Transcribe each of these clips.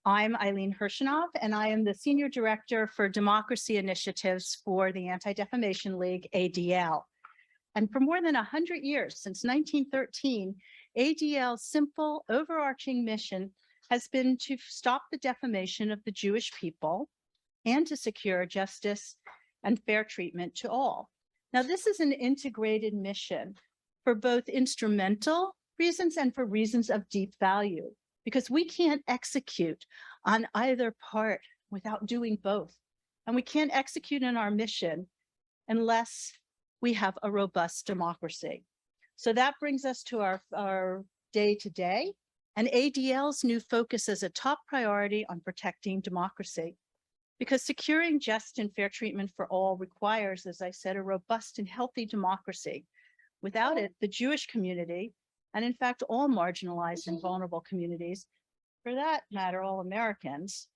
I'm Eileen Hirschenow, and I am the Senior Director for Democracy Initiatives for the Anti-Defamation League, ADL. And for more than 100 years, since 1913, ADL's simple, overarching mission has been to stop the defamation of the Jewish people and to secure justice and fair treatment to all. Now, this is an integrated mission for both instrumental reasons and for reasons of deep value, because we can't execute on either part without doing both. And we can't execute in our mission unless we have a robust democracy. So that brings us to our day to day, and ADL's new focus is a top priority on protecting democracy, because securing just and fair treatment for all requires, as I said, a robust and healthy democracy. Without it, the Jewish community, and in fact, all marginalized and vulnerable communities, for that matter, all Americans,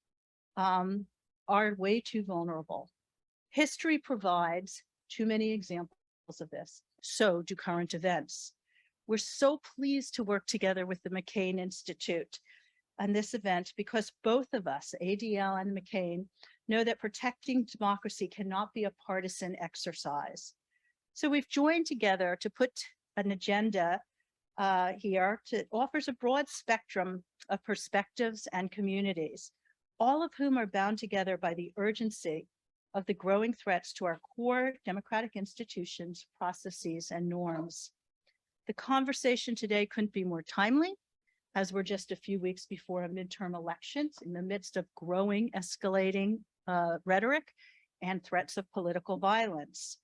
are way too vulnerable. History provides too many examples of this. So do current events. We're so pleased to work together with the McCain Institute on this event because both of us, ADL and McCain, know that protecting democracy cannot be a partisan exercise. So we've joined together to put an agenda here that offers a broad spectrum of perspectives and communities, all of whom are bound together by the urgency of the growing threats to our core democratic institutions, processes, and norms. The conversation today couldn't be more timely, as we're just a few weeks before a midterm elections in the midst of growing, escalating rhetoric and threats of political violence.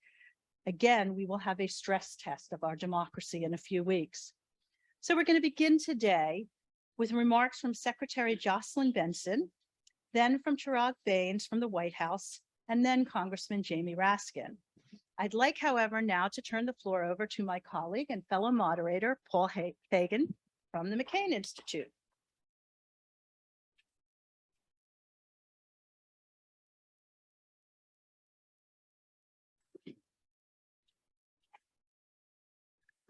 Again, we will have a stress test of our democracy in a few weeks. So we're going to begin today with remarks from Secretary Jocelyn Benson, then from Chriaag Bains from the White House, and then Congressman Jamie Raskin. I'd like, however, now to turn the floor over to my colleague and fellow moderator, Paul Fagan from the McCain Institute.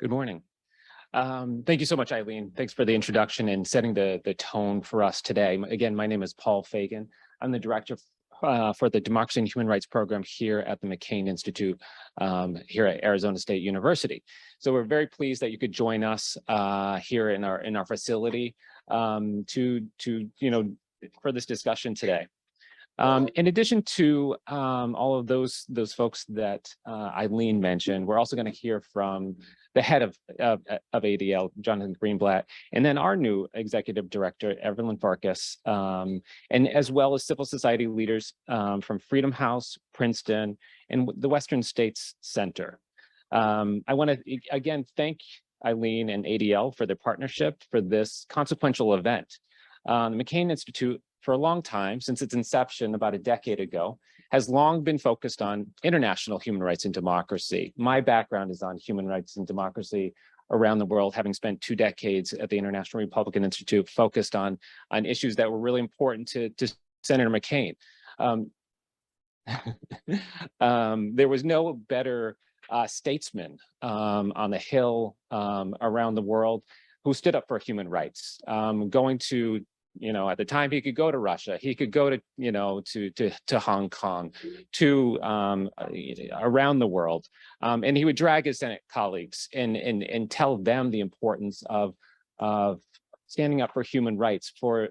Good morning. Thank you so much, Eileen. Thanks for the introduction and setting the tone for us today. Again, my name is Paul Fagan. I'm the director for the Democracy and Human Rights program here at the McCain Institute here at Arizona State University. So we're very pleased that you could join us here in our facility for this discussion today. In addition to all of those folks that Eileen mentioned, we're also going to hear from the head of ADL, Jonathan Greenblatt, and then our new executive director, Evelyn Farkas, and as well as civil society leaders from Freedom House, Princeton, and the Western States Center. I want to again thank Eileen and ADL for their partnership for this consequential event. The McCain Institute, for a long time, since its inception about a decade ago, has long been focused on international human rights and democracy. My background is on human rights and democracy around the world, having spent 2 decades at the International Republican Institute focused on issues that were really important to Senator McCain. There was no better statesman on the Hill around the world who stood up for human rights, going to at the time he could go to Russia, he could go to Hong Kong, to around the world, and he would drag his Senate colleagues and tell them the importance of standing up for human rights, for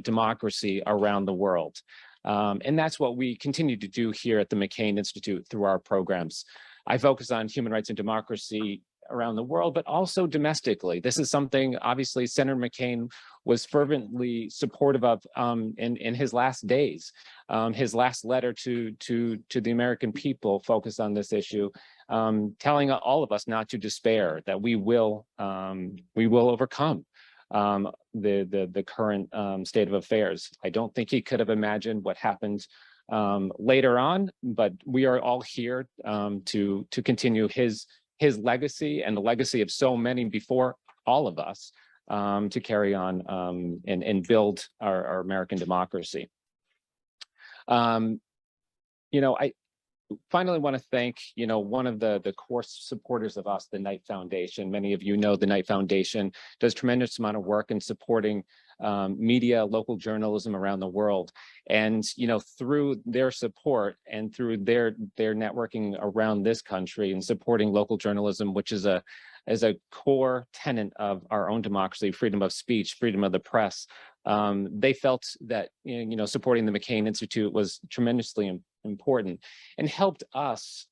democracy around the world. And that's what we continue to do here at the McCain Institute through our programs. I focus on human rights and democracy around the world, but also domestically. This is something, obviously, Senator McCain was fervently supportive of in his last days. His last letter to the American people focused on this issue, telling all of us not to despair, that we will overcome the current state of affairs. I don't think he could have imagined what happened later on, but we are all here to continue his legacy and the legacy of so many before all of us, to carry on and build our American democracy. finally want to thank, one of the core supporters of us, the Knight Foundation. Many of you know the Knight Foundation does tremendous amount of work in supporting media, local journalism around the world. And, through their support and through their networking around this country and supporting local journalism, which is a core tenet of our own democracy, freedom of speech, freedom of the press, they felt that, supporting the McCain Institute was tremendously important and helped us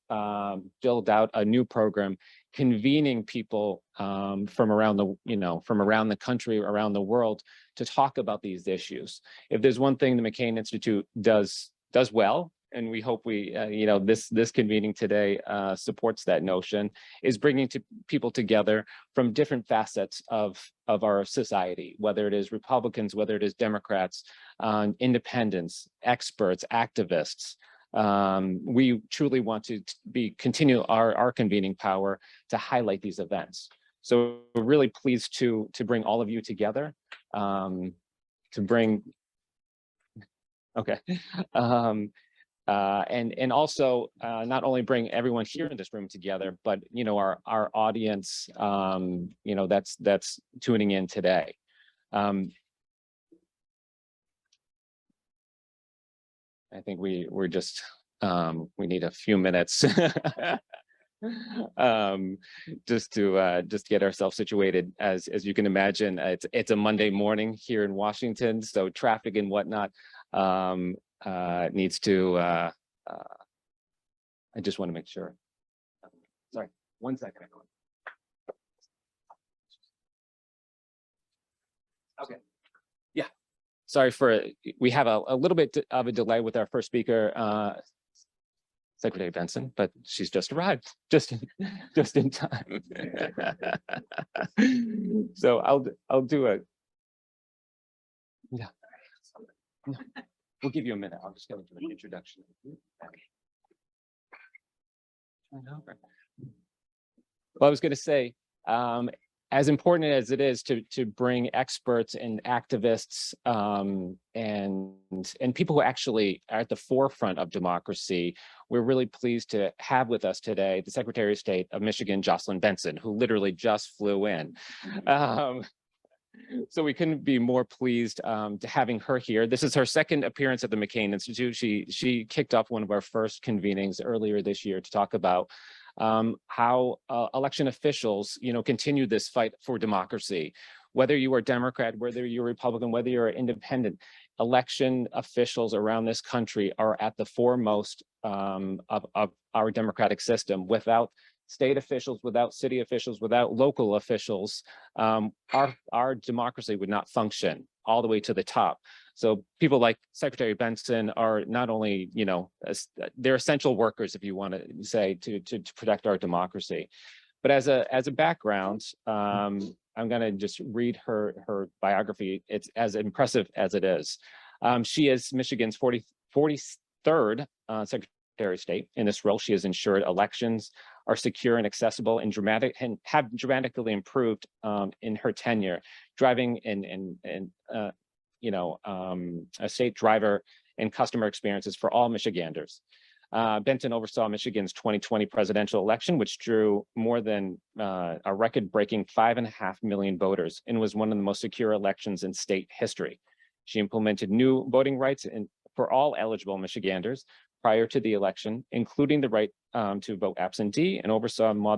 build out a new program, convening people from around the country, around the world, to talk about these issues. If there's one thing the McCain Institute does well, and we hope this convening today supports that notion, is bringing people together from different facets of our society, whether it is Republicans, whether it is Democrats, independents, experts, activists. We truly want to continue our convening power to highlight these events. So we're really pleased to bring all of you together, and also not only bring everyone here in this room together, but our audience, that's tuning in today. I think we're just we need a few minutes just to get ourselves situated. As you can imagine, it's a Monday morning here in Washington, so traffic and whatnot needs to. I just want to make sure. Sorry, 1 second. Okay. Yeah. Sorry we have a little bit of a delay with our first speaker, Secretary Benson, but she's just arrived, just in time. So I'll do a, yeah. We'll give you a minute. I'll just go into an introduction. Okay. Well, I was going to say, as important as it is to bring experts and activists and people who actually are at the forefront of democracy, we're really pleased to have with us today the Secretary of State of Michigan, Jocelyn Benson, who literally just flew in. So we couldn't be more pleased to having her here. This is her second appearance at the McCain Institute. She kicked off one of our first convenings earlier this year to talk about how election officials, continue this fight for democracy. Whether you are Democrat, whether you're Republican, whether you're independent, election officials around this country are at the foremost of our democratic system. Without state officials, without city officials, without local officials, our democracy would not function all the way to the top. So people like Secretary Benson are not only, they're essential workers, if you want to say, to protect our democracy. But as a background, I'm going to just read her biography. It's as impressive as it is. She is Michigan's 43rd Secretary of State. In this role, she has ensured elections are secure and accessible and have dramatically improved in her tenure, driving a state driver and customer experiences for all Michiganders. Benson oversaw Michigan's 2020 presidential election, which drew more than a record-breaking 5.5 million voters and was one of the most secure elections in state history. She implemented new voting rights for all eligible Michiganders prior to the election, including the right to vote absentee, and oversaw more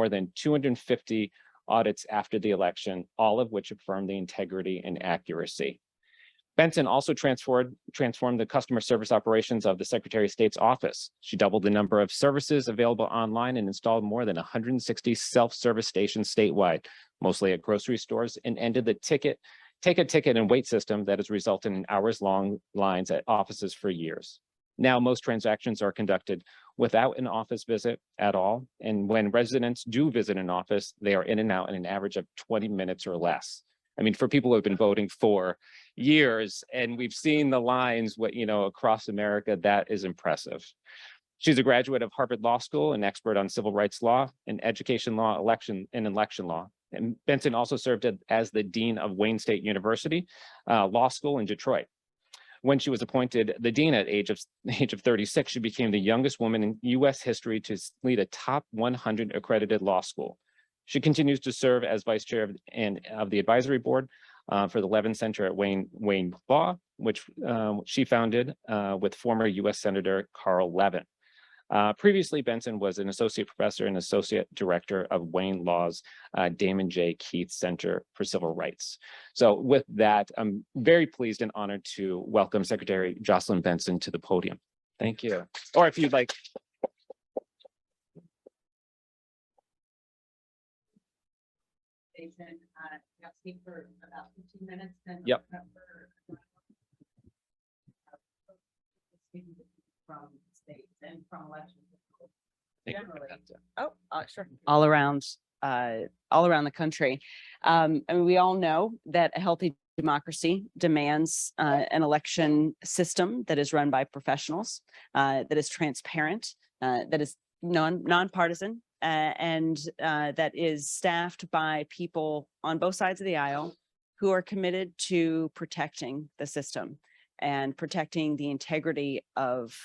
than 250 audits after the election, all of which affirmed the integrity and accuracy. Benson also transformed the customer service operations of the Secretary of State's office. She doubled the number of services available online and installed more than 160 self-service stations statewide, mostly at grocery stores, and ended the take a ticket and wait system that has resulted in hours-long lines at offices for years. Now, most transactions are conducted without an office visit at all. And when residents do visit an office, they are in and out in an average of 20 minutes or less. I mean, for people who have been voting for years, and we've seen the lines, across America, that is impressive. She's a graduate of Harvard Law School, an expert on civil rights law and education law, election law. And Benson also served as the dean of Wayne State University Law School in Detroit. When she was appointed the dean at age of 36, she became the youngest woman in U.S. history to lead a top 100 accredited law school. She continues to serve as vice chair of the advisory board for the Levin Center at Wayne Law, which she founded with former U.S. Senator Carl Levin. Previously, Benson was an associate professor and associate director of Wayne Law's Damon J. Keith Center for Civil Rights. So with that, I'm very pleased and honored to welcome Secretary Jocelyn Benson to the podium. Thank you. Or if you'd like. Speak for about 15 minutes. Then yep. From states and from elections. Generally. Sure. All around the country. I mean, we all know that a healthy democracy demands an election system that is run by professionals, that is transparent, that is nonpartisan, and that is staffed by people on both sides of the aisle who are committed to protecting the system and protecting the integrity of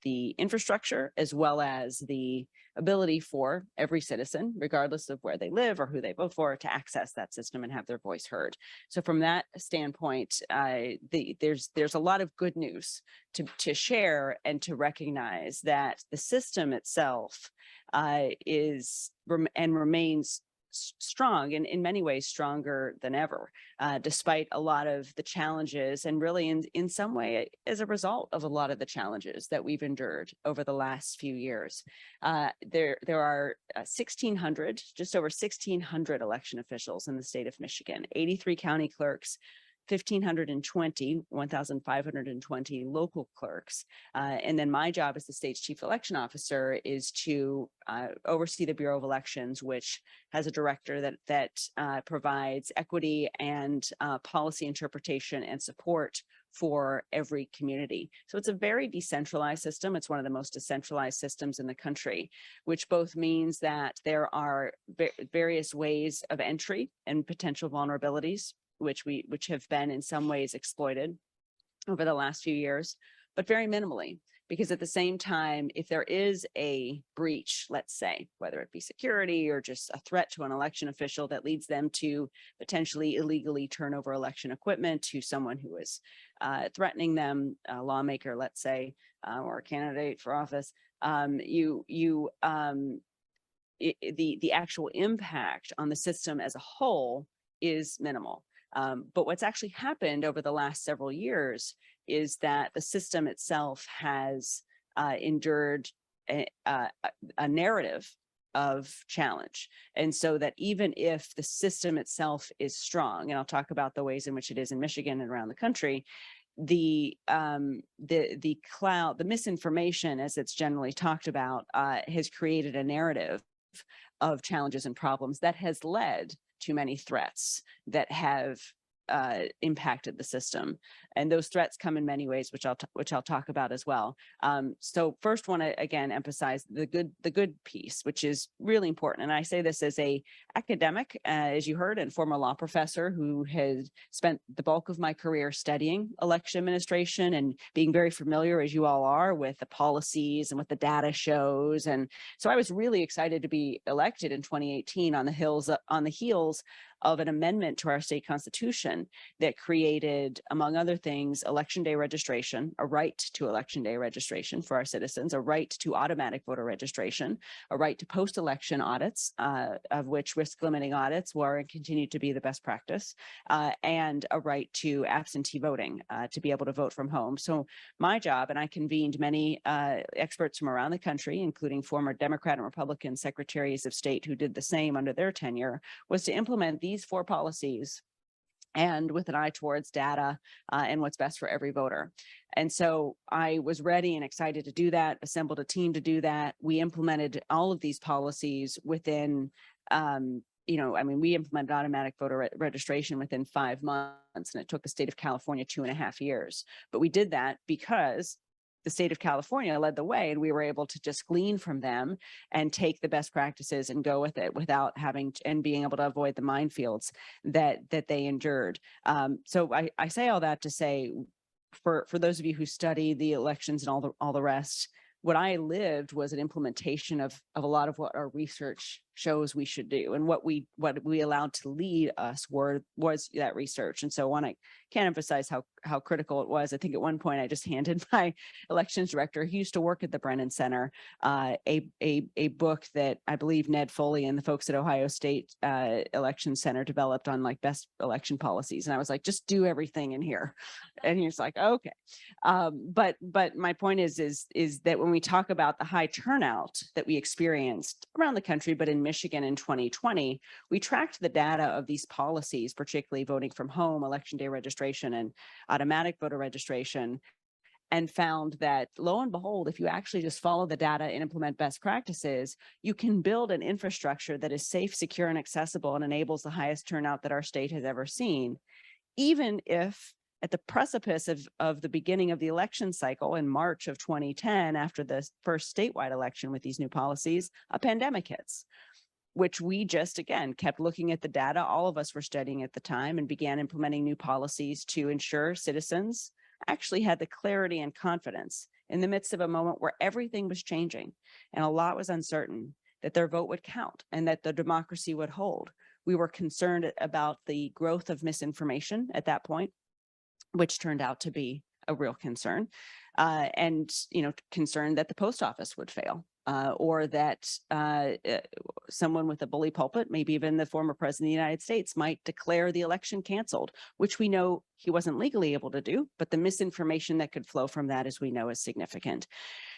the infrastructure, as well as the ability for every citizen, regardless of where they live or who they vote for, to access that system and have their voice heard. So from that standpoint, there's a lot of good news to share and to recognize that the system itself is and remains strong, and in many ways stronger than ever, despite a lot of the challenges, and really in some way as a result of a lot of the challenges that we've endured over the last few years. There are 1,600, just over 1,600 election officials in the state of Michigan, 83 county clerks, 1,520 local clerks. And then my job as the state's chief election officer is to oversee the Bureau of Elections, which has a director that provides equity and policy interpretation and support for every community. So it's a very decentralized system. It's one of the most decentralized systems in the country, which both means that there are various ways of entry and potential vulnerabilities, which have been in some ways exploited over the last few years, but very minimally, because at the same time, if there is a breach, let's say, whether it be security or just a threat to an election official that leads them to potentially illegally turn over election equipment to someone who is threatening them, a lawmaker, let's say, or a candidate for office, the actual impact on the system as a whole is minimal. But what's actually happened over the last several years is that the system itself has endured a narrative of challenge. And so that even if the system itself is strong, and I'll talk about the ways in which it is in Michigan and around the country, the misinformation, as it's generally talked about, has created a narrative of challenges and problems that has led to many threats that have impacted the system, and those threats come in many ways, which I'll talk about as well. So first, want to again emphasize the good piece, which is really important. And I say this as a academic, as you heard, and former law professor who has spent the bulk of my career studying election administration and being very familiar, as you all are, with the policies and what the data shows. And so I was really excited to be elected in 2018 on the heels of an amendment to our state constitution that created, among other things, election day registration, a right to election day registration for our citizens, a right to automatic voter registration, a right to post-election audits, of which risk limiting audits were and continue to be the best practice, and a right to absentee voting, to be able to vote from home. So my job, and I convened many experts from around the country, including former Democrat and Republican secretaries of state who did the same under their tenure, was to implement these 4 policies, and with an eye towards data and what's best for every voter. And so I was ready and excited to do that, assembled a team to do that. We implemented all of these policies within, we implemented automatic voter registration within 5 months, and it took the state of California 2.5 years. But we did that because the state of California led the way, and we were able to just glean from them and take the best practices and go with it without having and being able to avoid the minefields that they endured. So I say all that to say for those of you who study the elections and all the rest, what I lived was an implementation of a lot of what our research shows we should do, and what we allowed to lead us was that research. And so I can't emphasize how critical it was. I think at one point I just handed my elections director, who used to work at the Brennan Center, a book that I believe Ned Foley and the folks at Ohio State Election Center developed on like best election policies. And I was like, just do everything in here. And he was like, okay. But my point is that when we talk about the high turnout that we experienced around the country, but in Michigan in 2020, we tracked the data of these policies, particularly voting from home, election day registration, and automatic voter registration, and found that, lo and behold, if you actually just follow the data and implement best practices, you can build an infrastructure that is safe, secure, and accessible, and enables the highest turnout that our state has ever seen, even if at the precipice of the beginning of the election cycle in March of 2010, after the first statewide election with these new policies, a pandemic hits, which we just, again, kept looking at the data all of us were studying at the time, and began implementing new policies to ensure citizens actually had the clarity and confidence in the midst of a moment where everything was changing and a lot was uncertain, that their vote would count and that the democracy would hold. We were concerned about the growth of misinformation at that point, which turned out to be a real concern, and concerned that the post office would fail, or that someone with a bully pulpit, maybe even the former president of the United States, might declare the election canceled, which we know he wasn't legally able to do, but the misinformation that could flow from that, as we know, is significant.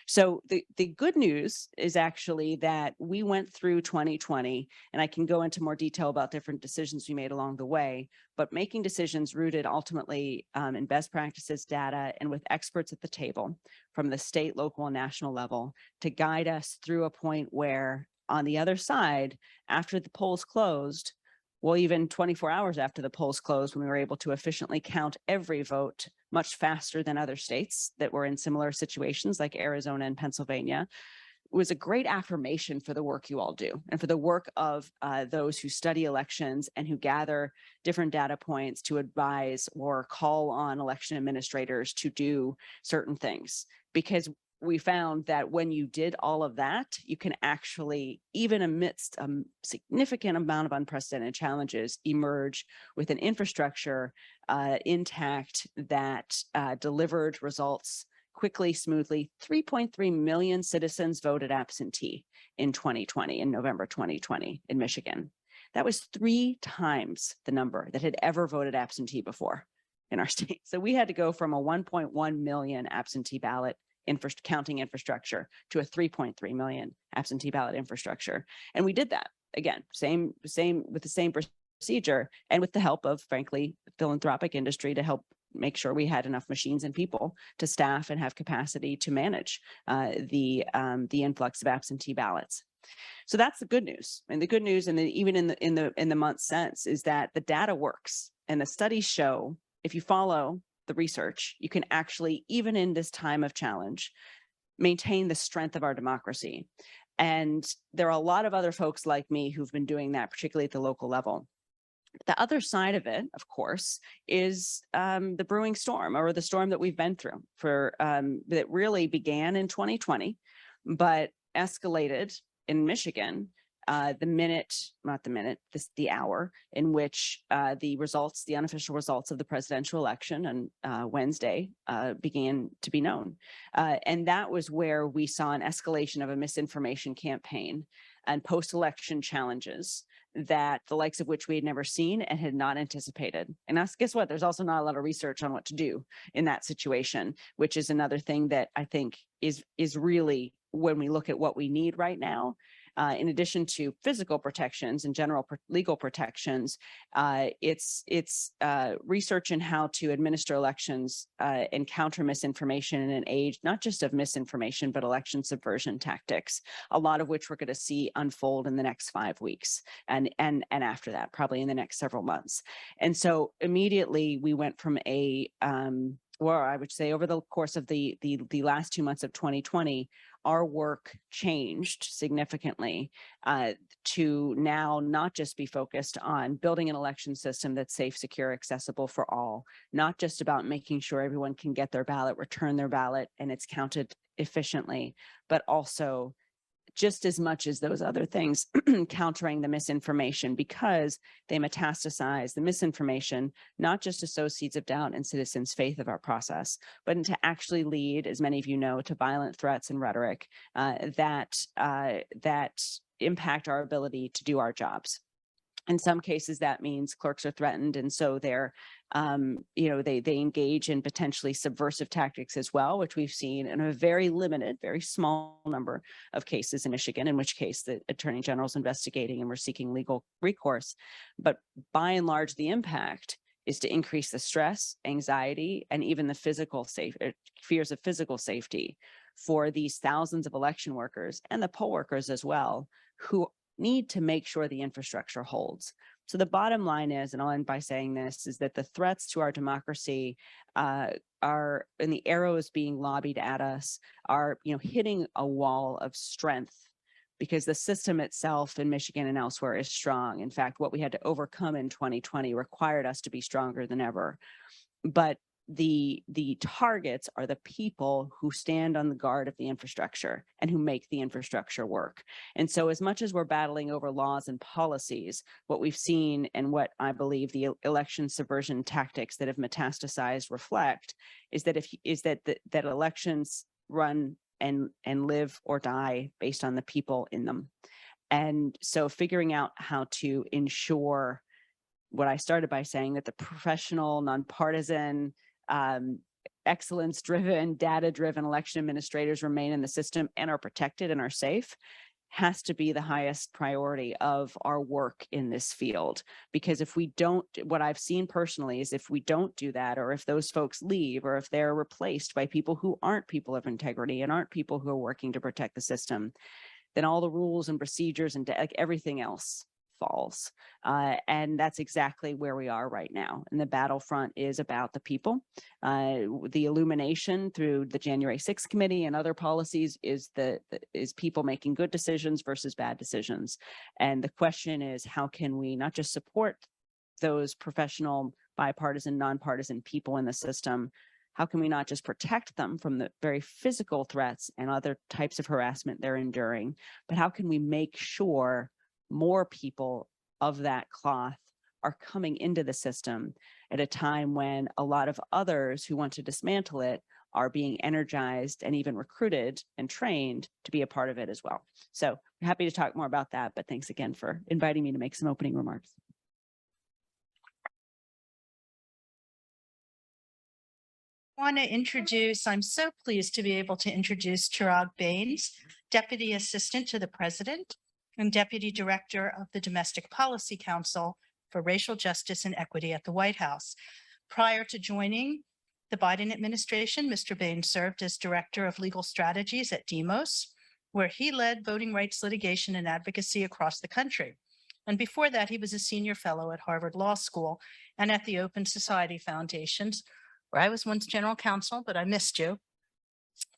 So the good news is actually that we went through 2020, and I can go into more detail about different decisions we made along the way, but making decisions rooted ultimately in best practices data and with experts at the table from the state, local, and national level to guide us through a point where on the other side, after the polls closed, well, even 24 hours after the polls closed, when we were able to efficiently count every vote much faster than other states that were in similar situations like Arizona and Pennsylvania, was a great affirmation for the work you all do and for the work of those who study elections and who gather different data points to advise or call on election administrators to do certain things. Because we found that when you did all of that, you can actually, even amidst a significant amount of unprecedented challenges, emerge with an infrastructure intact that delivered results quickly, smoothly. 3.3 million citizens voted absentee in 2020, in November 2020 in Michigan. That was 3 times the number that had ever voted absentee before in our state. So we had to go from a 1.1 million absentee ballot counting infrastructure to a 3.3 million absentee ballot infrastructure. And we did that again, same with the same procedure, and with the help of, frankly, philanthropic industry to help make sure we had enough machines and people to staff and have capacity to manage the influx of absentee ballots. So that's the good news. And the good news, and even in the months since, is that the data works, and the studies show if you follow the research, you can actually, even in this time of challenge, maintain the strength of our democracy. And there are a lot of other folks like me who've been doing that, particularly at the local level. The other side of it, of course, is the brewing storm, or the storm that we've been through that really began in 2020, but escalated in Michigan the hour in which the unofficial results of the presidential election on Wednesday began to be known. And that was where we saw an escalation of a misinformation campaign and post-election challenges that the likes of which we had never seen and had not anticipated. And guess what? There's also not a lot of research on what to do in that situation, which is another thing that I think is really, when we look at what we need right now, in addition to physical protections and general legal protections, it's research in how to administer elections and counter misinformation in an age not just of misinformation, but election subversion tactics, a lot of which we're going to see unfold in the next 5 weeks and after that, probably in the next several months. And so immediately we went from a or I would say over the course of the last 2 months of 2020, our work changed significantly to now not just be focused on building an election system that's safe, secure, accessible for all, not just about making sure everyone can get their ballot, return their ballot, and it's counted efficiently, but also just as much as those other things, countering the misinformation, because they metastasize the misinformation, not just to sow seeds of doubt in citizens' faith of our process, but to actually lead, as many of you know, to violent threats and rhetoric that impact our ability to do our jobs. In some cases, that means clerks are threatened, and so they're, they engage in potentially subversive tactics as well, which we've seen in a very limited, very small number of cases in Michigan, in which case the Attorney General's investigating and we're seeking legal recourse. But by and large, the impact is to increase the stress, anxiety, and even the physical fears of physical safety for these thousands of election workers and the poll workers as well, who need to make sure the infrastructure holds. So the bottom line is, and I'll end by saying this, is that the threats to our democracy are, and the arrows being lobbied at us are, hitting a wall of strength, because the system itself in Michigan and elsewhere is strong. In fact, what we had to overcome in 2020 required us to be stronger than ever. But the targets are the people who stand on the guard of the infrastructure and who make the infrastructure work. And so as much as we're battling over laws and policies, what we've seen and what I believe the election subversion tactics that have metastasized reflect is that that elections run and live or die based on the people in them. And so figuring out how to ensure what I started by saying, that the professional, nonpartisan, excellence-driven, data-driven election administrators remain in the system and are protected and are safe, has to be the highest priority of our work in this field. Because if we don't, what I've seen personally is if we don't do that, or if those folks leave, or if they're replaced by people who aren't people of integrity and aren't people who are working to protect the system, then all the rules and procedures and everything else falls. And that's exactly where we are right now. And the battlefront is about the people. The illumination through the January 6th committee and other policies is people making good decisions versus bad decisions. And the question is, how can we not just support those professional, bipartisan, nonpartisan people in the system? How can we not just protect them from the very physical threats and other types of harassment they're enduring, but how can we make sure more people of that cloth are coming into the system at a time when a lot of others who want to dismantle it are being energized and even recruited and trained to be a part of it as well. So I'm happy to talk more about that, but thanks again for inviting me to make some opening remarks. I'm so pleased to be able to introduce Chriaag Bains, Deputy Assistant to the President and Deputy Director of the Domestic Policy Council for Racial Justice and Equity at the White House. Prior to joining the Biden administration, Mr. Bains served as Director of Legal Strategies at Demos, where he led voting rights litigation and advocacy across the country. And before that, he was a senior fellow at Harvard Law School and at the Open Society Foundations, where I was once general counsel, but I missed you.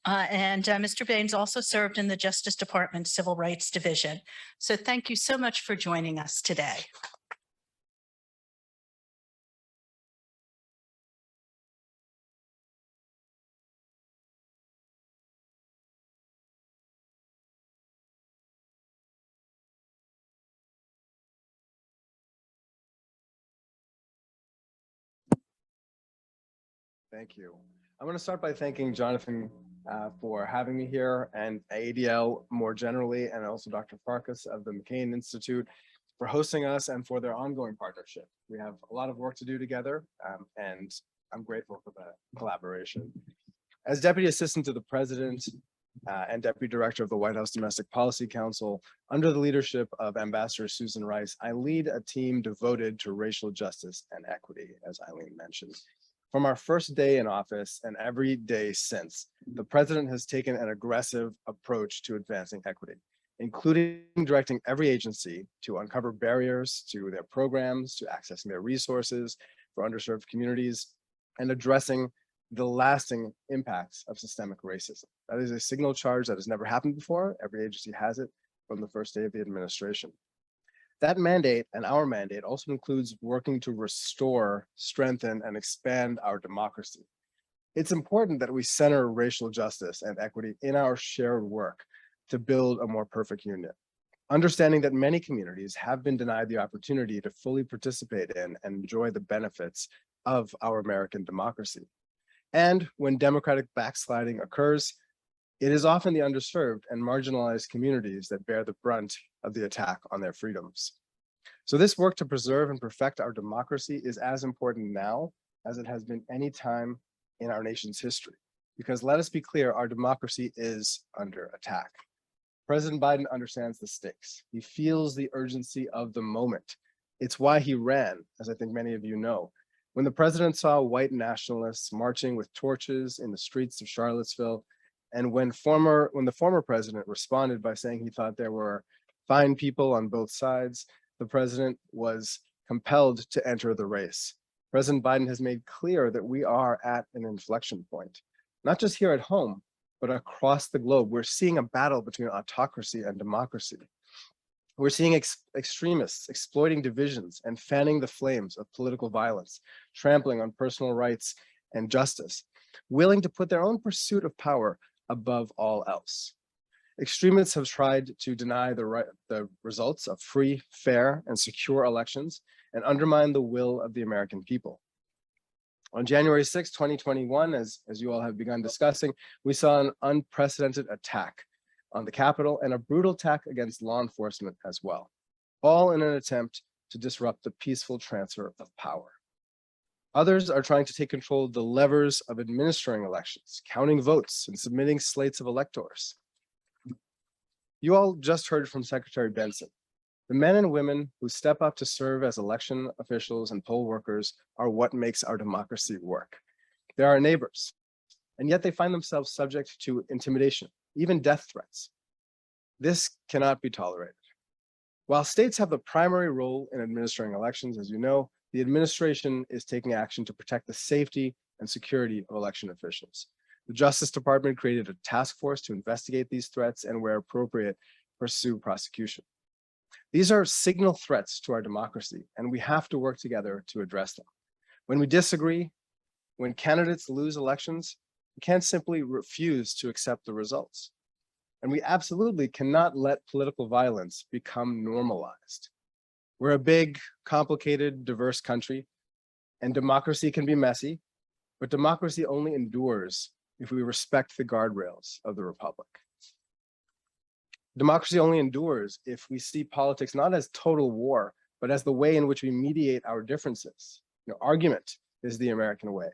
Mr. Bains also served in the Justice Department Civil Rights Division. So thank you so much for joining us today. Thank you. I'm going to start by thanking Jonathan for having me here, and ADL more generally, and also Dr. Farkas of the McCain Institute for hosting us and for their ongoing partnership. We have a lot of work to do together, and I'm grateful for the collaboration. As Deputy Assistant to the President and Deputy Director of the White House Domestic Policy Council, under the leadership of Ambassador Susan Rice, I lead a team devoted to racial justice and equity, as Eileen mentioned. From our first day in office and every day since, the president has taken an aggressive approach to advancing equity, including directing every agency to uncover barriers to their programs, to accessing their resources for underserved communities, and addressing the lasting impacts of systemic racism. That is a signal charge that has never happened before. Every agency has it from the first day of the administration. That mandate and our mandate also includes working to restore, strengthen, and expand our democracy. It's important that we center racial justice and equity in our shared work to build a more perfect union. Understanding that many communities have been denied the opportunity to fully participate in and enjoy the benefits of our American democracy. And when democratic backsliding occurs, it is often the underserved and marginalized communities that bear the brunt of the attack on their freedoms. So this work to preserve and perfect our democracy is as important now as it has been any time in our nation's history. Because let us be clear, our democracy is under attack. President Biden understands the stakes. He feels the urgency of the moment. It's why he ran, as I think many of you know. When the president saw white nationalists marching with torches in the streets of Charlottesville, and when the former president responded by saying he thought there were fine people on both sides, the president was compelled to enter the race. President Biden has made clear that we are at an inflection point, not just here at home, but across the globe. We're seeing a battle between autocracy and democracy. We're seeing extremists exploiting divisions and fanning the flames of political violence, trampling on personal rights and justice, willing to put their own pursuit of power above all else. Extremists have tried to deny the results of free, fair, and secure elections and undermine the will of the American people. On January 6, 2021, as you all have begun discussing, we saw an unprecedented attack on the Capitol and a brutal attack against law enforcement as well, all in an attempt to disrupt the peaceful transfer of power. Others are trying to take control of the levers of administering elections, counting votes, and submitting slates of electors. You all just heard from Secretary Benson. The men and women who step up to serve as election officials and poll workers are what makes our democracy work. They're our neighbors, and yet they find themselves subject to intimidation, even death threats. This cannot be tolerated. While states have the primary role in administering elections, as you know, the administration is taking action to protect the safety and security of election officials. The Justice Department created a task force to investigate these threats and, where appropriate, pursue prosecution. These are signal threats to our democracy, and we have to work together to address them. When we disagree, when candidates lose elections, we can't simply refuse to accept the results. And we absolutely cannot let political violence become normalized. We're a big, complicated, diverse country, and democracy can be messy, but democracy only endures if we respect the guardrails of the republic. Democracy only endures if we see politics not as total war, but as the way in which we mediate our differences. Argument is the American way.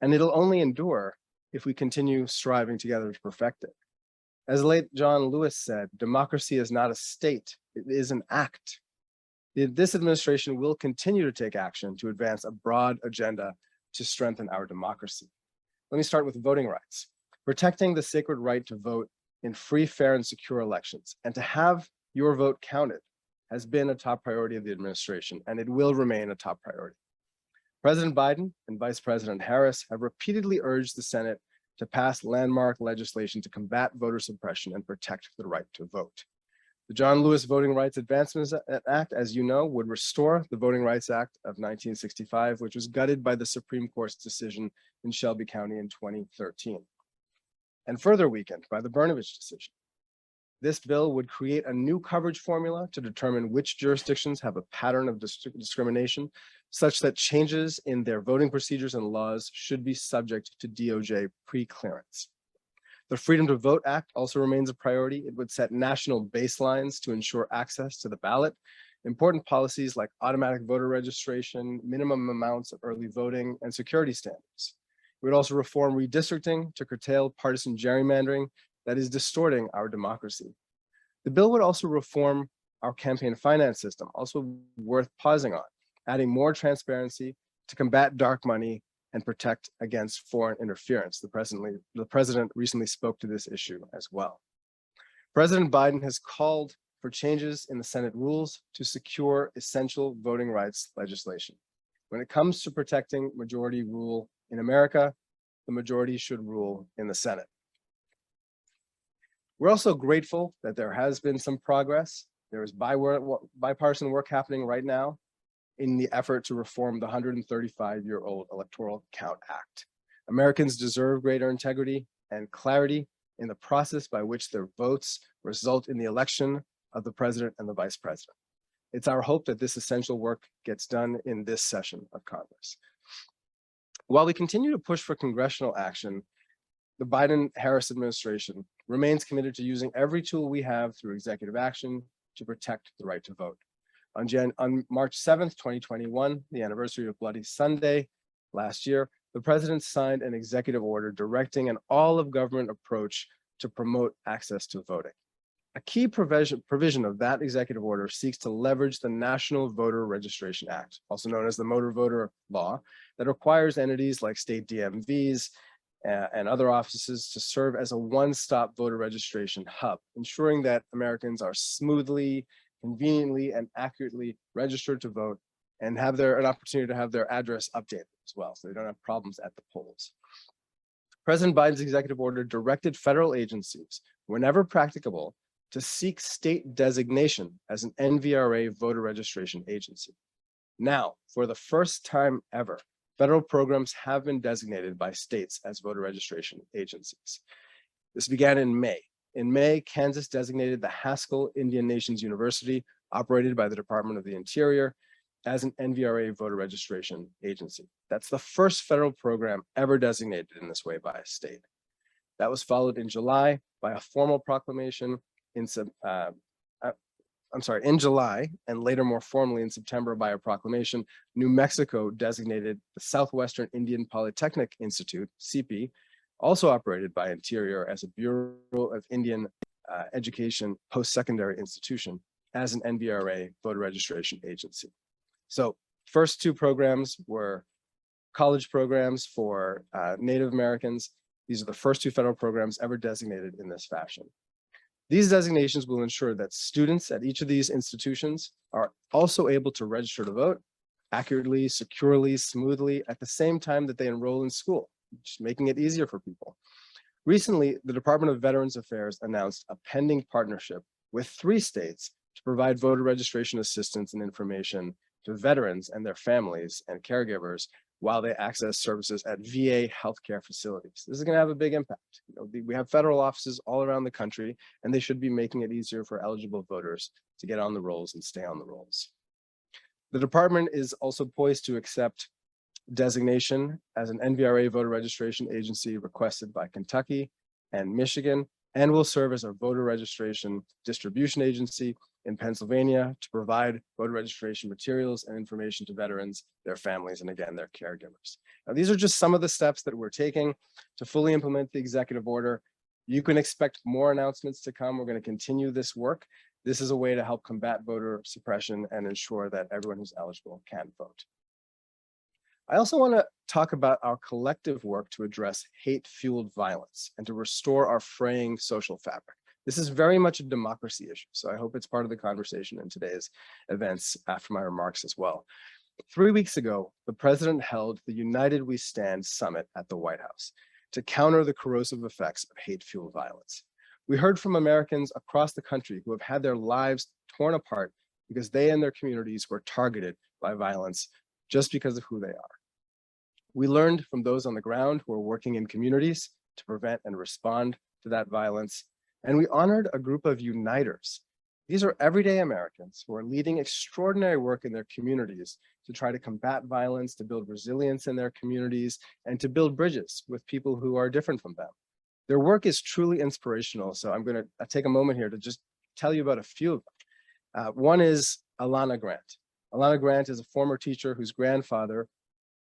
And it'll only endure if we continue striving together to perfect it. As late John Lewis said, democracy is not a state, it is an act. This administration will continue to take action to advance a broad agenda to strengthen our democracy. Let me start with voting rights. Protecting the sacred right to vote in free, fair, and secure elections, and to have your vote counted has been a top priority of the administration, and it will remain a top priority. President Biden and Vice President Harris have repeatedly urged the Senate to pass landmark legislation to combat voter suppression and protect the right to vote. The John Lewis Voting Rights Advancement Act, as you know, would restore the Voting Rights Act of 1965, which was gutted by the Supreme Court's decision in Shelby County in 2013, and further weakened by the Brnovich decision. This bill would create a new coverage formula to determine which jurisdictions have a pattern of discrimination, such that changes in their voting procedures and laws should be subject to DOJ pre-clearance. The Freedom to Vote Act also remains a priority. It would set national baselines to ensure access to the ballot. Important policies like automatic voter registration, minimum amounts of early voting, and security standards. It would also reform redistricting to curtail partisan gerrymandering that is distorting our democracy. The bill would also reform our campaign finance system, also worth pausing on, adding more transparency to combat dark money and protect against foreign interference. The president recently spoke to this issue as well. President Biden has called for changes in the Senate rules to secure essential voting rights legislation. When it comes to protecting majority rule in America, the majority should rule in the Senate. We're also grateful that there has been some progress. There is bipartisan work happening right now in the effort to reform the 135-year-old Electoral Count Act. Americans deserve greater integrity and clarity in the process by which their votes result in the election of the president and the vice president. It's our hope that this essential work gets done in this session of Congress. While we continue to push for congressional action, the Biden-Harris administration remains committed to using every tool we have through executive action to protect the right to vote. On March 7th, 2021, the anniversary of Bloody Sunday last year, the president signed an executive order directing an all-of-government approach to promote access to voting. A key provision of that executive order seeks to leverage the National Voter Registration Act, also known as the Motor Voter Law, that requires entities like state DMVs and other offices to serve as a one-stop voter registration hub, ensuring that Americans are smoothly, conveniently, and accurately registered to vote and have an opportunity to have their address updated as well, so they don't have problems at the polls. President Biden's executive order directed federal agencies, whenever practicable, to seek state designation as an NVRA voter registration agency. Now, for the first time ever, federal programs have been designated by states as voter registration agencies. This began in May. In May, Kansas designated the Haskell Indian Nations University, operated by the Department of the Interior, as an NVRA voter registration agency. That's the first federal program ever designated in this way by a state. That was followed in July by a formal proclamation in July, and later more formally in September by a proclamation. New Mexico designated the Southwestern Indian Polytechnic Institute, CP, also operated by Interior as a Bureau of Indian Education post-secondary institution, as an NVRA voter registration agency. So first two programs were college programs for Native Americans. These are the first two federal programs ever designated in this fashion. These designations will ensure that students at each of these institutions are also able to register to vote accurately, securely, smoothly, at the same time that they enroll in school, just making it easier for people. Recently, the Department of Veterans Affairs announced a pending partnership with 3 states to provide voter registration assistance and information to veterans and their families and caregivers while they access services at VA healthcare facilities. This is going to have a big impact. We have federal offices all around the country, and they should be making it easier for eligible voters to get on the rolls and stay on the rolls. The department is also poised to accept designation as an NVRA voter registration agency requested by Kentucky and Michigan, and will serve as a voter registration distribution agency in Pennsylvania to provide voter registration materials and information to veterans, their families, and again, their caregivers. Now, these are just some of the steps that we're taking to fully implement the executive order. You can expect more announcements to come. We're going to continue this work. This is a way to help combat voter suppression and ensure that everyone who's eligible can vote. I also want to talk about our collective work to address hate-fueled violence and to restore our fraying social fabric. This is very much a democracy issue, so I hope it's part of the conversation in today's events after my remarks as well. 3 weeks ago, the president held the United We Stand Summit at the White House to counter the corrosive effects of hate-fueled violence. We heard from Americans across the country who have had their lives torn apart because they and their communities were targeted by violence just because of who they are. We learned from those on the ground who are working in communities to prevent and respond to that violence. And we honored a group of uniters. These are everyday Americans who are leading extraordinary work in their communities to try to combat violence, to build resilience in their communities, and to build bridges with people who are different from them. Their work is truly inspirational. So I'm going to take a moment here to just tell you about a few of them. One is Alana Grant. Alana Grant is a former teacher whose grandfather,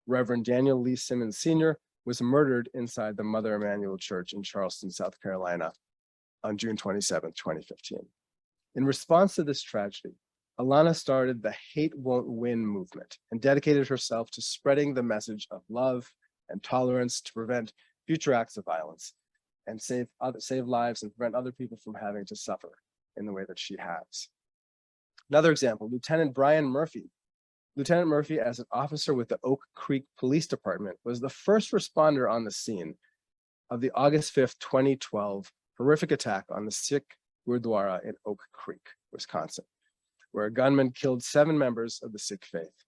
Reverend Daniel Lee Simmons Sr., was murdered inside the Mother Emanuel Church in Charleston, South Carolina on June 27, 2015. In response to this tragedy, Alana started the Hate Won't Win movement and dedicated herself to spreading the message of love and tolerance to prevent future acts of violence and save lives and prevent other people from having to suffer in the way that she has. Another example, Lieutenant Brian Murphy Lieutenant Murphy, as an officer with the Oak Creek Police Department, was the first responder on the scene of the August 5th, 2012 horrific attack on the Sikh Gurdwara in Oak Creek, Wisconsin, where a gunman killed 7 members of the Sikh faith.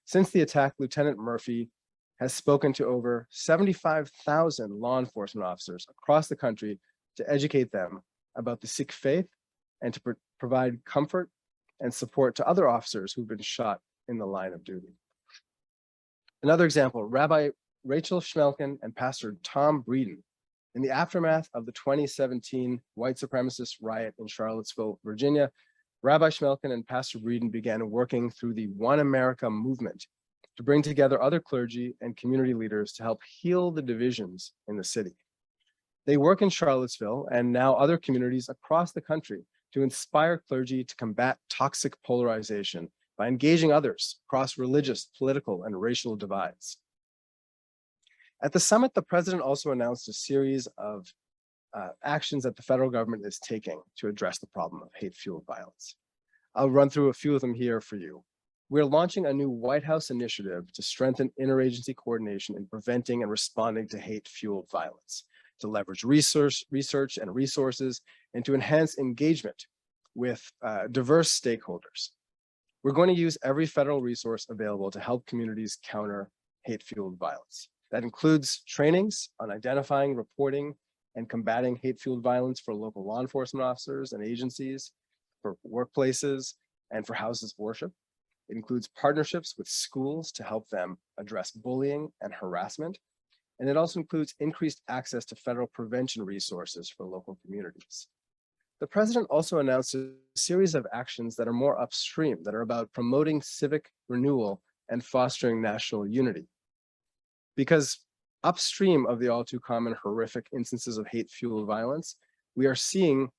Since the attack, Lieutenant Murphy has spoken to over 75,000 law enforcement officers across the country to educate them about the Sikh faith and to provide comfort and support to other officers who've been shot in the line of duty. Another example, Rabbi Rachel Schmelkin and Pastor Tom Breeden. In the aftermath of the 2017 white supremacist riot in Charlottesville, Virginia, Rabbi Schmelkin and Pastor Breeden began working through the One America movement to bring together other clergy and community leaders to help heal the divisions in the city. They work in Charlottesville and now other communities across the country to inspire clergy to combat toxic polarization by engaging others across religious, political, and racial divides. At the summit, the president also announced a series of actions that the federal government is taking to address the problem of hate-fueled violence. I'll run through a few of them here for you. We're launching a new White House initiative to strengthen interagency coordination in preventing and responding to hate-fueled violence, to leverage research and resources, and to enhance engagement with diverse stakeholders. We're going to use every federal resource available to help communities counter hate-fueled violence. That includes trainings on identifying, reporting, and combating hate-fueled violence for local law enforcement officers and agencies, for workplaces, and for houses of worship. It includes partnerships with schools to help them address bullying and harassment. And it also includes increased access to federal prevention resources for local communities. The president also announced a series of actions that are more upstream, that are about promoting civic renewal and fostering national unity. Because upstream of the all too common horrific instances of hate-fueled violence, we are seeing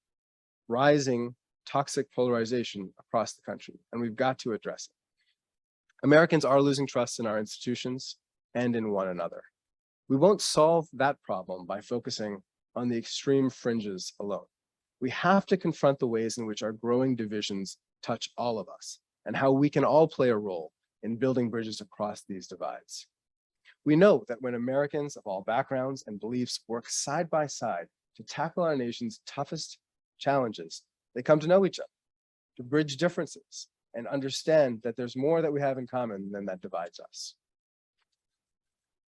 rising toxic polarization across the country, and we've got to address it. Americans are losing trust in our institutions and in one another. We won't solve that problem by focusing on the extreme fringes alone. We have to confront the ways in which our growing divisions touch all of us and how we can all play a role in building bridges across these divides. We know that when Americans of all backgrounds and beliefs work side by side to tackle our nation's toughest challenges, they come to know each other, to bridge differences, and understand that there's more that we have in common than that divides us.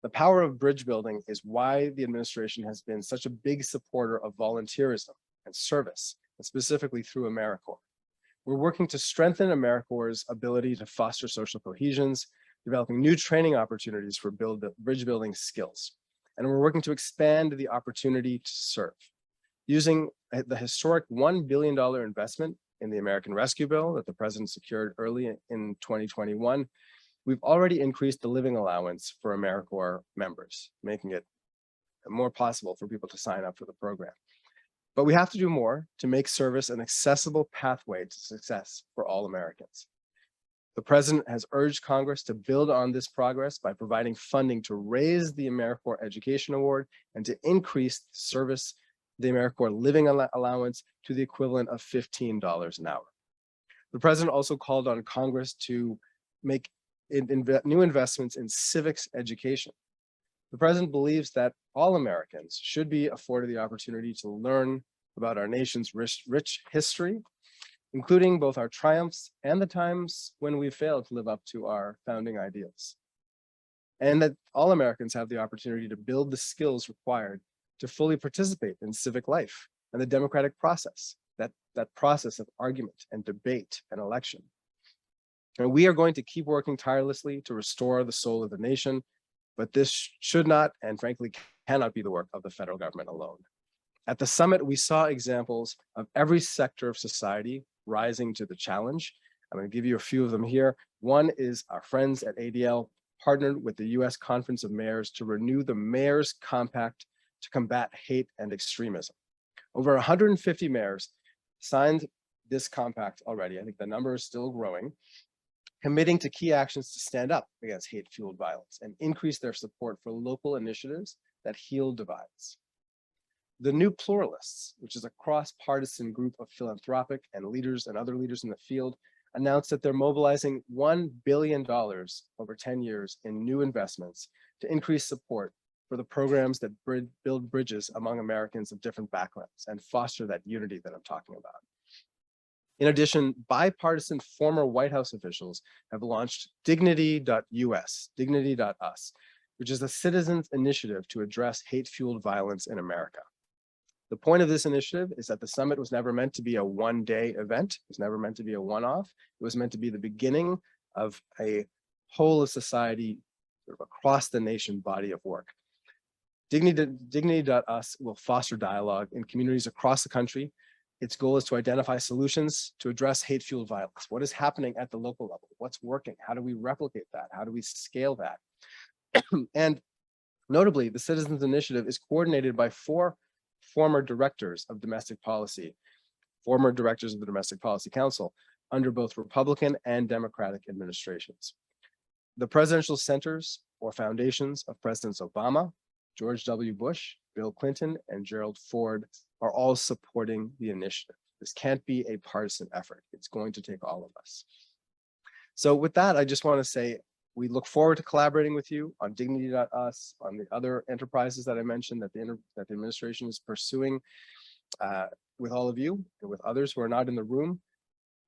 The power of bridge building is why the administration has been such a big supporter of volunteerism and service, and specifically through AmeriCorps. We're working to strengthen AmeriCorps' ability to foster social cohesions, developing new training opportunities for bridge building skills. And we're working to expand the opportunity to serve. Using the historic $1 billion investment in the American Rescue Bill that the president secured early in 2021, we've already increased the living allowance for AmeriCorps members, making it more possible for people to sign up for the program. But we have to do more to make service an accessible pathway to success for all Americans. The president has urged Congress to build on this progress by providing funding to raise the AmeriCorps Education Award and to increase the AmeriCorps Living Allowance to the equivalent of $15 an hour. The president also called on Congress to make new investments in civics education. The president believes that all Americans should be afforded the opportunity to learn about our nation's rich history, including both our triumphs and the times when we failed to live up to our founding ideals. And that all Americans have the opportunity to build the skills required to fully participate in civic life and the democratic process, that process of argument and debate and election. And we are going to keep working tirelessly to restore the soul of the nation, but this should not, and frankly, cannot be the work of the federal government alone. At the summit, we saw examples of every sector of society rising to the challenge. I'm going to give you a few of them here. One is our friends at ADL partnered with the US Conference of Mayors to renew the Mayor's Compact to combat hate and extremism. Over 150 mayors signed this compact already. I think the number is still growing, committing to key actions to stand up against hate-fueled violence and increase their support for local initiatives that heal divides. The New Pluralists, which is a cross-partisan group of philanthropic and leaders and other leaders in the field, announced that they're mobilizing $1 billion over 10 years in new investments to increase support for the programs that build bridges among Americans of different backgrounds and foster that unity that I'm talking about. In addition, bipartisan former White House officials have launched dignity.us, dignity.us, which is a citizens' initiative to address hate-fueled violence in America. The point of this initiative is that the summit was never meant to be a one-day event. It was never meant to be a one-off. It was meant to be the beginning of a whole of society, sort of across the nation body of work. Dignity.us will foster dialogue in communities across the country. Its goal is to identify solutions to address hate-fueled violence. What is happening at the local level? What's working? How do we replicate that? How do we scale that? And notably, the Citizens Initiative is coordinated by 4 former directors of domestic policy, former directors of the Domestic Policy Council under both Republican and Democratic administrations. The presidential centers or foundations of Presidents Obama, George W. Bush, Bill Clinton, and Gerald Ford are all supporting the initiative. This can't be a partisan effort. It's going to take all of us. So with that, I just want to say, we look forward to collaborating with you on dignity.us, on the other enterprises that I mentioned that the administration is pursuing with all of you and with others who are not in the room.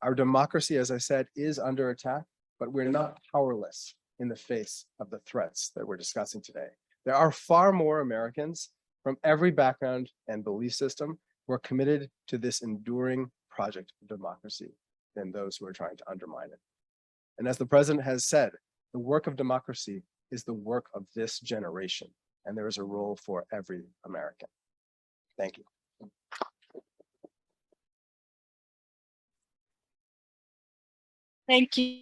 Our democracy, as I said, is under attack, but we're not powerless in the face of the threats that we're discussing today. There are far more Americans from every background and belief system who are committed to this enduring project of democracy than those who are trying to undermine it. And as the president has said, the work of democracy is the work of this generation, and there is a role for every American. Thank you. Thank you.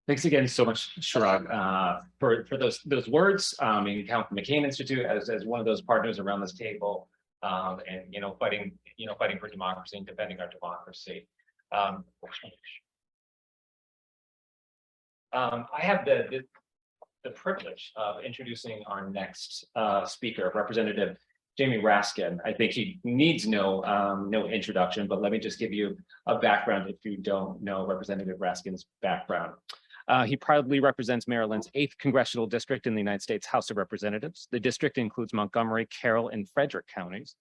Thanks again so much, Chriaag, for those words. And count the McCain Institute as one of those partners around this table, and fighting for democracy and defending our democracy. I have the privilege of introducing our next speaker, Representative Jamie Raskin. I think he needs no introduction, but let me just give you a background if you don't know Representative Raskin's background. He proudly represents Maryland's 8th Congressional District in the United States House of Representatives. The district includes Montgomery, Carroll, and Frederick counties.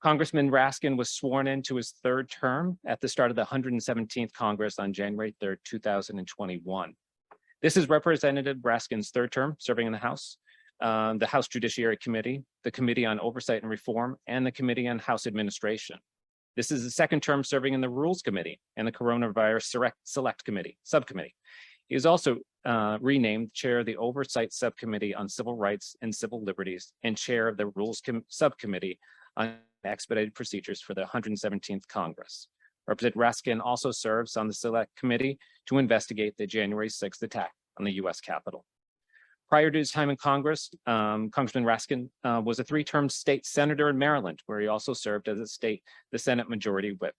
Congressman Raskin was sworn into his third term at the start of the 117th Congress on January 3rd, 2021. This is Representative Raskin's third term serving in the House, the House Judiciary Committee, the Committee on Oversight and Reform, and the Committee on House Administration. This is the second term serving in the Rules Committee and the Coronavirus Select Committee, Subcommittee. He is also renamed Chair of the Oversight Subcommittee on Civil Rights and Civil Liberties and Chair of the Rules Subcommittee on Expedited Procedures for the 117th Congress. Representative Raskin also serves on the Select Committee to investigate the January 6th attack on the U.S. Capitol. Prior to his time in Congress, Congressman Raskin was a three-term state senator in Maryland, where he also served as the Senate Majority Whip.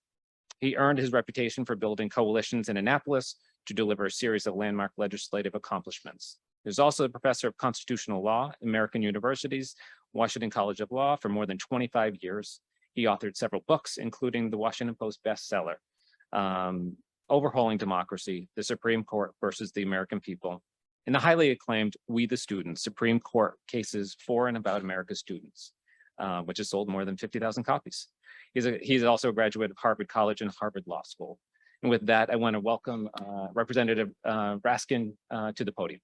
He earned his reputation for building coalitions in Annapolis to deliver a series of landmark legislative accomplishments. He was also a professor of constitutional law at American University's Washington College of Law for more than 25 years. He authored several books, including the Washington Post bestseller, Overhauling Democracy, the Supreme Court versus the American People, and the highly acclaimed We the Students, Supreme Court Cases for and About America's Students, which has sold more than 50,000 copies. He's also a graduate of Harvard College and Harvard Law School. And with that, I want to welcome Representative Raskin to the podium.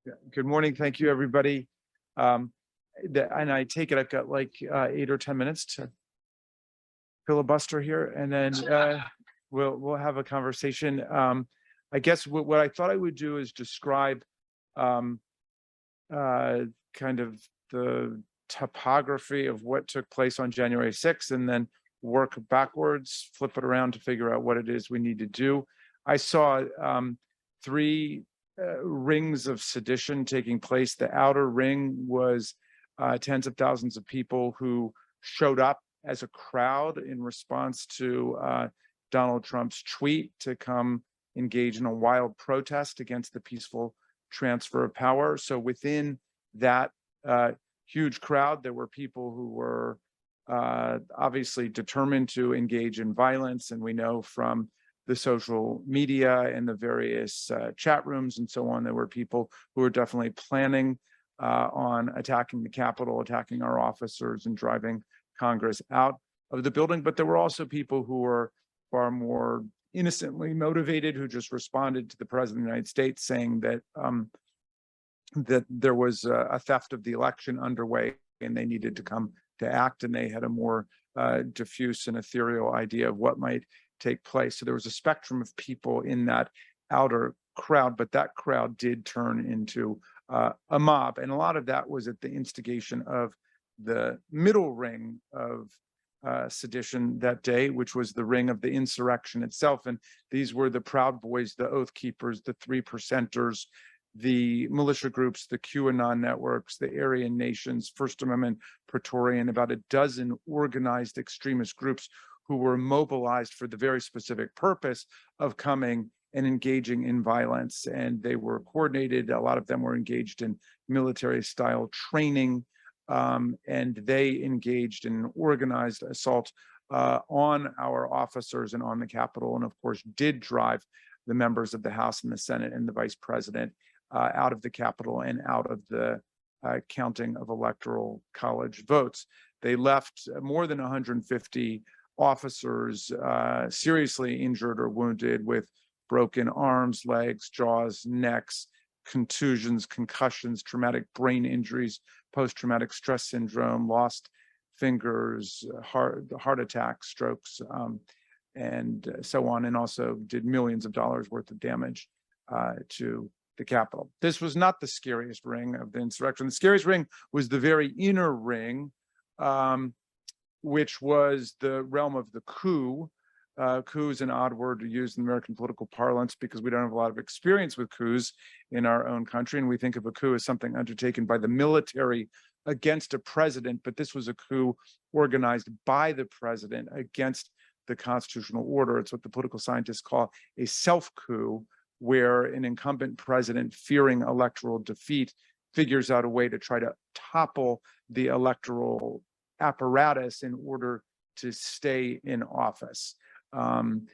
Yeah. Good morning. Thank you, everybody. And I take it I've got like 8 or 10 minutes to filibuster here, and then we'll have a conversation. I guess what I thought I would do is describe kind of the topography of what took place on January 6th, and then work backwards, flip it around to figure out what it is we need to do. I saw 3 rings of sedition taking place. The outer ring was tens of thousands of people who showed up as a crowd in response to Donald Trump's tweet to come engage in a wild protest against the peaceful transfer of power. So within that huge crowd, there were people who were obviously determined to engage in violence. And we know from the social media and the various chat rooms and so on, there were people who were definitely planning on attacking the Capitol, attacking our officers, and driving Congress out of the building. But there were also people who were far more innocently motivated, who just responded to the President of the United States saying that that there was a theft of the election underway and they needed to come to act, and they had a more diffuse and ethereal idea of what might take place. So there was a spectrum of people in that outer crowd, but that crowd did turn into a mob. And a lot of that was at the instigation of the middle ring of sedition that day, which was the ring of the insurrection itself. And these were the Proud Boys, the Oath Keepers, the 3 Percenters, the militia groups, the QAnon networks, the Aryan Nations, First Amendment Praetorian, about a dozen organized extremist groups who were mobilized for the very specific purpose of coming and engaging in violence. And they were coordinated. A lot of them were engaged in military style training, and they engaged in an organized assault on our officers and on the Capitol, and of course did drive the members of the House and the Senate and the Vice President out of the Capitol and out of the counting of electoral college votes. They left more than 150 officers seriously injured or wounded with broken arms, legs, jaws, necks, contusions, concussions, traumatic brain injuries, post-traumatic stress syndrome, lost fingers, heart attacks, strokes, and so on, and also did millions of dollars worth of damage to the Capitol. This was not the scariest ring of the insurrection. The scariest ring was the very inner ring, which was the realm of the coup. Coup is an odd word to use in American political parlance because we don't have a lot of experience with coups in our own country. And we think of a coup as something undertaken by the military against a president, but this was a coup organized by the president against the constitutional order. It's what the political scientists call a self-coup, where an incumbent president, fearing electoral defeat, figures out a way to try to topple the electoral apparatus in order to stay in office. And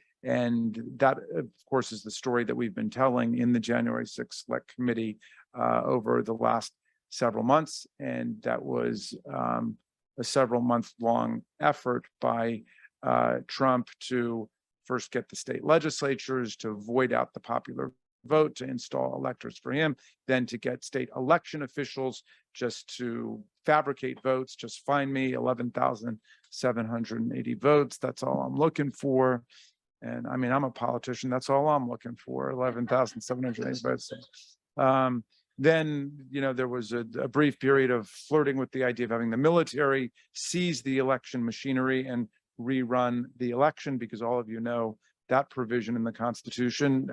that, of course, is the story that we've been telling in the January 6th Select Committee over the last several months. And that was a several-month-long effort by Trump to first get the state legislatures to void out the popular vote, to install electors for him, then to get state election officials just to fabricate votes. Just find me 11,780 votes. That's all I'm looking for. And I mean, I'm a politician. That's all I'm looking for, 11,780 votes. Then, there was a brief period of flirting with the idea of having the military seize the election machinery and rerun the election, because all of you know that provision in the Constitution,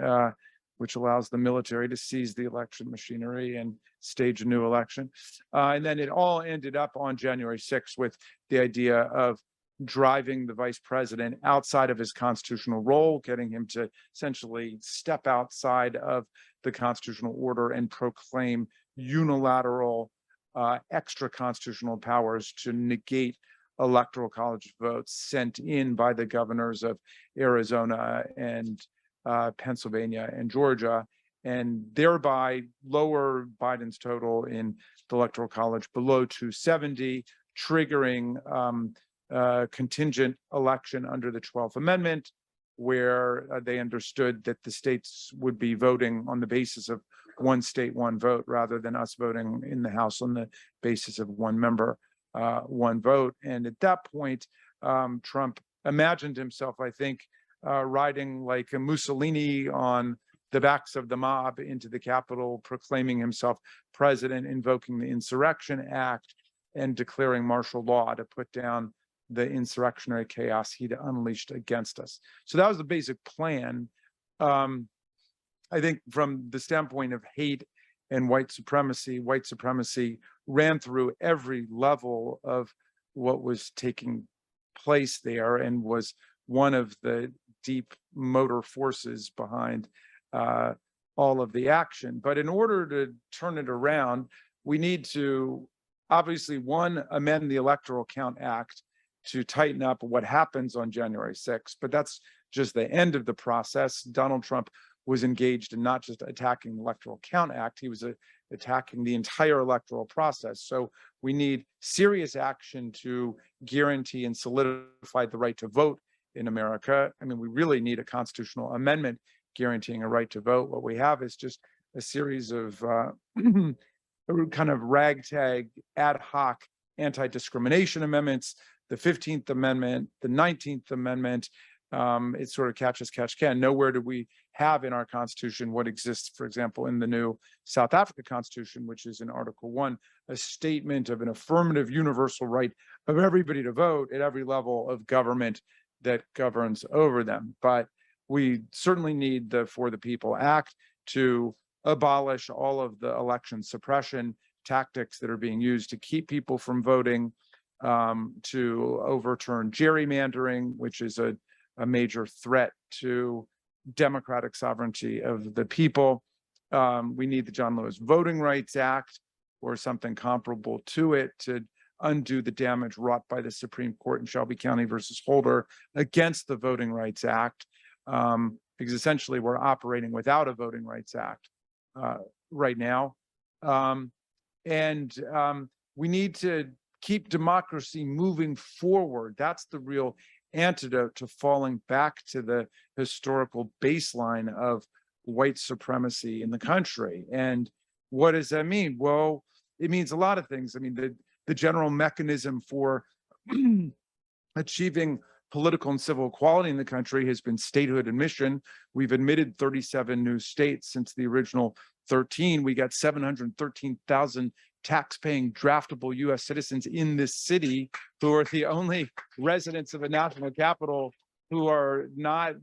which allows the military to seize the election machinery and stage a new election. And then it all ended up on January 6th with the idea of driving the vice president outside of his constitutional role, getting him to essentially step outside of the constitutional order and proclaim unilateral extra constitutional powers to negate electoral college votes sent in by the governors of Arizona and Pennsylvania and Georgia, and thereby lower Biden's total in the electoral college below 270, triggering contingent election under the 12th Amendment, where they understood that the states would be voting on the basis of one state, one vote, rather than us voting in the House on the basis of one member, one vote. And at that point, Trump imagined himself, I think, riding like a Mussolini on the backs of the mob into the Capitol, proclaiming himself president, invoking the Insurrection Act, and declaring martial law to put down the insurrectionary chaos he'd unleashed against us. So that was the basic plan. I think from the standpoint of hate and white supremacy ran through every level of what was taking place there and was one of the deep motor forces behind all of the action. But in order to turn it around, we need to obviously, one, amend the Electoral Count Act to tighten up what happens on January 6th, but that's just the end of the process. Donald Trump was engaged in not just attacking the Electoral Count Act, he was attacking the entire electoral process. So we need serious action to guarantee and solidify the right to vote in America. I mean, we really need a constitutional amendment guaranteeing a right to vote. What we have is just a series of kind of ragtag, ad hoc anti-discrimination amendments, the 15th Amendment, the 19th Amendment. It's sort of catch as catch can. Nowhere do we have in our Constitution what exists, for example, in the new South Africa Constitution, which is in Article 1, a statement of an affirmative universal right of everybody to vote at every level of government that governs over them. But we certainly need the For the People Act to abolish all of the election suppression tactics that are being used to keep people from voting, to overturn gerrymandering, which is a major threat to democratic sovereignty of the people. We need the John Lewis Voting Rights Act or something comparable to it to undo the damage wrought by the Supreme Court in Shelby County versus Holder against the Voting Rights Act, because essentially we're operating without a Voting Rights Act right now. We need to keep democracy moving forward. That's the real antidote to falling back to the historical baseline of white supremacy in the country. And what does that mean? Well, it means a lot of things. I mean, the general mechanism for achieving political and civil equality in the country has been statehood admission. We've admitted 37 new states since the original 13, we got 713,000 tax-paying draftable US citizens in this city who are the only residents of a national capital who are not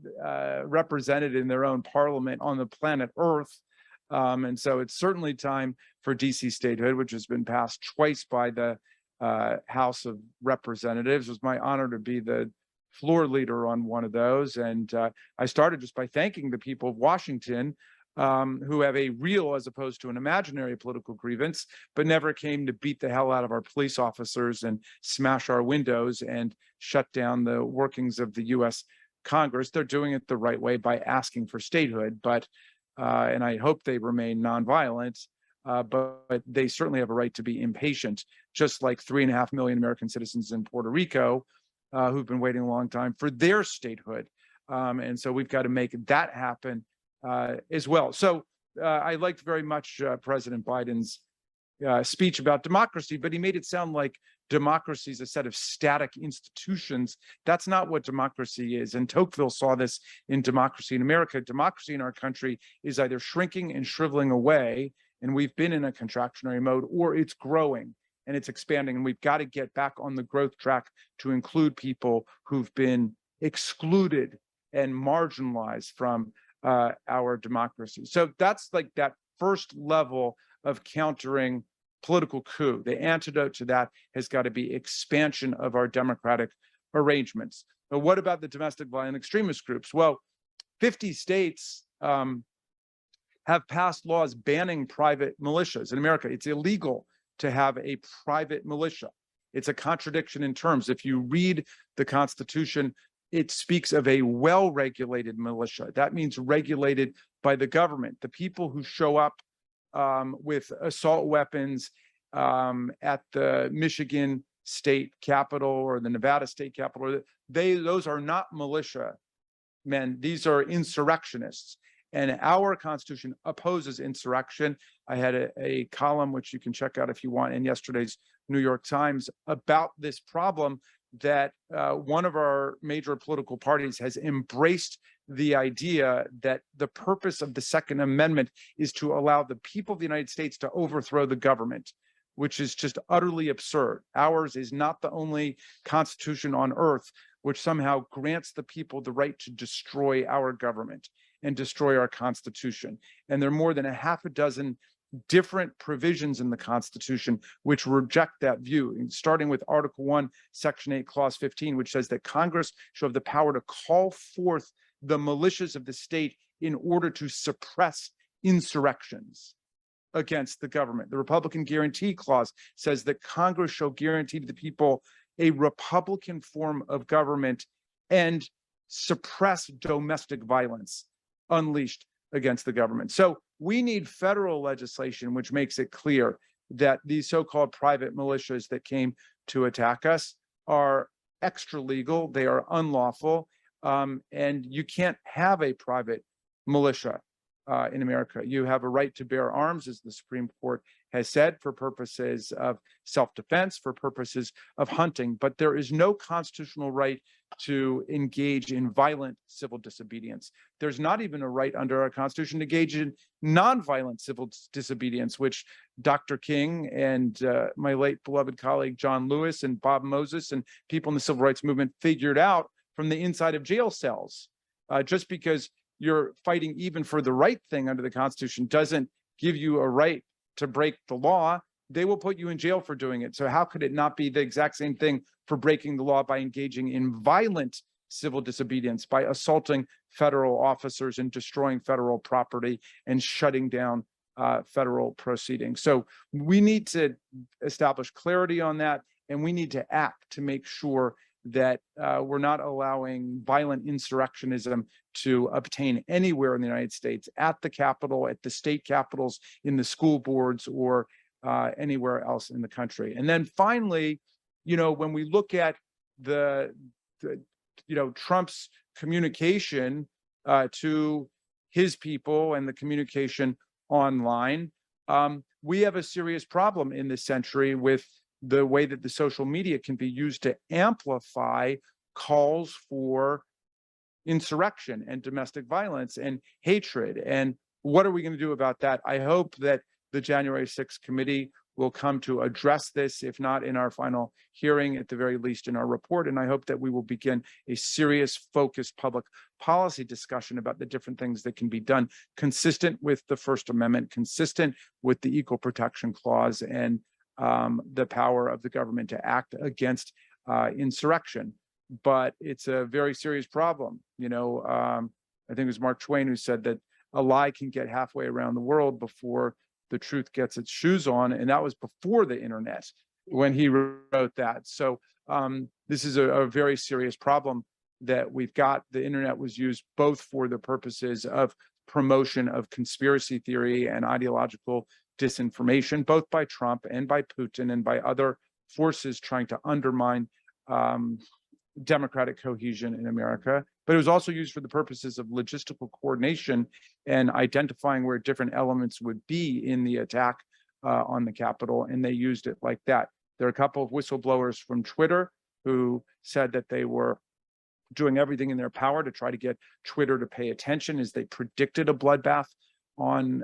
represented in their own parliament on the planet Earth. And so it's certainly time for DC statehood, which has been passed twice by the House of Representatives. It was my honor to be the floor leader on one of those. And I started just by thanking the people of Washington who have a real as opposed to an imaginary political grievance, but never came to beat the hell out of our police officers and smash our windows and shut down the workings of the US Congress. They're doing it the right way by asking for statehood, but and I hope they remain nonviolent, but they certainly have a right to be impatient, just like 3.5 million American citizens in Puerto Rico who've been waiting a long time for their statehood. And so we've got to make that happen as well. So I liked very much President Biden's speech about democracy, but he made it sound like democracy is a set of static institutions. That's not what democracy is. And Tocqueville saw this in Democracy in America. Democracy in our country is either shrinking and shriveling away, and we've been in a contractionary mode, or it's growing and it's expanding. And we've got to get back on the growth track to include people who've been excluded and marginalized from our democracy. So that's like that first level of countering political coup. The antidote to that has got to be expansion of our democratic arrangements. But what about the domestic violent extremist groups? Well, 50 states have passed laws banning private militias. In America, it's illegal to have a private militia. It's a contradiction in terms. If you read the Constitution, it speaks of a well-regulated militia. That means regulated by the government. The people who show up with assault weapons at the Michigan state capitol or the Nevada state capitol, those are not militia men. These are insurrectionists. And our Constitution opposes insurrection. I had a column, which you can check out if you want, in yesterday's New York Times about this problem that one of our major political parties has embraced the idea that the purpose of the Second Amendment is to allow the people of the United States to overthrow the government, which is just utterly absurd. Ours is not the only constitution on earth which somehow grants the people the right to destroy our government and destroy our Constitution. And there are more than a half a dozen different provisions in the Constitution which reject that view, starting with Article 1, Section 8, Clause 15, which says that Congress shall have the power to call forth the militias of the state in order to suppress insurrections against the government. The Republican Guarantee Clause says that Congress shall guarantee to the people a Republican form of government and suppress domestic violence unleashed against the government. So we need federal legislation which makes it clear that these so-called private militias that came to attack us are extra legal, they are unlawful, and you can't have a private militia in America. You have a right to bear arms, as the Supreme Court has said, for purposes of self-defense, for purposes of hunting, but there is no constitutional right to engage in violent civil disobedience. There's not even a right under our Constitution to engage in nonviolent civil disobedience, which Dr. King and my late beloved colleague John Lewis and Bob Moses and people in the civil rights movement figured out from the inside of jail cells. Just because you're fighting even for the right thing under the Constitution doesn't give you a right to break the law. They will put you in jail for doing it. So how could it not be the exact same thing for breaking the law by engaging in violent civil disobedience, by assaulting federal officers and destroying federal property and shutting down federal proceedings? So we need to establish clarity on that, and we need to act to make sure that we're not allowing violent insurrectionism to obtain anywhere in the United States, at the Capitol, at the state capitals, in the school boards, or anywhere else in the country. And then finally, when we look at the Trump's communication to his people and the communication online, we have a serious problem in this century with the way that the social media can be used to amplify calls for insurrection and domestic violence and hatred and what are we going to do about that? I hope that the January 6th committee will come to address this, if not in our final hearing, at the very least in our report. And I hope that we will begin a serious, focused public policy discussion about the different things that can be done consistent with the First Amendment, consistent with the Equal Protection Clause, and the power of the government to act against insurrection. But it's a very serious problem. You know, I think it was Mark Twain who said that a lie can get halfway around the world before the truth gets its shoes on. And that was before the internet when he wrote that. So this is a very serious problem that we've got. The internet was used both for the purposes of promotion of conspiracy theory and ideological disinformation, both by Trump and by Putin and by other forces trying to undermine democratic cohesion in America. But it was also used for the purposes of logistical coordination and identifying where different elements would be in the attack on the Capitol, and they used it like that. There are a couple of whistleblowers from Twitter who said that they were doing everything in their power to try to get Twitter to pay attention as they predicted a bloodbath on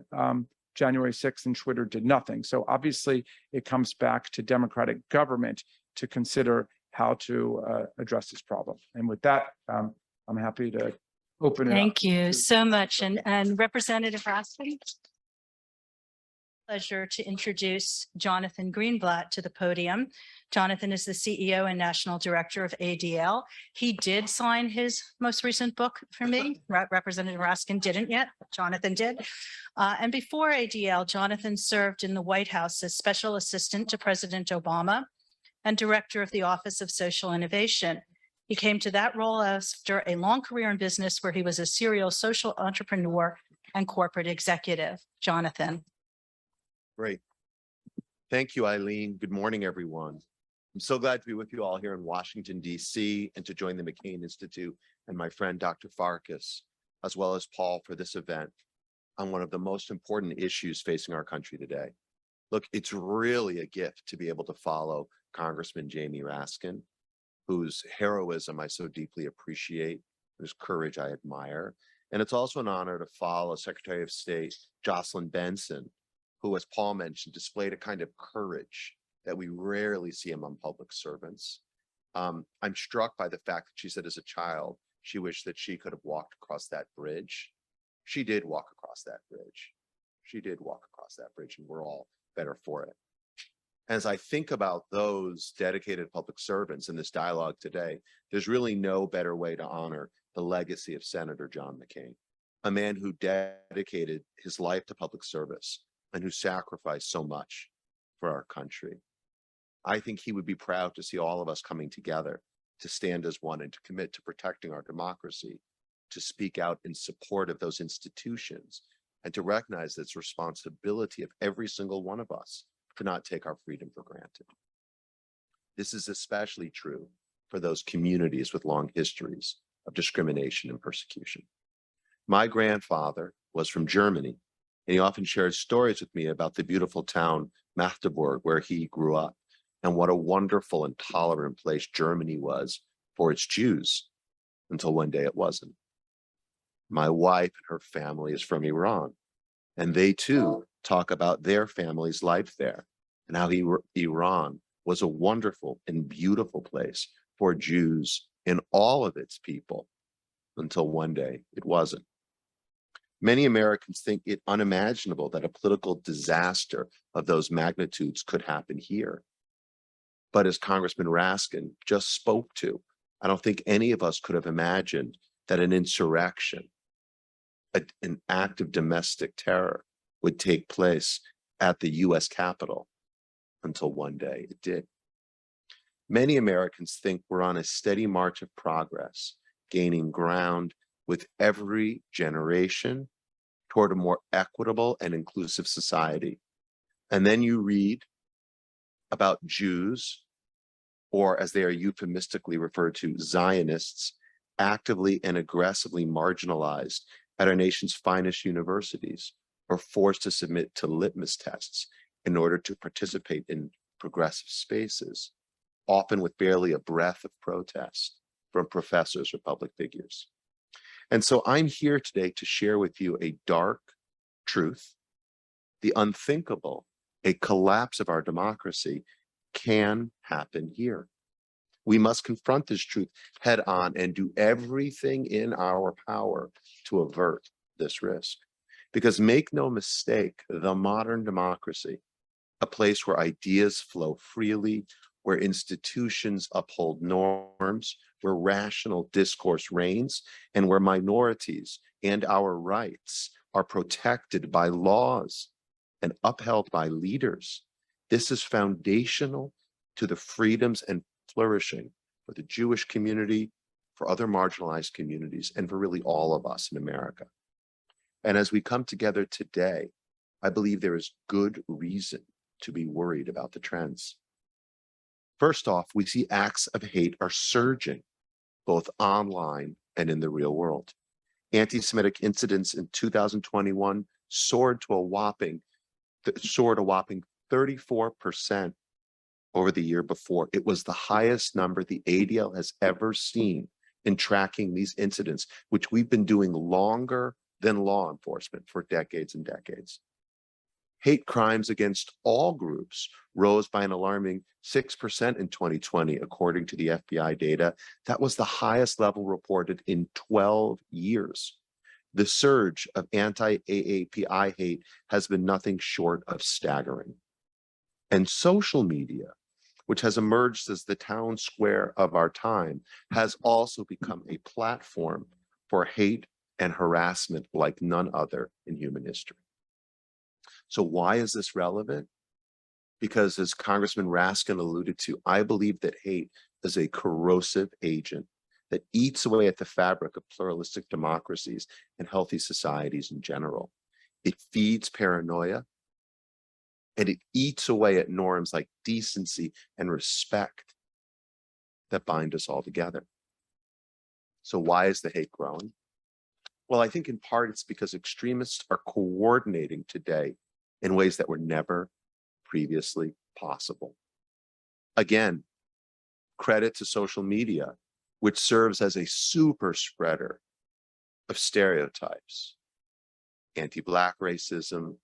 January 6th, and Twitter did nothing. So obviously it comes back to democratic government to consider how to address this problem. And with that, I'm happy to open it up. Thank you so much. And Representative Raskin. Pleasure to introduce Jonathan Greenblatt to the podium. Jonathan is the CEO and National Director of ADL. He did sign his most recent book for me. Representative Raskin didn't yet, but Jonathan did. And before ADL, Jonathan served in the White House as Special Assistant to President Obama and Director of the Office of Social Innovation. He came to that role after a long career in business where he was a serial social entrepreneur and corporate executive. Jonathan. Great. Thank you, Eileen. Good morning, everyone. I'm so glad to be with you all here in Washington, D.C., and to join the McCain Institute and my friend, Dr. Farkas, as well as Paul, for this event on one of the most important issues facing our country today. Look, it's really a gift to be able to follow Congressman Jamie Raskin, whose heroism I so deeply appreciate, whose courage I admire. And it's also an honor to follow Secretary of State Jocelyn Benson, who, as Paul mentioned, displayed a kind of courage that we rarely see among public servants. I'm struck by the fact that she said as a child, she wished that she could have walked across that bridge. She did walk across that bridge. She did walk across that bridge, and we're all better for it. As I think about those dedicated public servants in this dialogue today, there's really no better way to honor the legacy of Senator John McCain, a man who dedicated his life to public service and who sacrificed so much for our country. I think he would be proud to see all of us coming together to stand as one and to commit to protecting our democracy, to speak out in support of those institutions, and to recognize that it's responsibility of every single one of us to not take our freedom for granted. This is especially true for those communities with long histories of discrimination and persecution. My grandfather was from Germany, and he often shared stories with me about the beautiful town Magdeburg, where he grew up, and what a wonderful and tolerant place Germany was for its Jews, until one day it wasn't. My wife and her family is from Iran, and they too talk about their family's life there and how Iran was a wonderful and beautiful place for Jews and all of its people, until one day it wasn't. Many Americans think it unimaginable that a political disaster of those magnitudes could happen here. But as Congressman Raskin just spoke to, I don't think any of us could have imagined that an insurrection, an act of domestic terror, would take place at the US Capitol, until one day it did. Many Americans think we're on a steady march of progress, gaining ground with every generation toward a more equitable and inclusive society. And then you read about Jews, or as they are euphemistically referred to, Zionists, actively and aggressively marginalized at our nation's finest universities, or forced to submit to litmus tests in order to participate in progressive spaces, often with barely a breath of protest from professors or public figures. And so I'm here today to share with you a dark truth, the unthinkable, a collapse of our democracy, can happen here. We must confront this truth head on and do everything in our power to avert this risk. Because make no mistake, the modern democracy, a place where ideas flow freely, where institutions uphold norms, where rational discourse reigns, and where minorities and our rights are protected by laws and upheld by leaders. This is foundational to the freedoms and flourishing for the Jewish community, for other marginalized communities, and for really all of us in America. And as we come together today, I believe there is good reason to be worried about the trends. First off, we see acts of hate are surging, both online and in the real world. Anti-Semitic incidents in 2021 soared a whopping 34% over the year before. It was the highest number the ADL has ever seen in tracking these incidents, which we've been doing longer than law enforcement for decades and decades. Hate crimes against all groups rose by an alarming 6% in 2020, according to the FBI data. That was the highest level reported in 12 years. The surge of anti-AAPI hate has been nothing short of staggering. And social media, which has emerged as the town square of our time, has also become a platform for hate and harassment like none other in human history. So why is this relevant? Because as Congressman Raskin alluded to, I believe that hate is a corrosive agent that eats away at the fabric of pluralistic democracies and healthy societies in general. It feeds paranoia, and it eats away at norms like decency and respect that bind us all together. So why is the hate growing? Well, I think in part it's because extremists are coordinating today in ways that were never previously possible. Again, credit to social media, which serves as a super spreader of stereotypes, anti-Black racism,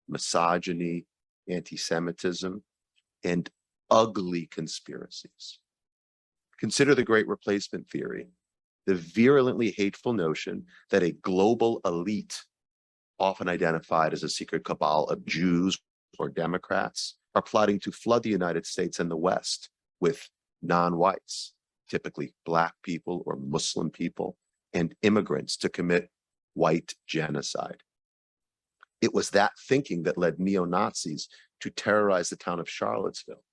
misogyny, anti-Semitism, and ugly conspiracies. Consider the Great Replacement theory, the virulently hateful notion that a global elite, often identified as a secret cabal of Jews or Democrats, are plotting to flood the United States and the West with non-whites, typically Black people or Muslim people, and immigrants to commit white genocide. It was that thinking that led neo-Nazis to terrorize the town of Charlottesville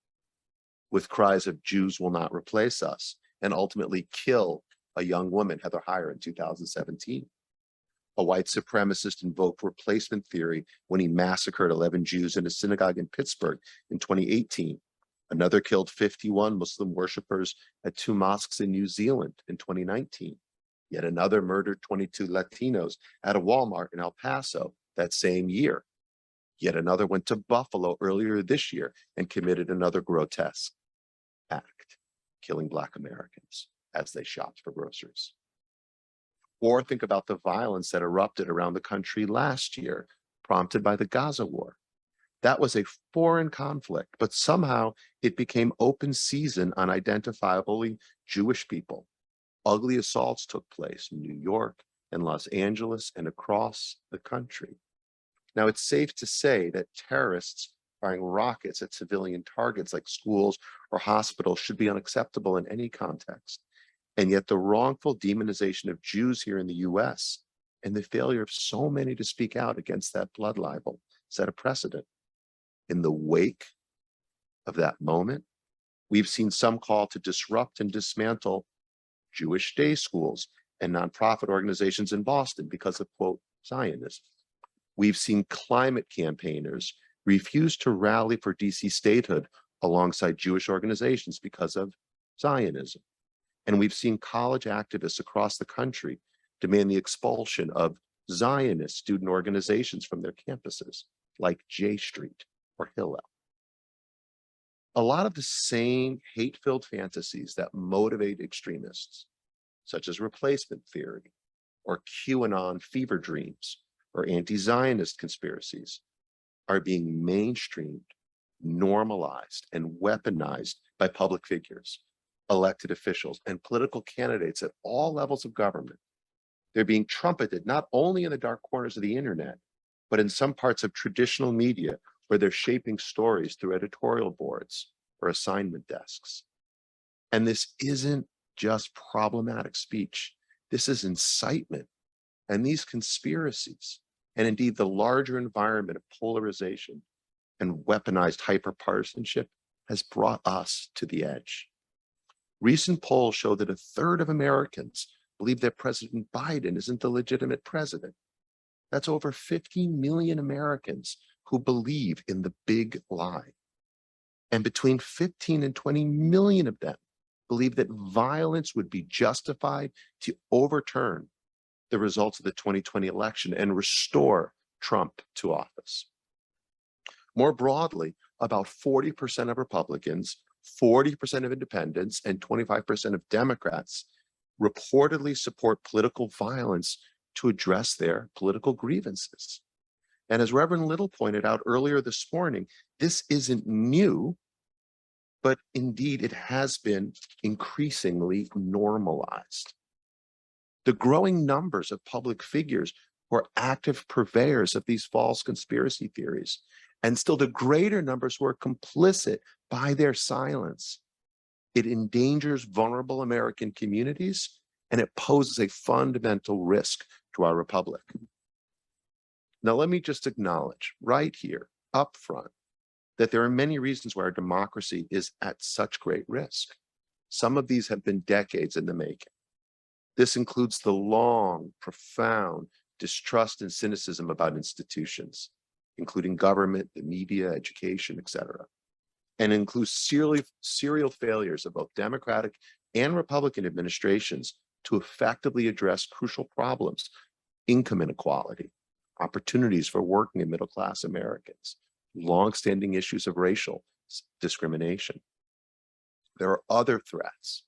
with cries of "Jews will not replace us," and ultimately kill a young woman, Heather Heyer, in 2017. A white supremacist invoked replacement theory when he massacred 11 Jews in a synagogue in Pittsburgh in 2018. Another killed 51 Muslim worshippers at 2 mosques in New Zealand in 2019. Yet another murdered 22 Latinos at a Walmart in El Paso that same year. Yet another went to Buffalo earlier this year and committed another grotesque act, killing Black Americans as they shopped for groceries. Or think about the violence that erupted around the country last year, prompted by the Gaza war. That was a foreign conflict, but somehow it became open season on identifiably Jewish people. Ugly assaults took place in New York and Los Angeles and across the country. Now, it's safe to say that terrorists firing rockets at civilian targets like schools or hospitals should be unacceptable in any context. And yet the wrongful demonization of Jews here in the US and the failure of so many to speak out against that blood libel set a precedent. In the wake of that moment, we've seen some call to disrupt and dismantle Jewish day schools and nonprofit organizations in Boston because of, quote, Zionism. We've seen climate campaigners refuse to rally for DC statehood alongside Jewish organizations because of Zionism. And we've seen college activists across the country demand the expulsion of Zionist student organizations from their campuses, like J Street or Hillel. A lot of the same hate-filled fantasies that motivate extremists, such as replacement theory or QAnon fever dreams, or anti-Zionist conspiracies are being mainstreamed, normalized, and weaponized by public figures, elected officials, and political candidates at all levels of government. They're being trumpeted not only in the dark corners of the internet, but in some parts of traditional media where they're shaping stories through editorial boards or assignment desks. And this isn't just problematic speech. This is incitement. And these conspiracies, and indeed the larger environment of polarization and weaponized hyperpartisanship, has brought us to the edge. Recent polls show that 1/3 of Americans believe that President Biden isn't the legitimate president. That's over 50 million Americans who believe in the big lie. And between 15 and 20 million of them believe that violence would be justified to overturn the results of the 2020 election and restore Trump to office. More broadly, about 40% of Republicans, 40% of independents, and 25% of Democrats reportedly support political violence to address their political grievances. And as Reverend Little pointed out earlier this morning, this isn't new, but indeed it has been increasingly normalized. The growing numbers of public figures who are active purveyors of these false conspiracy theories, and still the greater numbers who are complicit by their silence. It endangers vulnerable American communities, and it poses a fundamental risk to our republic. Now, let me just acknowledge right here, up front, that there are many reasons why our democracy is at such great risk. Some of these have been decades in the making. This includes the long, profound distrust and cynicism about institutions, including government, the media, education, etc., and includes serial failures of both Democratic and Republican administrations to effectively address crucial problems: income inequality, opportunities for working and middle-class Americans, longstanding issues of racial discrimination. There are other threats,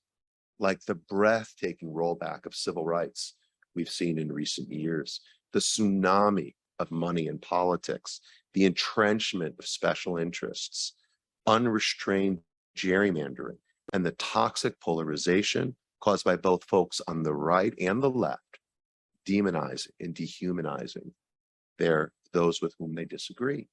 like the breathtaking rollback of civil rights we've seen in recent years, the tsunami of money in politics, the entrenchment of special interests, unrestrained gerrymandering, and the toxic polarization caused by both folks on the right and the left, demonizing and dehumanizing those with whom they disagree.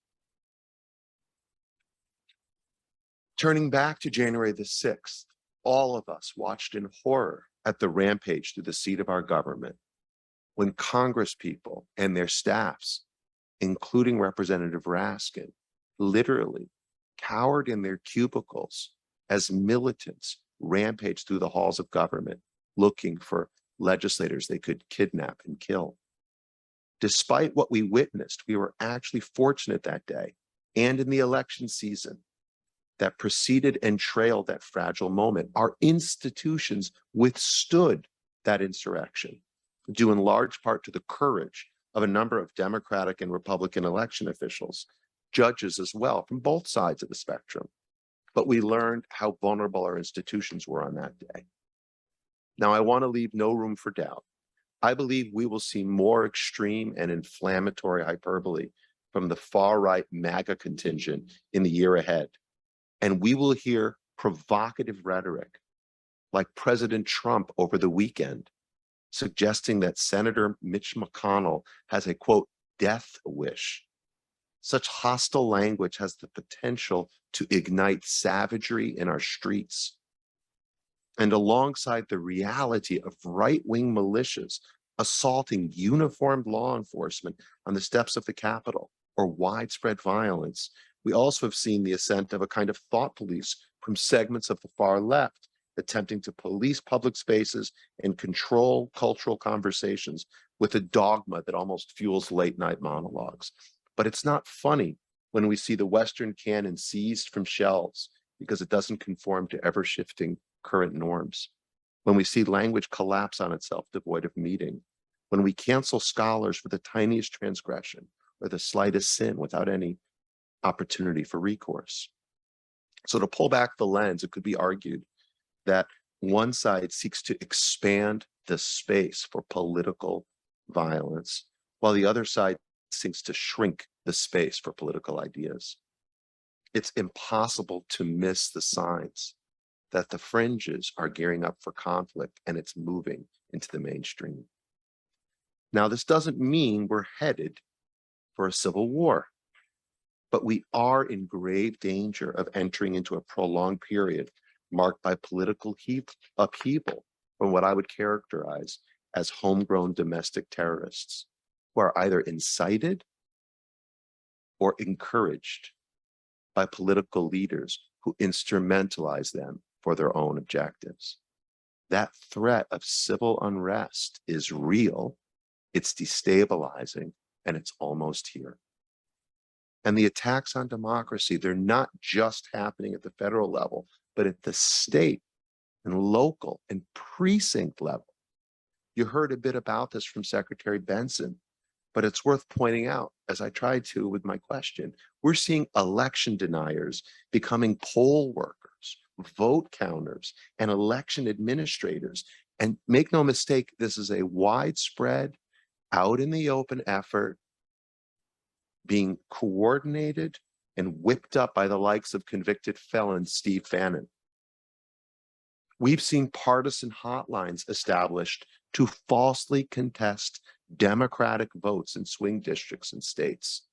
Turning back to January the 6th, all of us watched in horror at the rampage through the seat of our government when Congress people and their staffs, including Representative Raskin, literally cowered in their cubicles as militants rampaged through the halls of government looking for legislators they could kidnap and kill. Despite what we witnessed, we were actually fortunate that day and in the election season that preceded and trailed that fragile moment. Our institutions withstood that insurrection, due in large part to the courage of a number of Democratic and Republican election officials, judges as well, from both sides of the spectrum. But we learned how vulnerable our institutions were on that day. Now, I want to leave no room for doubt. I believe we will see more extreme and inflammatory hyperbole from the far-right MAGA contingent in the year ahead. And we will hear provocative rhetoric like President Trump over the weekend, suggesting that Senator Mitch McConnell has a, quote, death wish. Such hostile language has the potential to ignite savagery in our streets. And alongside the reality of right-wing militias assaulting uniformed law enforcement on the steps of the Capitol or widespread violence, we also have seen the ascent of a kind of thought police from segments of the far left, attempting to police public spaces and control cultural conversations with a dogma that almost fuels late-night monologues. But it's not funny when we see the Western canon seized from shelves because it doesn't conform to ever-shifting current norms. When we see language collapse on itself, devoid of meaning. When we cancel scholars for the tiniest transgression or the slightest sin without any opportunity for recourse. So to pull back the lens, it could be argued that one side seeks to expand the space for political violence, while the other side seeks to shrink the space for political ideas. It's impossible to miss the signs that the fringes are gearing up for conflict and it's moving into the mainstream. Now, this doesn't mean we're headed for a civil war, but we are in grave danger of entering into a prolonged period marked by political upheaval from what I would characterize as homegrown domestic terrorists who are either incited or encouraged by political leaders who instrumentalize them for their own objectives. That threat of civil unrest is real, it's destabilizing, and it's almost here. And the attacks on democracy, they're not just happening at the federal level, but at the state and local and precinct level. You heard a bit about this from Secretary Benson, but it's worth pointing out, as I tried to with my question, we're seeing election deniers becoming poll workers, vote counters, and election administrators. And make no mistake, this is a widespread, out in the open effort being coordinated and whipped up by the likes of convicted felon Steve Bannon. We've seen partisan hotlines established to falsely contest Democratic votes in swing districts and states.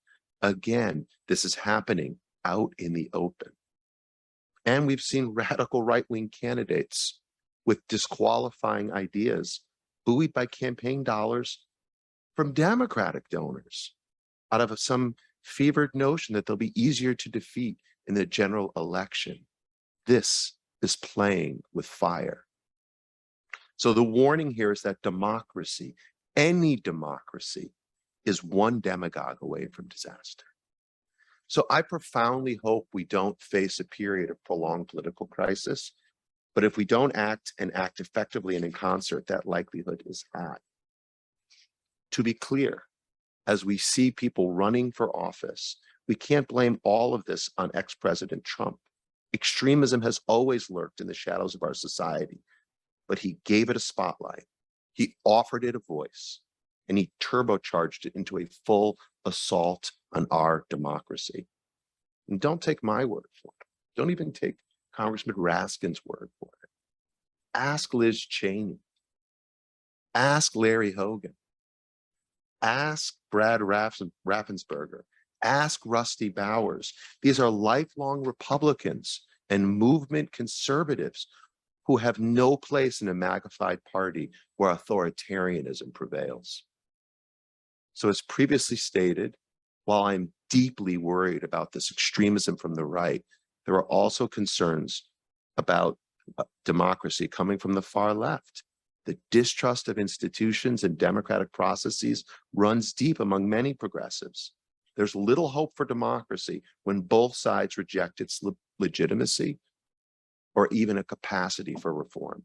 Again, this is happening out in the open. And we've seen radical right-wing candidates with disqualifying ideas buoyed by campaign dollars from Democratic donors out of some fevered notion that they'll be easier to defeat in the general election. This is playing with fire. So the warning here is that democracy, any democracy, is one demagogue away from disaster. So I profoundly hope we don't face a period of prolonged political crisis, but if we don't act and act effectively and in concert, that likelihood is high. To be clear, as we see people running for office, we can't blame all of this on ex-President Trump. Extremism has always lurked in the shadows of our society, but he gave it a spotlight. He offered it a voice, and he turbocharged it into a full assault on our democracy. And don't take my word for it. Don't even take Congressman Raskin's word for it. Ask Liz Cheney. Ask Larry Hogan. Ask Brad Raffensperger. Ask Rusty Bowers. These are lifelong Republicans and movement conservatives who have no place in a magnified party where authoritarianism prevails. So as previously stated, while I'm deeply worried about this extremism from the right, there are also concerns about democracy coming from the far left. The distrust of institutions and democratic processes runs deep among many progressives. There's little hope for democracy when both sides reject its legitimacy or even a capacity for reform.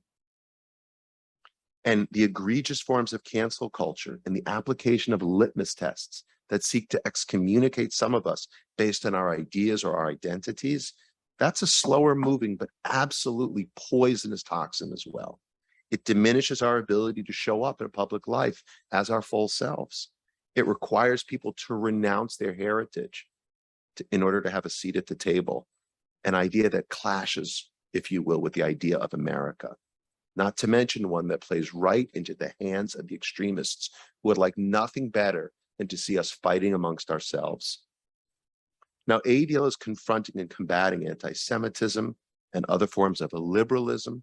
And the egregious forms of cancel culture and the application of litmus tests that seek to excommunicate some of us based on our ideas or our identities, that's a slower moving but absolutely poisonous toxin as well. It diminishes our ability to show up in public life as our full selves. It requires people to renounce their heritage in order to have a seat at the table, an idea that clashes, if you will, with the idea of America. Not to mention one that plays right into the hands of the extremists who would like nothing better than to see us fighting amongst ourselves. Now, ADL is confronting and combating anti-Semitism and other forms of illiberalism,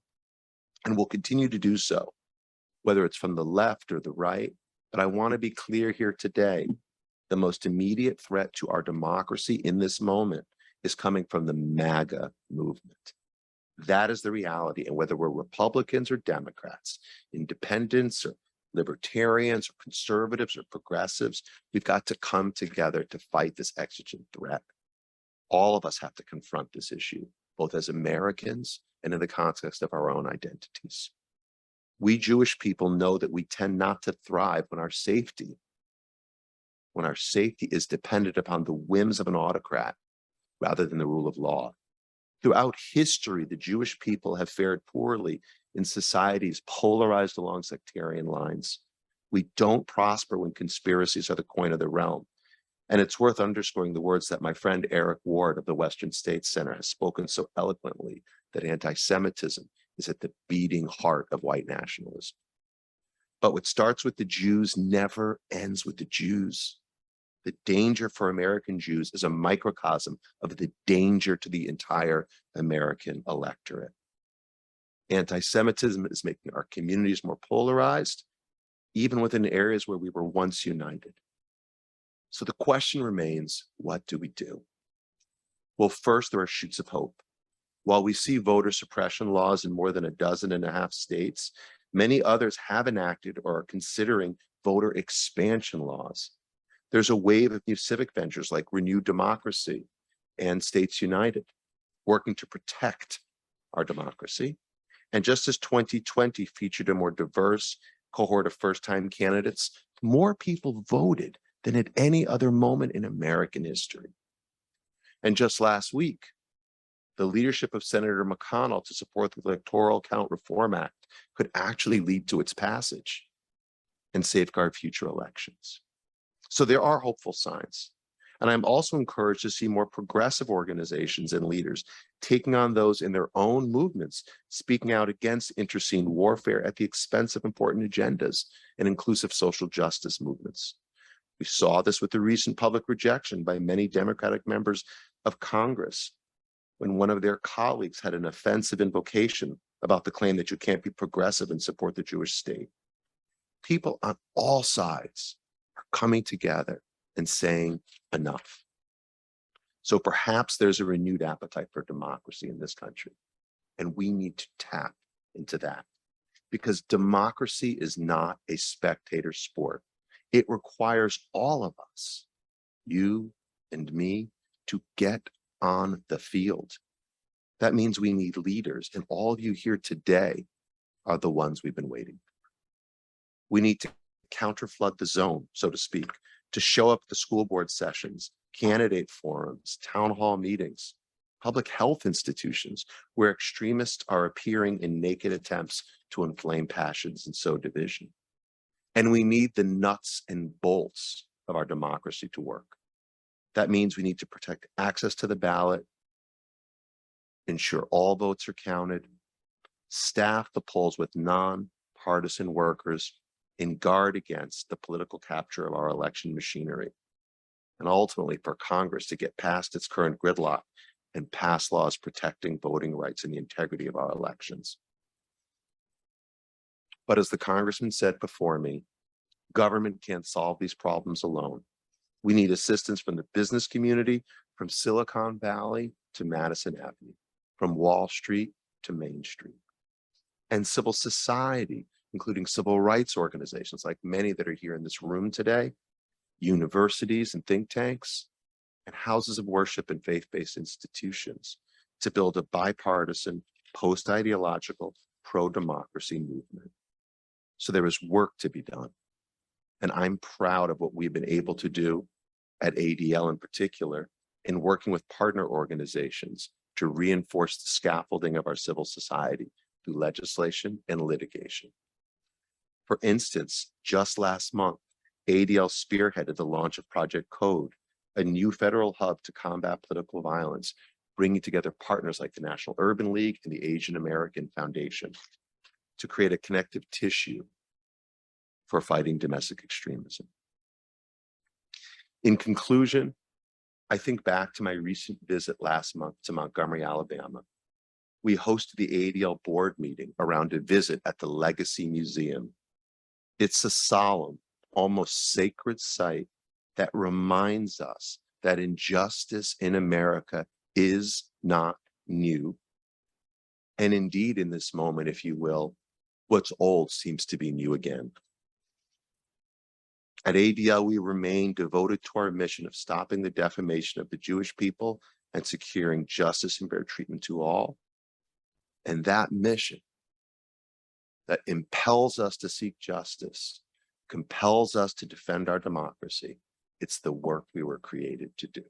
and will continue to do so, whether it's from the left or the right. But I want to be clear here today, the most immediate threat to our democracy in this moment is coming from the MAGA movement. That is the reality. And whether we're Republicans or Democrats, independents or libertarians or conservatives or progressives, we've got to come together to fight this exigent threat. All of us have to confront this issue, both as Americans and in the context of our own identities. We Jewish people know that we tend not to thrive when our safety is dependent upon the whims of an autocrat rather than the rule of law. Throughout history, the Jewish people have fared poorly in societies polarized along sectarian lines. We don't prosper when conspiracies are the coin of the realm. And it's worth underscoring the words that my friend Eric Ward of the Western States Center has spoken so eloquently, that anti-Semitism is at the beating heart of white nationalism. But what starts with the Jews never ends with the Jews. The danger for American Jews is a microcosm of the danger to the entire American electorate. Anti-Semitism is making our communities more polarized, even within areas where we were once united. So the question remains, what do we do? Well, first, there are shoots of hope. While we see voter suppression laws in more than 12.5 states, many others have enacted or are considering voter expansion laws. There's a wave of new civic ventures like Renewed Democracy and States United, working to protect our democracy. And just as 2020 featured a more diverse cohort of first-time candidates, more people voted than at any other moment in American history. And just last week, the leadership of Senator McConnell to support the Electoral Count Reform Act could actually lead to its passage and safeguard future elections. So there are hopeful signs. And I'm also encouraged to see more progressive organizations and leaders taking on those in their own movements, speaking out against internecine warfare at the expense of important agendas and inclusive social justice movements. We saw this with the recent public rejection by many Democratic members of Congress when one of their colleagues had an offensive invocation about the claim that you can't be progressive and support the Jewish state. People on all sides are coming together and saying enough. So perhaps there's a renewed appetite for democracy in this country, and we need to tap into that, because democracy is not a spectator sport. It requires all of us, you and me, to get on the field. That means we need leaders, and all of you here today are the ones we've been waiting for. We need to counterflood the zone, so to speak, to show up at the school board sessions, candidate forums, town hall meetings, public health institutions, where extremists are appearing in naked attempts to inflame passions and sow division. And we need the nuts and bolts of our democracy to work. That means we need to protect access to the ballot, ensure all votes are counted, staff the polls with non-partisan workers, and guard against the political capture of our election machinery. And ultimately for Congress to get past its current gridlock and pass laws protecting voting rights and the integrity of our elections. But as the Congressman said before me, government can't solve these problems alone. We need assistance from the business community, from Silicon Valley to Madison Avenue, from Wall Street to Main Street, and civil society, including civil rights organizations like many that are here in this room today, universities and think tanks, and houses of worship and faith-based institutions, to build a bipartisan, post-ideological, pro-democracy movement. So there is work to be done. And I'm proud of what we've been able to do at ADL in particular, in working with partner organizations to reinforce the scaffolding of our civil society through legislation and litigation. For instance, just last month, ADL spearheaded the launch of Project Code, a new federal hub to combat political violence, bringing together partners like the National Urban League and the Asian American Foundation to create a connective tissue for fighting domestic extremism. In conclusion, I think back to my recent visit last month to Montgomery, Alabama. We hosted the ADL board meeting around a visit at the Legacy Museum. It's a solemn, almost sacred site that reminds us that injustice in America is not new. And indeed, in this moment, if you will, what's old seems to be new again. At ADL, we remain devoted to our mission of stopping the defamation of the Jewish people and securing justice and fair treatment to all. And that mission that impels us to seek justice, compels us to defend our democracy, it's the work we were created to do.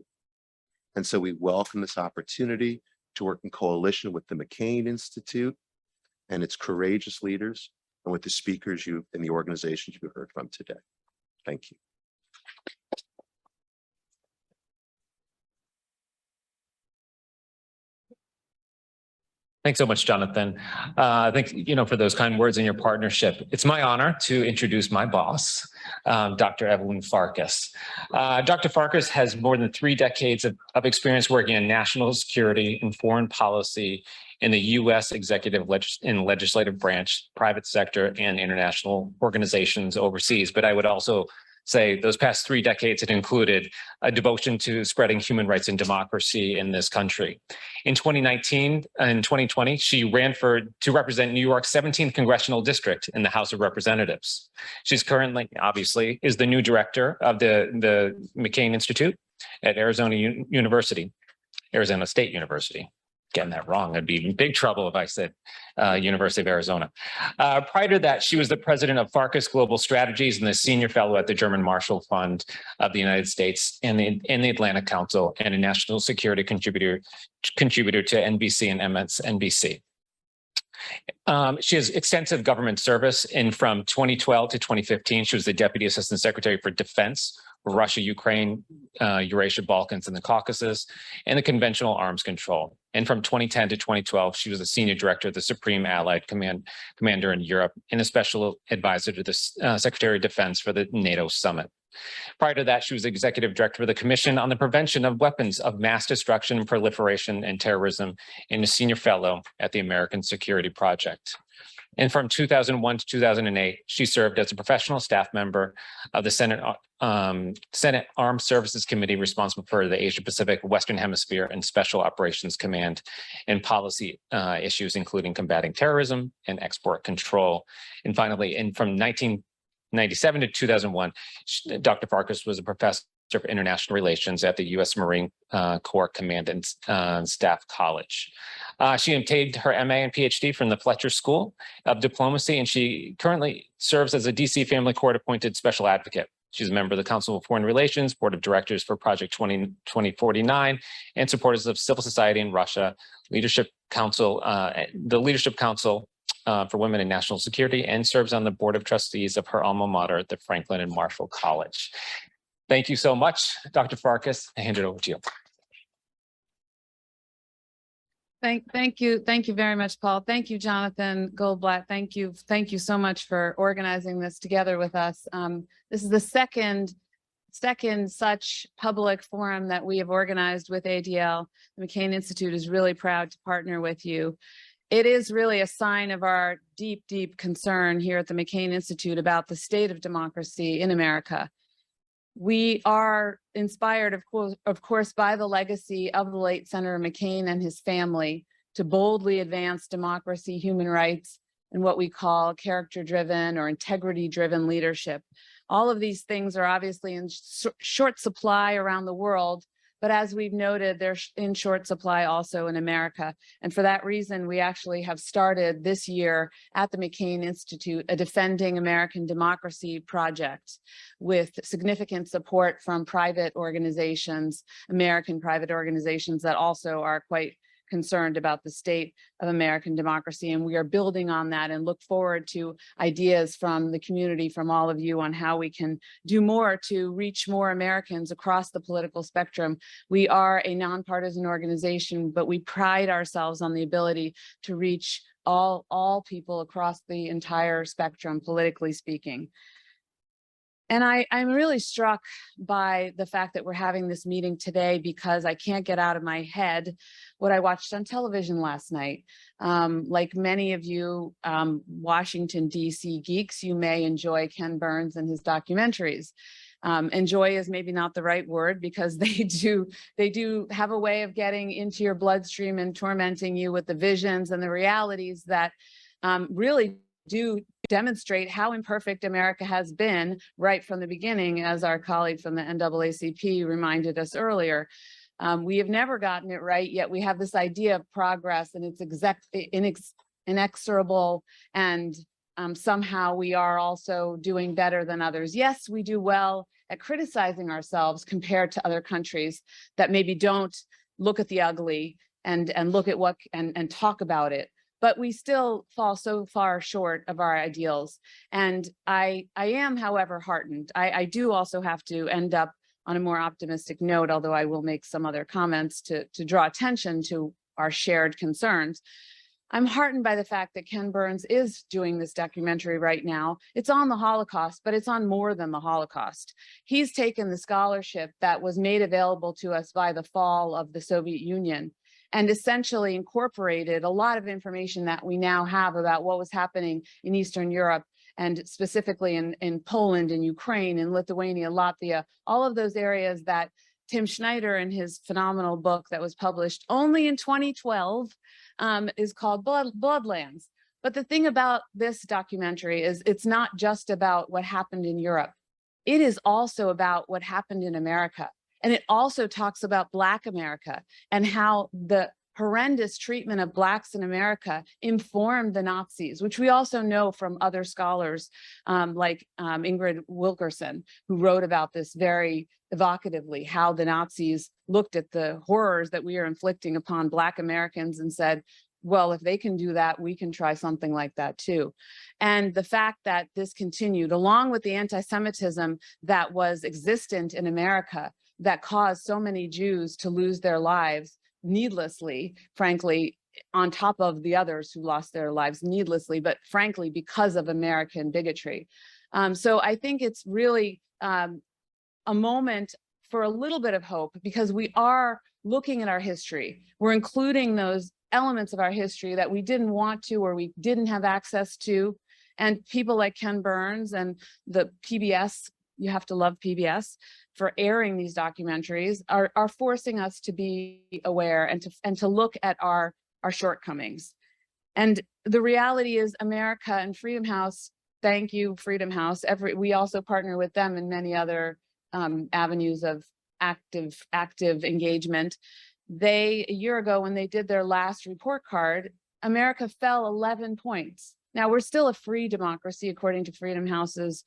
And so we welcome this opportunity to work in coalition with the McCain Institute and its courageous leaders and with the speakers you and the organizations you heard from today. Thank you. Thanks so much, Jonathan. Thanks, for those kind words in your partnership. It's my honor to introduce my boss, Dr. Evelyn Farkas. Dr. Farkas has more than 3 decades of experience working in national security and foreign policy in the U.S. executive and legislative branch, private sector, and international organizations overseas. But I would also say those past 3 decades, it included a devotion to spreading human rights and democracy in this country. In 2019 and 2020, she ran to represent New York's 17th Congressional District in the House of Representatives. She's currently, obviously, is the new director of the McCain Institute at Arizona State University. Getting that wrong, I'd be in big trouble if I said University of Arizona. Prior to that, she was the president of Farkas Global Strategies and the senior fellow at the German Marshall Fund of the United States and the Atlantic Council, and a national security contributor to NBC and MSNBC. She has extensive government service, and from 2012 to 2015, she was the Deputy Assistant Secretary for Defense for Russia, Ukraine, Eurasia, Balkans, and the Caucasus, and the Conventional Arms Control. And from 2010 to 2012, she was the Senior Director of the Supreme Allied Commander in Europe and a Special Advisor to the Secretary of Defense for the NATO Summit. Prior to that, she was Executive Director of the Commission on the Prevention of Weapons of Mass Destruction, Proliferation, and Terrorism, and a Senior Fellow at the American Security Project. And from 2001 to 2008, she served as a professional staff member of the Senate Armed Services Committee responsible for the Asia Pacific, Western Hemisphere, and Special Operations Command and policy issues, including combating terrorism and export control. And finally, from 1997 to 2001, Dr. Farkas was a professor of international relations at the U.S. Marine Corps Command and Staff College. She obtained her MA and PhD from the Fletcher School of Diplomacy, and she currently serves as a DC Family Court appointed special advocate. She's a member of the Council of Foreign Relations, Board of Directors for Project 2049, and supporters of civil society in Russia, Leadership Council, the Leadership Council for Women in National Security, and serves on the Board of Trustees of her alma mater, the Franklin and Marshall College. Thank you so much, Dr. Farkas. I hand it over to you. Thank you very much, Paul. Thank you, Jonathan Greenblatt. Thank you so much for organizing this together with us. This is the second such public forum that we have organized with ADL. The McCain Institute is really proud to partner with you. It is really a sign of our deep, deep concern here at the McCain Institute about the state of democracy in America. We are inspired, of course, by the legacy of the late Senator McCain and his family to boldly advance democracy, human rights, and what we call character-driven or integrity-driven leadership. All of these things are obviously in short supply around the world, but as we've noted, they're in short supply also in America. And for that reason, we actually have started this year at the McCain Institute a Defending American Democracy project with significant support from private organizations, American private organizations that also are quite concerned about the state of American democracy. And we are building on that and look forward to ideas from the community, from all of you, on how we can do more to reach more Americans across the political spectrum. We are a nonpartisan organization, but we pride ourselves on the ability to reach all people across the entire spectrum, politically speaking. And I'm really struck by the fact that we're having this meeting today, because I can't get out of my head what I watched on television last night. Like many of you Washington, D.C. geeks, you may enjoy Ken Burns and his documentaries. Enjoy is maybe not the right word, because they do have a way of getting into your bloodstream and tormenting you with the visions and the realities that really do demonstrate how imperfect America has been right from the beginning, as our colleague from the NAACP reminded us earlier. We have never gotten it right, yet we have this idea of progress, and it's inexorable, and somehow we are also doing better than others. Yes, we do well at criticizing ourselves compared to other countries that maybe don't look at the ugly and look at what and talk about it. but we still fall so far short of our ideals. And I am, however, heartened. I do also have to end up on a more optimistic note, although I will make some other comments to draw attention to our shared concerns. I'm heartened by the fact that Ken Burns is doing this documentary right now. It's on the Holocaust, but it's on more than the Holocaust. He's taken the scholarship that was made available to us by the fall of the Soviet Union and essentially incorporated a lot of information that we now have about what was happening in Eastern Europe, and specifically in Poland and Ukraine and Lithuania, Latvia, all of those areas that Tim Schneider, in his phenomenal book that was published only in 2012, is called Bloodlands. But the thing about this documentary is it's not just about what happened in Europe. It is also about what happened in America. And it also talks about Black America and how the horrendous treatment of Blacks in America informed the Nazis, which we also know from other scholars like Ingrid Wilkerson, who wrote about this very evocatively, how the Nazis looked at the horrors that we are inflicting upon Black Americans and said, well, if they can do that, we can try something like that too. And the fact that this continued, along with the anti-Semitism that was existent in America, that caused so many Jews to lose their lives needlessly, frankly, on top of the others who lost their lives needlessly, but frankly, because of American bigotry. So I think it's really a moment for a little bit of hope, because we are looking at our history. We're including those elements of our history that we didn't want to, or we didn't have access to. And people like Ken Burns and the PBS, you have to love PBS, for airing these documentaries are forcing us to be aware and to look at our shortcomings. And the reality is America and Freedom House, thank you, Freedom House. We also partner with them in many other avenues of active engagement. A year ago, when they did their last report card, America fell 11 points. Now, we're still a free democracy, according to Freedom House's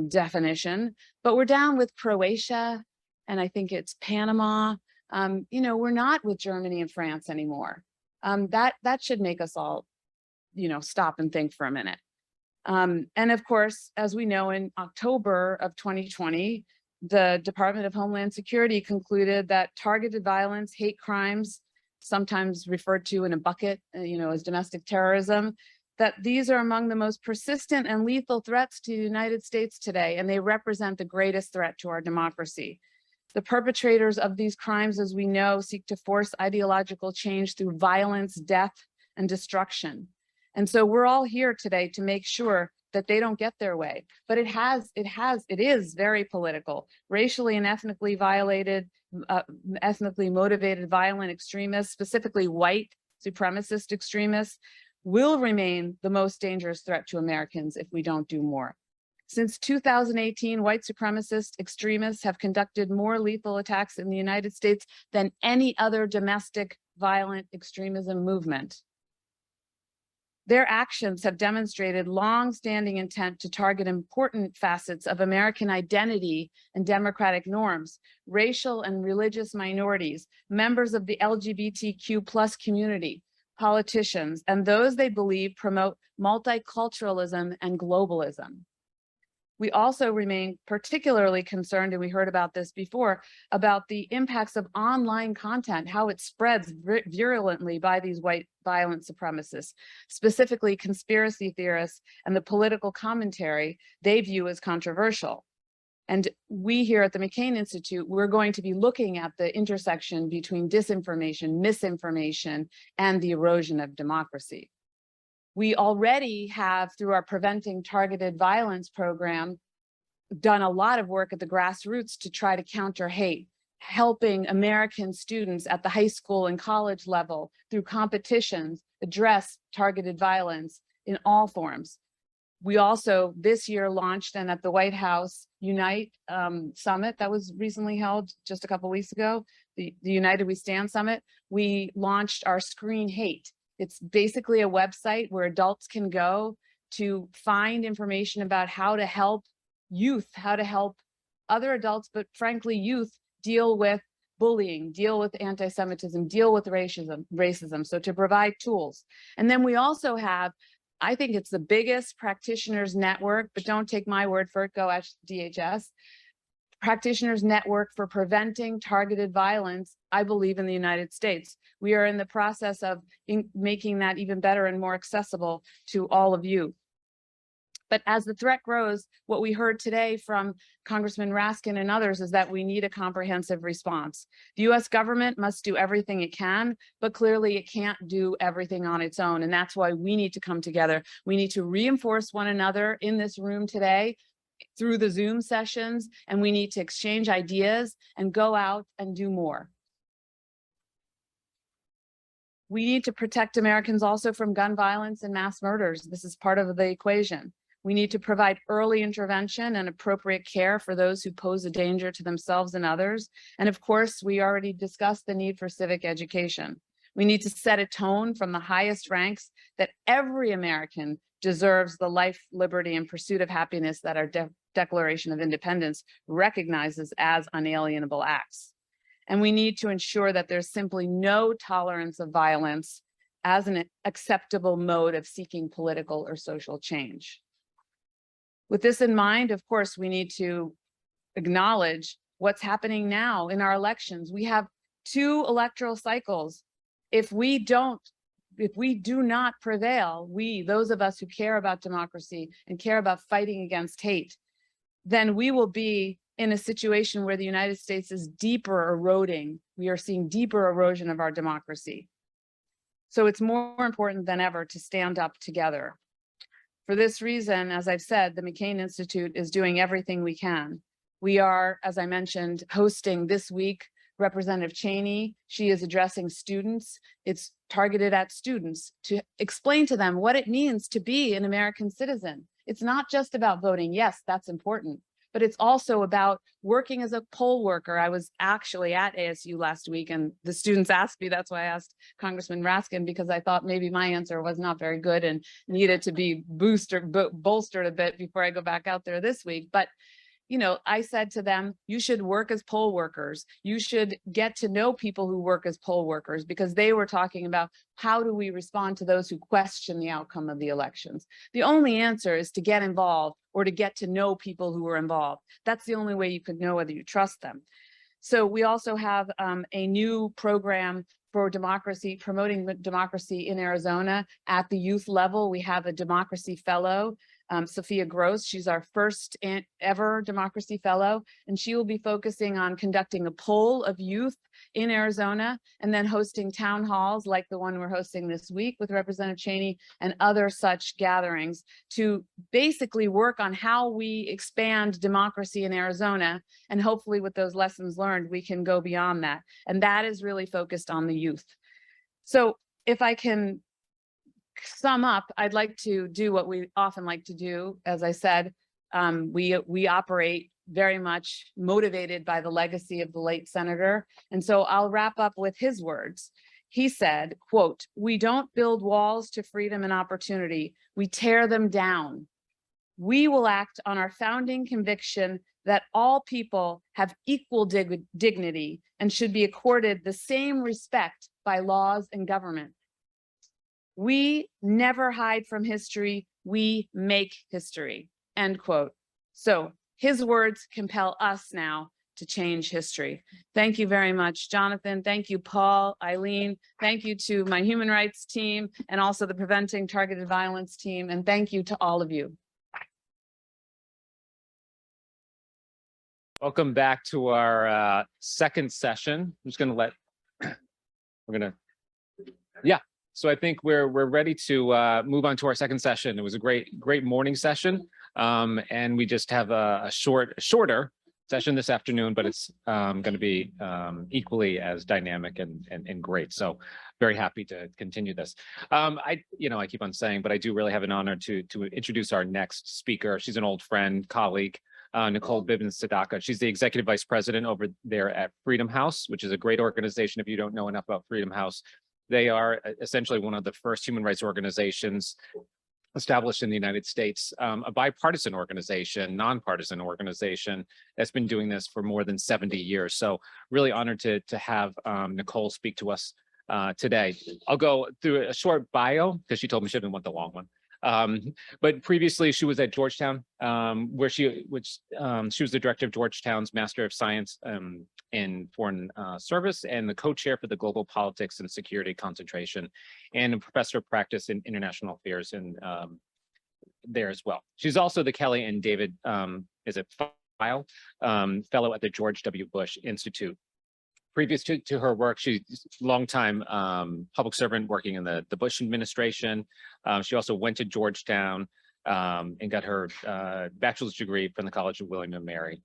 definition, but we're down with Croatia, and I think it's Panama. We're not with Germany and France anymore. That should make us all, stop and think for a minute. And of course, as we know, in October of 2020, the Department of Homeland Security concluded that targeted violence, hate crimes, sometimes referred to in a bucket, as domestic terrorism, that these are among the most persistent and lethal threats to the United States today, and they represent the greatest threat to our democracy. The perpetrators of these crimes, as we know, seek to force ideological change through violence, death, and destruction. And so we're all here today to make sure that they don't get their way. But it is very political. Racially and ethnically motivated violent extremists, specifically white supremacist extremists, will remain the most dangerous threat to Americans if we don't do more. Since 2018, white supremacist extremists have conducted more lethal attacks in the United States than any other domestic violent extremism movement. Their actions have demonstrated long-standing intent to target important facets of American identity and democratic norms, racial and religious minorities, members of the LGBTQ+ community, politicians, and those they believe promote multiculturalism and globalism. We also remain particularly concerned, and we heard about this before, about the impacts of online content, how it spreads virulently by these white violent supremacists, specifically conspiracy theorists and the political commentary they view as controversial. And we here at the McCain Institute, we're going to be looking at the intersection between disinformation, misinformation, and the erosion of democracy. We already have, through our Preventing Targeted Violence program, done a lot of work at the grassroots to try to counter hate, helping American students at the high school and college level through competitions address targeted violence in all forms. We also this year launched, and at the White House Unite Summit that was recently held just a couple weeks ago, the United We Stand Summit, we launched our Screen Hate. It's basically a website where adults can go to find information about how to help youth, how to help other adults, but frankly, youth deal with bullying, deal with anti-Semitism, deal with racism. So to provide tools. And then we also have, I think it's the biggest practitioners network, but don't take my word for it, go at DHS, practitioners network for preventing targeted violence, I believe, in the United States. We are in the process of making that even better and more accessible to all of you. But as the threat grows, what we heard today from Congressman Raskin and others is that we need a comprehensive response. The US government must do everything it can, but clearly it can't do everything on its own. And that's why we need to come together. We need to reinforce one another in this room today through the Zoom sessions, and we need to exchange ideas and go out and do more. We need to protect Americans also from gun violence and mass murders. This is part of the equation. We need to provide early intervention and appropriate care for those who pose a danger to themselves and others. And of course, we already discussed the need for civic education. We need to set a tone from the highest ranks that every American deserves the life, liberty, and pursuit of happiness that our Declaration of Independence recognizes as unalienable acts. And we need to ensure that there's simply no tolerance of violence as an acceptable mode of seeking political or social change. With this in mind, of course, we need to acknowledge what's happening now in our elections. We have 2 electoral cycles. If we do not prevail, those of us who care about democracy and care about fighting against hate, then we will be in a situation where the United States is deeper eroding. We are seeing deeper erosion of our democracy. So it's more important than ever to stand up together. For this reason, as I've said, the McCain Institute is doing everything we can. We are, as I mentioned, hosting this week Representative Cheney. She is addressing students. It's targeted at students to explain to them what it means to be an American citizen. It's not just about voting. Yes, that's important, but it's also about working as a poll worker. I was actually at ASU last week and the students asked me, that's why I asked Congressman Raskin, because I thought maybe my answer was not very good and needed to be bolstered a bit before I go back out there this week. But you know, I said to them, you should work as poll workers. You should get to know people who work as poll workers, because they were talking about how do we respond to those who question the outcome of the elections. The only answer is to get involved or to get to know people who are involved. That's the only way you could know whether you trust them. So we also have a new program for democracy, promoting democracy in Arizona at the youth level. We have a democracy fellow, Sophia Gross. She's our first ever democracy fellow, and she will be focusing on conducting a poll of youth in Arizona and then hosting town halls like the one we're hosting this week with Representative Cheney and other such gatherings to basically work on how we expand democracy in Arizona. And hopefully with those lessons learned, we can go beyond that. And that is really focused on the youth. So if I can sum up, I'd like to do what we often like to do. As I said, we operate very much motivated by the legacy of the late senator. And so I'll wrap up with his words. He said, quote, "We don't build walls to freedom and opportunity. We tear them down. We will act on our founding conviction that all people have equal dignity and should be accorded the same respect by laws and government. We never hide from history. We make history," end quote. So his words compel us now to change history. Thank you very much, Jonathan. Thank you, Paul, Eileen. Thank you to my human rights team and also the Preventing Targeted Violence team. And thank you to all of you. Welcome back to our second session. I'm just going to So I think we're ready to move on to our second session. It was a great morning session, and we just have a shorter session this afternoon, but it's going to be equally as dynamic and great. So very happy to continue this. I keep on saying, but I do really have an honor to introduce our next speaker. She's an old friend, colleague, Nicole Bibbins Sedaca. She's the executive vice president over there at Freedom House, which is a great organization. If you don't know enough about Freedom House, they are essentially one of the first human rights organizations established in the United States, a bipartisan organization, nonpartisan organization that's been doing this for more than 70 years. So really honored to have Nicole speak to us today. I'll go through a short bio because she told me she didn't want the long one. But previously she was at Georgetown, where she was the director of Georgetown's Master of Science in Foreign Service and the co-chair for the Global Politics and Security concentration, and a professor of practice in international affairs in there as well. She's also the Kelly and David File fellow at the George W. Bush Institute. Previous to her work, she's a longtime public servant working in the Bush administration. She also went to Georgetown and got her bachelor's degree from the College of William and Mary.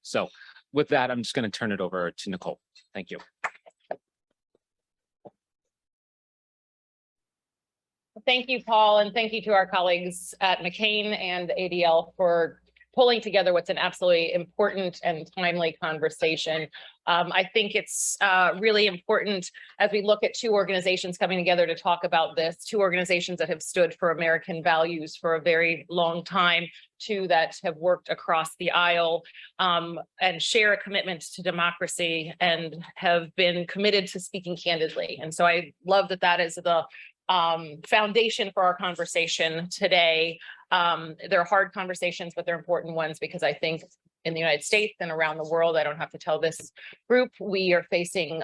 So with that, I'm just going to turn it over to Nicole. Thank you. Thank you, Paul, and thank you to our colleagues at McCain and ADL for pulling together what's an absolutely important and timely conversation. I think it's really important as we look at two organizations coming together to talk about this, two organizations that have stood for American values for a very long time, two that have worked across the aisle and share a commitment to democracy and have been committed to speaking candidly. And so I love that that is the foundation for our conversation today. They're hard conversations, but they're important ones because I think in the United States and around the world, I don't have to tell this group, we are facing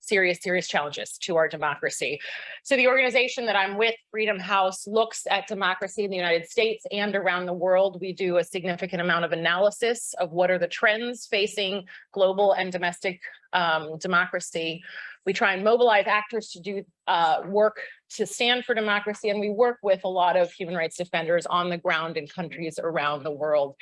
serious challenges to our democracy. So the organization that I'm with, Freedom House, looks at democracy in the United States and around the world. We do a significant amount of analysis of what are the trends facing global and domestic democracy. We try and mobilize actors to do work to stand for democracy, and we work with a lot of human rights defenders on the ground in countries around the world.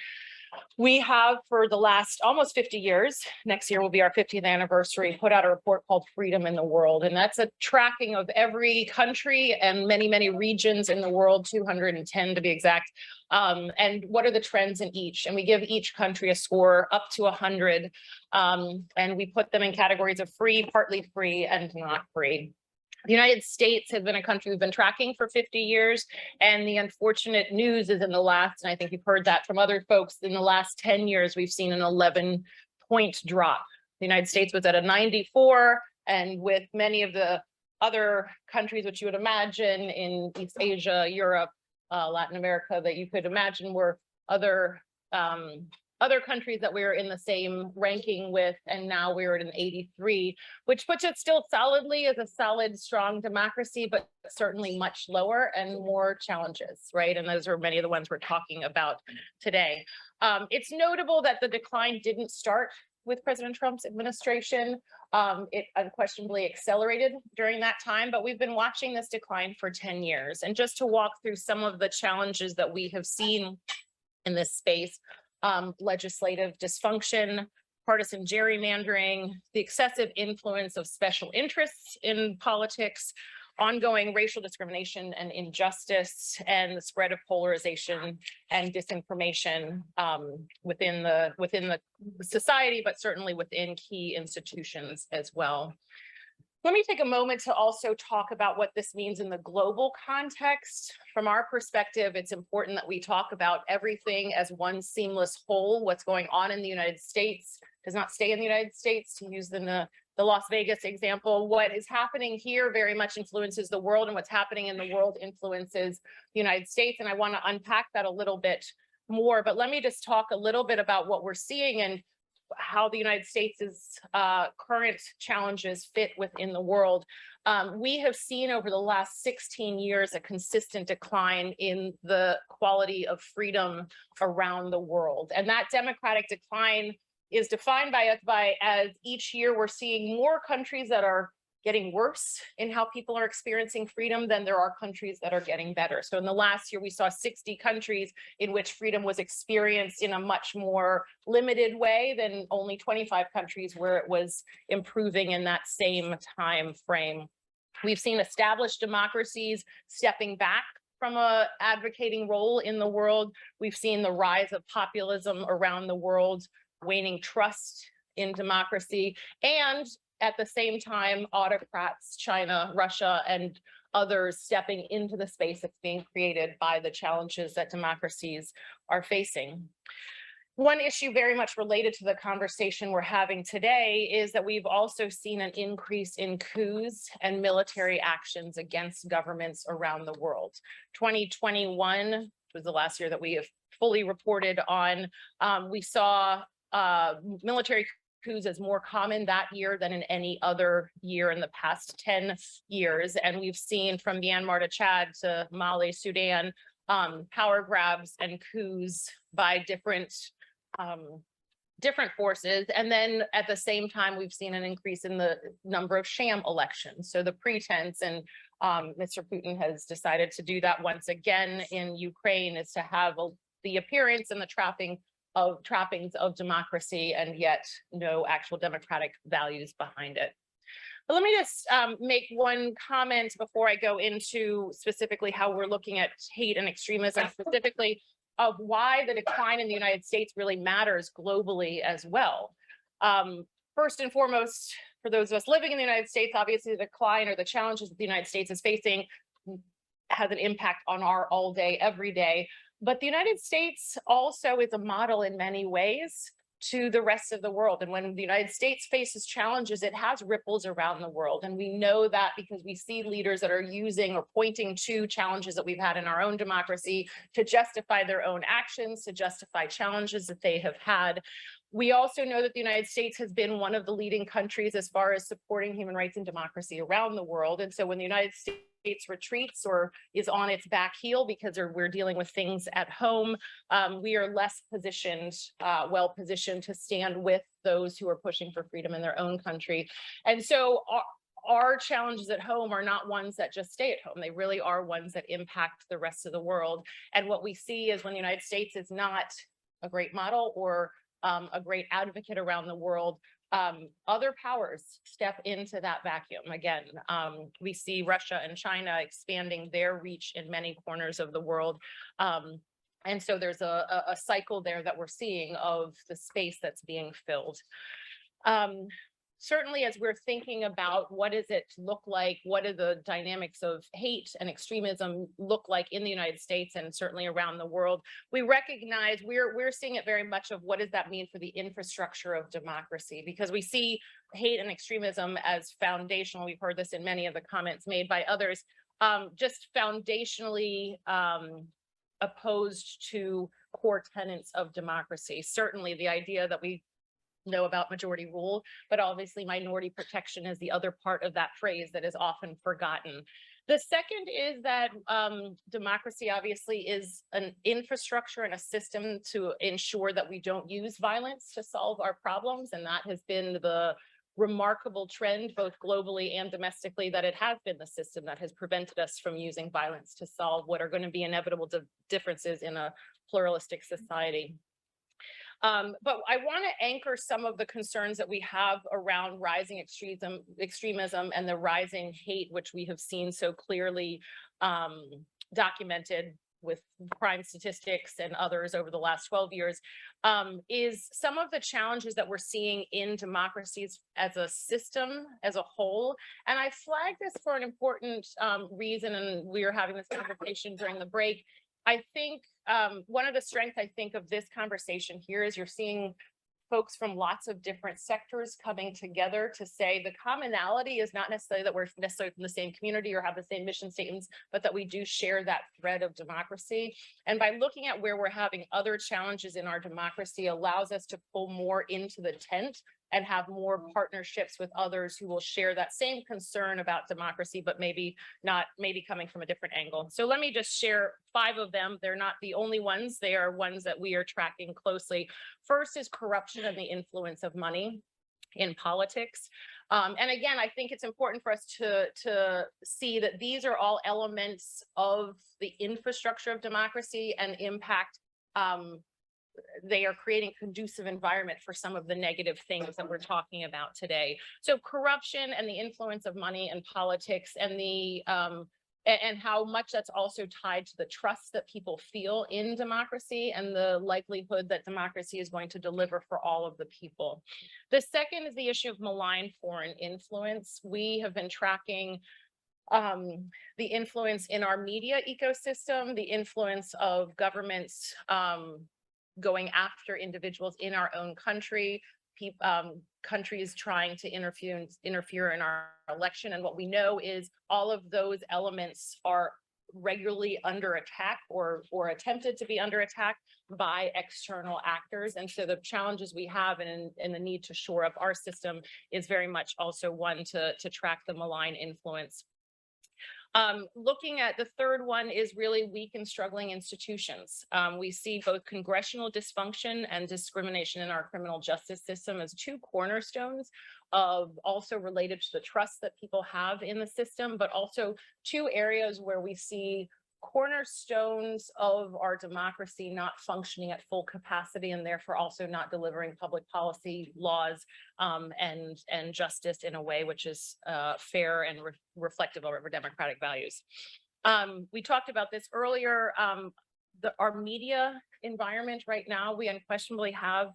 We have, for the last almost 50 years, next year will be our 50th anniversary, put out a report called Freedom in the World. And that's a tracking of every country and many regions in the world, 210 to be exact. And what are the trends in each? And we give each country a score up to 100. And we put them in categories of free, partly free, and not free. The United States has been a country we've been tracking for 50 years. And the unfortunate news is in the last, and I think you've heard that from other folks, in the last 10 years, we've seen an 11-point drop. The United States was at a 94, and with many of the other countries, which you would imagine in East Asia, Europe, Latin America, that you could imagine were other countries that we were in the same ranking with, and now we're at an 83, which puts it still solidly as a solid, strong democracy, but certainly much lower and more challenges, right? And those are many of the ones we're talking about today. It's notable that the decline didn't start with President Trump's administration. It unquestionably accelerated during that time, but we've been watching this decline for 10 years. And just to walk through some of the challenges that we have seen in this space, legislative dysfunction, partisan gerrymandering, the excessive influence of special interests in politics, ongoing racial discrimination and injustice, and the spread of polarization and disinformation within the society, but certainly within key institutions as well. Let me take a moment to also talk about what this means in the global context. From our perspective, it's important that we talk about everything as one seamless whole. What's going on in the United States does not stay in the United States, to use the Las Vegas example. What is happening here very much influences the world, and what's happening in the world influences the United States. And I want to unpack that a little bit more, but let me just talk a little bit about what we're seeing and how the United States' current challenges fit within the world. We have seen over the last 16 years a consistent decline in the quality of freedom around the world. And that democratic decline is defined by us as each year we're seeing more countries that are getting worse in how people are experiencing freedom than there are countries that are getting better. So in the last year, we saw 60 countries in which freedom was experienced in a much more limited way than only 25 countries where it was improving in that same time frame. We've seen established democracies stepping back from an advocating role in the world. We've seen the rise of populism around the world, waning trust in democracy, and at the same time, autocrats, China, Russia, and others stepping into the space that's being created by the challenges that democracies are facing. One issue very much related to the conversation we're having today is that we've also seen an increase in coups and military actions against governments around the world. 2021 was the last year that we have fully reported on. We saw military coups as more common that year than in any other year in the past 10 years. And we've seen from Myanmar to Chad to Mali, Sudan, power grabs and coups by different forces. And then at the same time, we've seen an increase in the number of sham elections. So the pretense, and Mr. Putin has decided to do that once again in Ukraine, is to have the appearance and the trappings of democracy, and yet no actual democratic values behind it. But let me just make one comment before I go into specifically how we're looking at hate and extremism, specifically of why the decline in the United States really matters globally as well. First and foremost, for those of us living in the United States, obviously the decline or the challenges that the United States is facing has an impact on our all day, every day. But the United States also is a model in many ways to the rest of the world. And when the United States faces challenges, it has ripples around the world. And we know that because we see leaders that are using or pointing to challenges that we've had in our own democracy to justify their own actions, to justify challenges that they have had. We also know that the United States has been one of the leading countries as far as supporting human rights and democracy around the world. And so when the United States retreats or is on its back heel because we're dealing with things at home, we are less positioned, well positioned to stand with those who are pushing for freedom in their own country. And so our challenges at home are not ones that just stay at home. They really are ones that impact the rest of the world. And what we see is when the United States is not a great model or a great advocate around the world, other powers step into that vacuum. Again, we see Russia and China expanding their reach in many corners of the world. And so there's a cycle there that we're seeing of the space that's being filled. Certainly, as we're thinking about what does it look like, what do the dynamics of hate and extremism look like in the United States and certainly around the world, we recognize we're seeing it very much of what does that mean for the infrastructure of democracy, because we see hate and extremism as foundational. We've heard this in many of the comments made by others, just foundationally opposed to core tenets of democracy. Certainly the idea that we know about majority rule, but obviously minority protection is the other part of that phrase that is often forgotten. The second is that democracy obviously is an infrastructure and a system to ensure that we don't use violence to solve our problems. And that has been the remarkable trend, both globally and domestically, that it has been the system that has prevented us from using violence to solve what are going to be inevitable differences in a pluralistic society. But I want to anchor some of the concerns that we have around rising extremism and the rising hate, which we have seen so clearly documented with crime statistics and others over the last 12 years, is some of the challenges that we're seeing in democracies as a system, as a whole. And I flagged this for an important reason, and we were having this conversation during the break. I think one of the strengths, I think, of this conversation here is you're seeing folks from lots of different sectors coming together to say the commonality is not necessarily that we're necessarily from the same community or have the same mission statements, but that we do share that thread of democracy. And by looking at where we're having other challenges in our democracy allows us to pull more into the tent and have more partnerships with others who will share that same concern about democracy, but maybe coming from a different angle. So let me just share 5 of them. They're not the only ones. They are ones that we are tracking closely. First is corruption and the influence of money in politics. And again, I think it's important for us to see that these are all elements of the infrastructure of democracy and impact. They are creating a conducive environment for some of the negative things that we're talking about today. So corruption and the influence of money and politics and the and how much that's also tied to the trust that people feel in democracy and the likelihood that democracy is going to deliver for all of the people. The second is the issue of malign foreign influence. We have been tracking the influence in our media ecosystem, the influence of governments going after individuals in our own country, countries trying to interfere in our election. And what we know is all of those elements are regularly under attack or attempted to be under attack by external actors. And so the challenges we have and the need to shore up our system is very much also one to track the malign influence. Looking at the third one is really weak and struggling institutions. We see both congressional dysfunction and discrimination in our criminal justice system as two cornerstones of also related to the trust that people have in the system, but also two areas where we see cornerstones of our democracy not functioning at full capacity and therefore also not delivering public policy laws and justice in a way which is fair and reflective of our democratic values. We talked about this earlier. Our media environment right now, we unquestionably have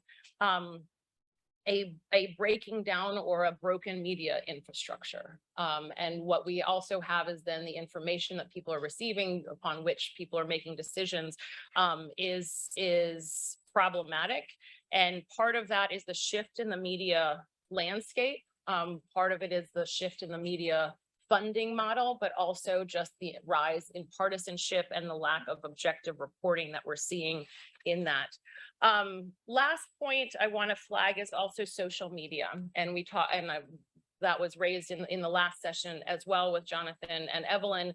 a breaking down or a broken media infrastructure. And what we also have is then the information that people are receiving upon which people are making decisions is problematic. And part of that is the shift in the media landscape. Part of it is the shift in the media funding model, but also just the rise in partisanship and the lack of objective reporting that we're seeing in that. Last point I want to flag is also social media. And we talked, and that was raised in the last session as well with Jonathan and Evelyn,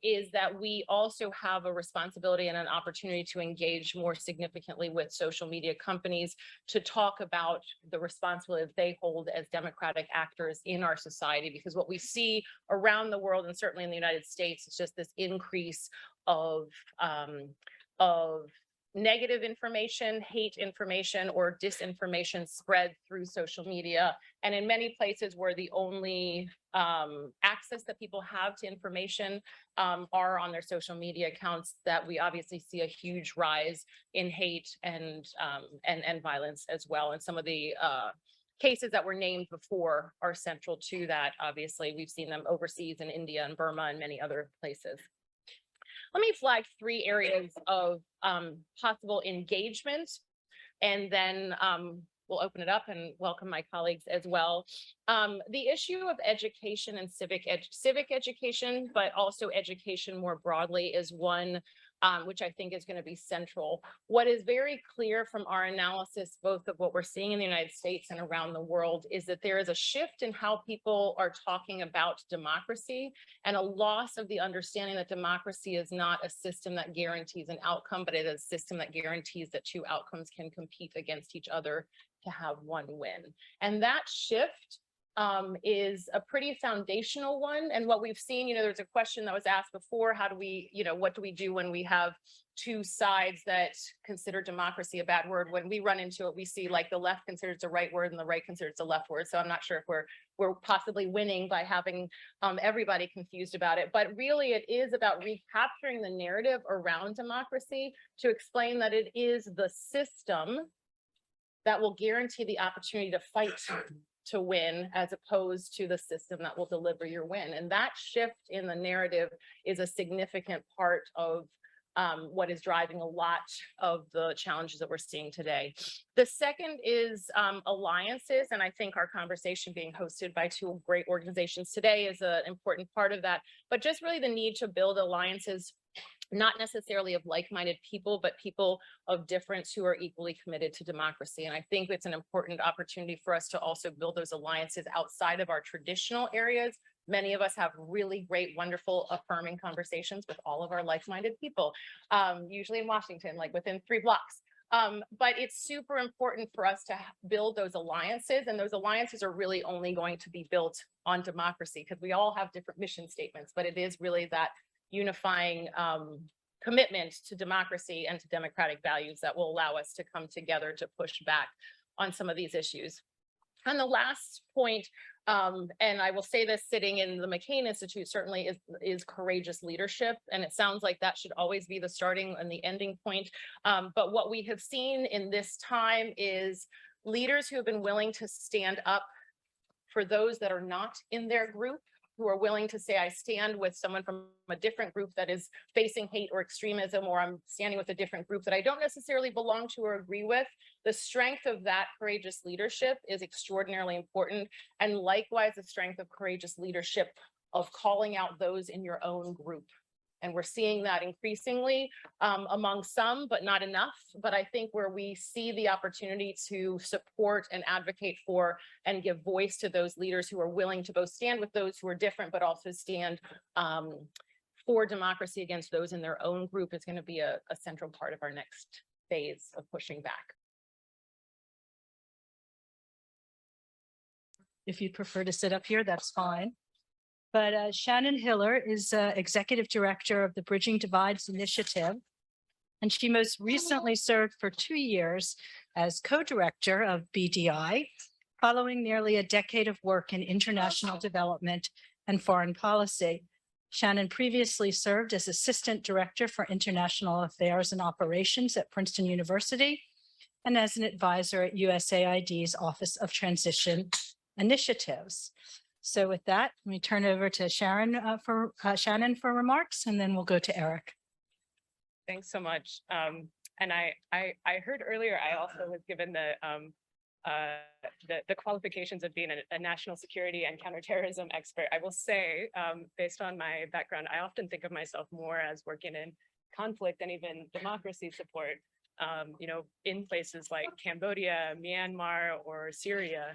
is that we also have a responsibility and an opportunity to engage more significantly with social media companies to talk about the responsibility that they hold as democratic actors in our society. Because what we see around the world, and certainly in the United States, is just this increase of negative information, hate information, or disinformation spread through social media. And in many places where the only access that people have to information are on their social media accounts, that we obviously see a huge rise in hate and violence as well. And some of the cases that were named before are central to that. Obviously, we've seen them overseas in India and Burma and many other places. Let me flag three areas of possible engagement, and then we'll open it up and welcome my colleagues as well. The issue of education and civic education, but also education more broadly, is one which I think is going to be central. What is very clear from our analysis, both of what we're seeing in the United States and around the world, is that there is a shift in how people are talking about democracy and a loss of the understanding that democracy is not a system that guarantees an outcome, but it is a system that guarantees that two outcomes can compete against each other to have one win. And that shift is a pretty foundational one. And what we've seen, there's a question that was asked before, how do we, what do we do when we have two sides that consider democracy a bad word? When we run into it, we see like the left considers it a right word and the right considers it a left word. So I'm not sure if we're possibly winning by having everybody confused about it. But really, it is about recapturing the narrative around democracy to explain that it is the system that will guarantee the opportunity to fight to win, as opposed to the system that will deliver your win. And that shift in the narrative is a significant part of what is driving a lot of the challenges that we're seeing today. The second is alliances, and I think our conversation being hosted by two great organizations today is an important part of that, but just really the need to build alliances, not necessarily of like-minded people, but people of difference who are equally committed to democracy. And I think it's an important opportunity for us to also build those alliances outside of our traditional areas. Many of us have really great, wonderful, affirming conversations with all of our like-minded people, usually in Washington, like within 3 blocks. But it's super important for us to build those alliances, and those alliances are really only going to be built on democracy, because we all have different mission statements, but it is really that unifying commitment to democracy and to democratic values that will allow us to come together to push back on some of these issues. And the last point, and I will say this sitting in the McCain Institute, certainly is courageous leadership. And it sounds like that should always be the starting and the ending point. But what we have seen in this time is leaders who have been willing to stand up for those that are not in their group, who are willing to say, I stand with someone from a different group that is facing hate or extremism, or I'm standing with a different group that I don't necessarily belong to or agree with. The strength of that courageous leadership is extraordinarily important. And likewise, the strength of courageous leadership of calling out those in your own group. And we're seeing that increasingly among some, but not enough. But I think where we see the opportunity to support and advocate for and give voice to those leaders who are willing to both stand with those who are different, but also stand for democracy against those in their own group is going to be a central part of our next phase of pushing back. If you'd prefer to sit up here, that's fine. But Shannon Hiller is Executive Director of the Bridging Divides Initiative. And she most recently served for 2 years as co-director of BDI, following nearly a decade of work in international development and foreign policy. Shannon previously served as Assistant Director for International Affairs and Operations at Princeton University and as an advisor at USAID's Office of Transition Initiatives. So with that, let me turn over to Shannon for remarks, and then we'll go to Eric. Thanks so much. And I heard earlier, I also was given the qualifications of being a national security and counterterrorism expert. I will say, based on my background, I often think of myself more as working in conflict and even democracy support, in places like Cambodia, Myanmar, or Syria,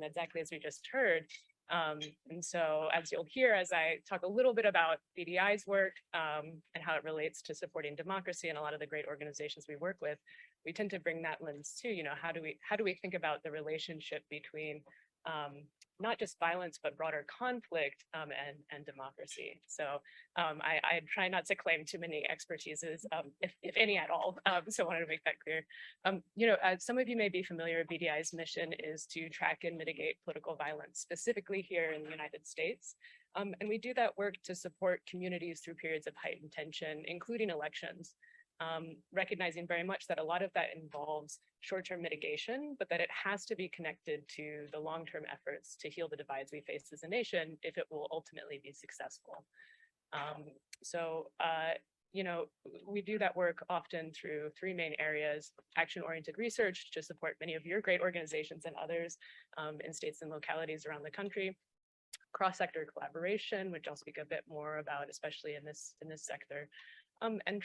exactly as we just heard. And so as you'll hear, as I talk a little bit about BDI's work and how it relates to supporting democracy and a lot of the great organizations we work with, we tend to bring that lens too. How do we think about the relationship between not just violence, but broader conflict and democracy. So I try not to claim too many expertises, if any at all. So I wanted to make that clear. As some of you may be familiar, BDI's mission is to track and mitigate political violence, specifically here in the United States. And we do that work to support communities through periods of heightened tension, including elections. Recognizing very much that a lot of that involves short-term mitigation, but that it has to be connected to the long-term efforts to heal the divides we face as a nation if it will ultimately be successful. We do that work often through 3 main areas: action-oriented research to support many of your great organizations and others in states and localities around the country; cross-sector collaboration, which I'll speak a bit more about, especially in this sector. And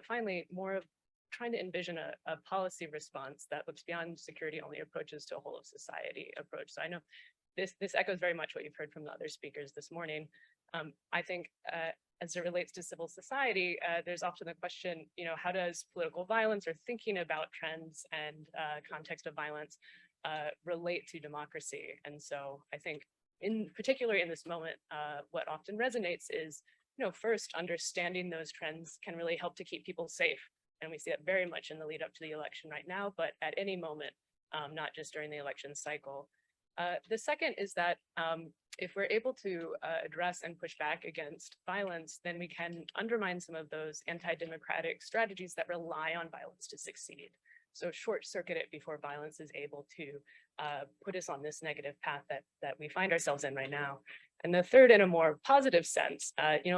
finally, more of trying to envision a policy response that looks beyond security-only approaches to a whole of society approach. So I know this echoes very much what you've heard from the other speakers this morning. I think as it relates to civil society, there's often the question, how does political violence or thinking about trends and context of violence relate to democracy? And so I think in particular in this moment, what often resonates is first, understanding those trends can really help to keep people safe. And we see it very much in the lead up to the election right now, but at any moment, not just during the election cycle. The second is that if we're able to address and push back against violence, then we can undermine some of those anti-democratic strategies that rely on violence to succeed. So short-circuit it before violence is able to put us on this negative path that we find ourselves in right now. And the third, in a more positive sense,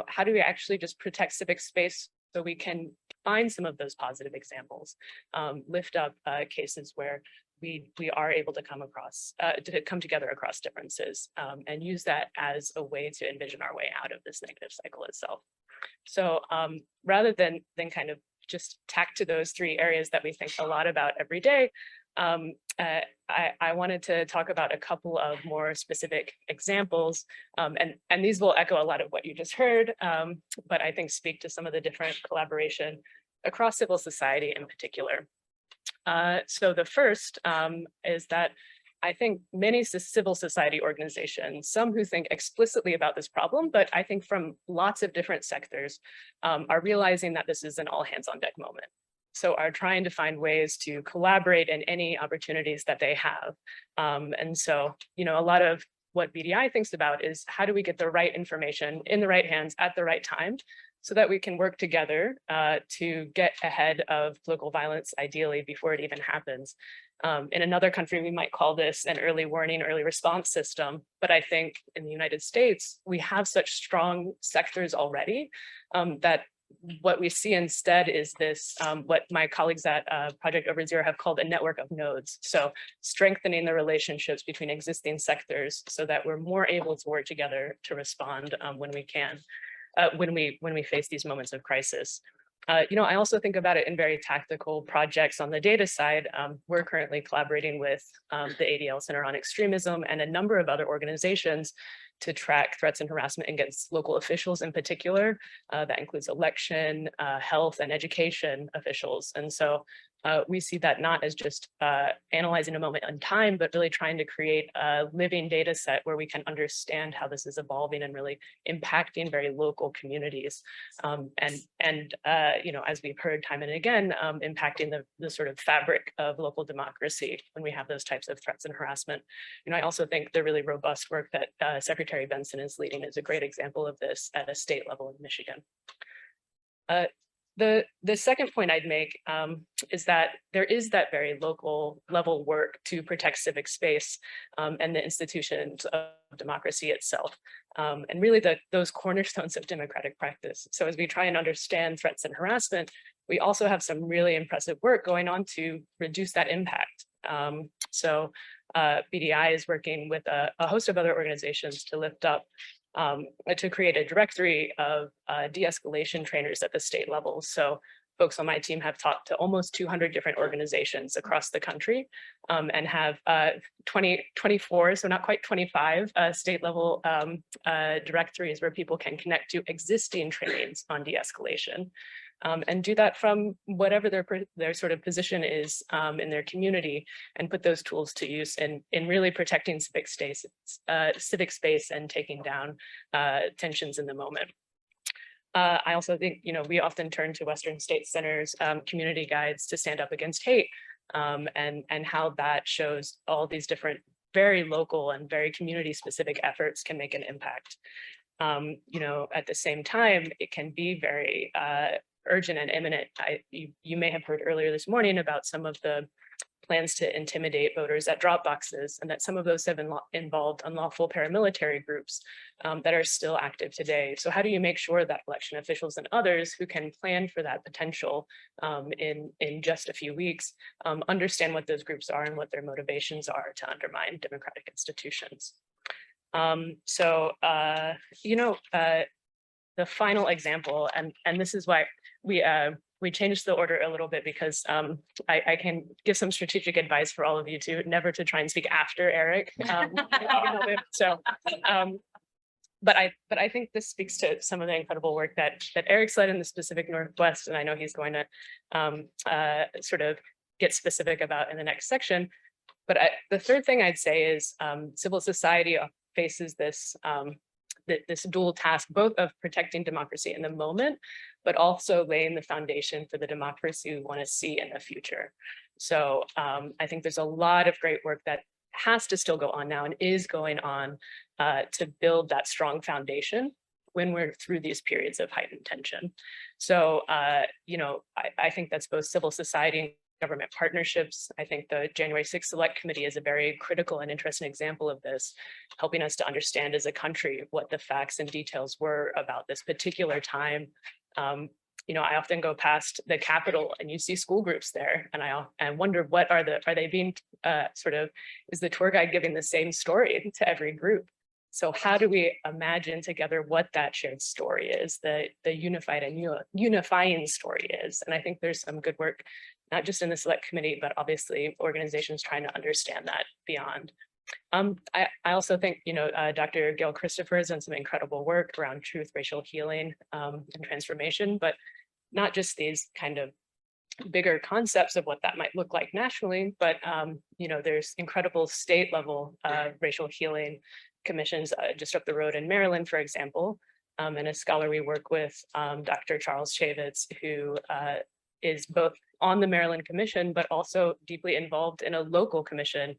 how do we actually just protect civic space so we can find some of those positive examples, lift up cases where we are able to come together across differences, and use that as a way to envision our way out of this negative cycle itself. So rather than kind of just tack to those 3 areas that we think a lot about every day, I wanted to talk about a couple of more specific examples, and these will echo a lot of what you just heard, but I think speak to some of the different collaboration across civil society in particular. So the first is that I think many civil society organizations, some who think explicitly about this problem, but I think from lots of different sectors, are realizing that this is an all hands on deck moment. So are trying to find ways to collaborate in any opportunities that they have. And so, a lot of what BDI thinks about is how do we get the right information in the right hands at the right time so that we can work together to get ahead of political violence, ideally before it even happens. In another country, we might call this an early warning, early response system. But I think in the United States, we have such strong sectors already that what we see instead is this, what my colleagues at Project Over Zero have called a network of nodes. So strengthening the relationships between existing sectors so that we're more able to work together to respond when we can, when we face these moments of crisis. I also think about it in very tactical projects on the data side. We're currently collaborating with the ADL Center on Extremism and a number of other organizations to track threats and harassment against local officials in particular. That includes election, health, and education officials. And so we see that not as just analyzing a moment in time, but really trying to create a living data set where we can understand how this is evolving and really impacting very local communities. As we've heard time and again, impacting the sort of fabric of local democracy when we have those types of threats and harassment. I also think the really robust work that Secretary Benson is leading is a great example of this at a state level in Michigan. The second point I'd make is that there is that very local level work to protect civic space and the institutions of democracy itself, and really those cornerstones of democratic practice. So as we try and understand threats and harassment, we also have some really impressive work going on to reduce that impact. BDI is working with a host of other organizations to lift up to create a directory of de-escalation trainers at the state level. So folks on my team have talked to almost 200 different organizations across the country and have 24, so not quite 25 state level directories where people can connect to existing trainings on de-escalation. And do that from whatever their sort of position is in their community, and put those tools to use in really protecting civic space and taking down tensions in the moment. I also think, we often turn to Western State Center's community guides to stand up against hate, and how that shows all these different very local and very community specific efforts can make an impact. At the same time, it can be very urgent and imminent. You may have heard earlier this morning about some of the plans to intimidate voters at drop boxes, and that some of those have involved unlawful paramilitary groups that are still active today. So how do you make sure that election officials and others who can plan for that potential in just a few weeks understand what those groups are and what their motivations are to undermine democratic institutions? The final example, and this is why we changed the order a little bit, because I can give some strategic advice for all of you to never to try and speak after Eric. But I think this speaks to some of the incredible work that Eric's led in the Pacific Northwest, and I know he's going to sort of get specific about in the next section. But the third thing I'd say is civil society faces this dual task, both of protecting democracy in the moment, but also laying the foundation for the democracy we want to see in the future. So I think there's a lot of great work that has to still go on now and is going on to build that strong foundation when we're through these periods of heightened tension. So, I think that's both civil society and government partnerships. I think the January 6th Select Committee is a very critical and interesting example of this, helping us to understand as a country what the facts and details were about this particular time. I often go past the Capitol and you see school groups there, and I wonder what are they being is the tour guide giving the same story to every group? So how do we imagine together what that shared story is, the unified and unifying story is? And I think there's some good work, not just in the Select Committee, but obviously organizations trying to understand that beyond. I also think, Dr. Gail Christopher has done some incredible work around truth, racial healing, and transformation, but not just these kind of bigger concepts of what that might look like nationally, but, there's incredible state level racial healing commissions just up the road in Maryland, for example, and a scholar we work with, Dr. Charles Chavitz, who is both on the Maryland Commission, but also deeply involved in a local commission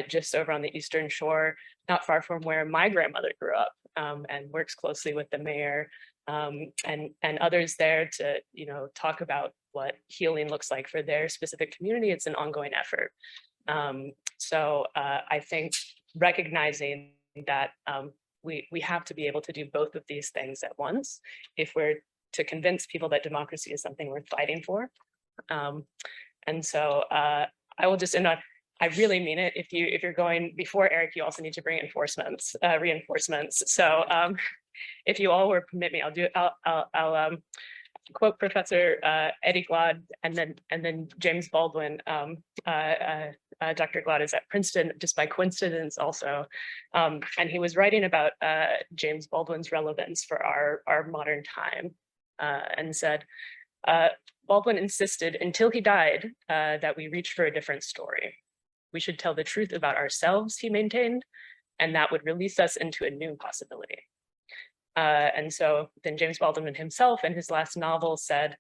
just over on the Eastern Shore, not far from where my grandmother grew up, and works closely with the mayor and others there to, talk about what healing looks like for their specific community. It's an ongoing effort. I think recognizing that we have to be able to do both of these things at once if we're to convince people that democracy is something worth fighting for. I will just end on, I really mean it. If you're going before Eric, you also need to bring reinforcements. So if you all will permit me, I'll quote Professor Eddie Glaude and then James Baldwin. Dr. Glaude is at Princeton just by coincidence also. And he was writing about James Baldwin's relevance for our modern time and said, Baldwin insisted until he died that we reach for a different story. We should tell the truth about ourselves, he maintained, and that would release us into a new possibility. And so then James Baldwin himself in his last novel said,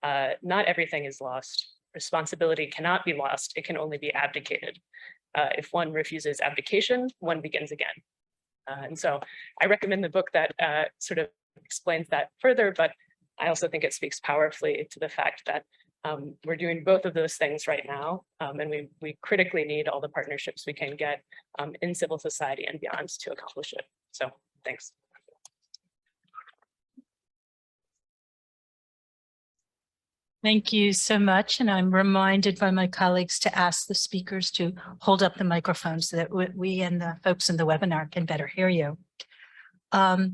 not everything is lost. Responsibility cannot be lost. It can only be abdicated. If one refuses abdication, one begins again. And so I recommend the book that sort of explains that further, but I also think it speaks powerfully to the fact that we're doing both of those things right now, and we critically need all the partnerships we can get in civil society and beyond to accomplish it. So thanks. Thank you so much. And I'm reminded by my colleagues to ask the speakers to hold up the microphone so that we and the folks in the webinar can better hear you. I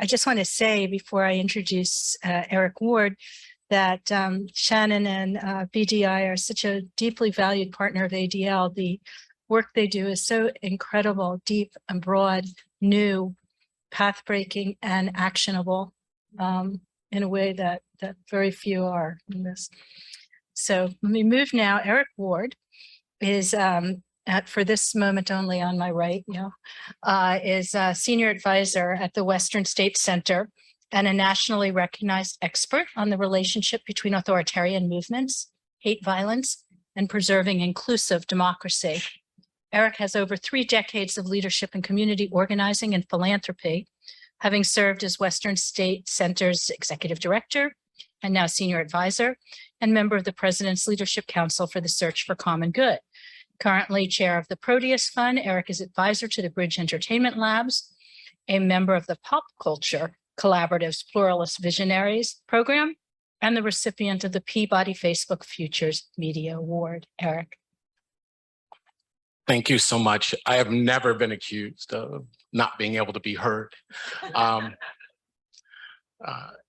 just want to say before I introduce Eric Ward that Shannon and BDI are such a deeply valued partner of ADL. The work they do is so incredible, deep and broad, new, path-breaking and actionable in a way that very few are in this. So let me move now. Eric Ward is for this moment only on my right, is a senior advisor at the Western State Center and a nationally recognized expert on the relationship between authoritarian movements, hate violence, and preserving inclusive democracy. Eric has over 3 decades of leadership in community organizing and philanthropy, having served as Western State Center's executive director and now senior advisor and member of the President's Leadership Council for the Search for Common Good. Currently chair of the Proteus Fund, Eric is advisor to the Bridge Entertainment Labs, a member of the Pop Culture Collaborative's Pluralist Visionaries program, and the recipient of the Peabody Facebook Futures Media Award. Eric. Thank you so much. I have never been accused of not being able to be heard.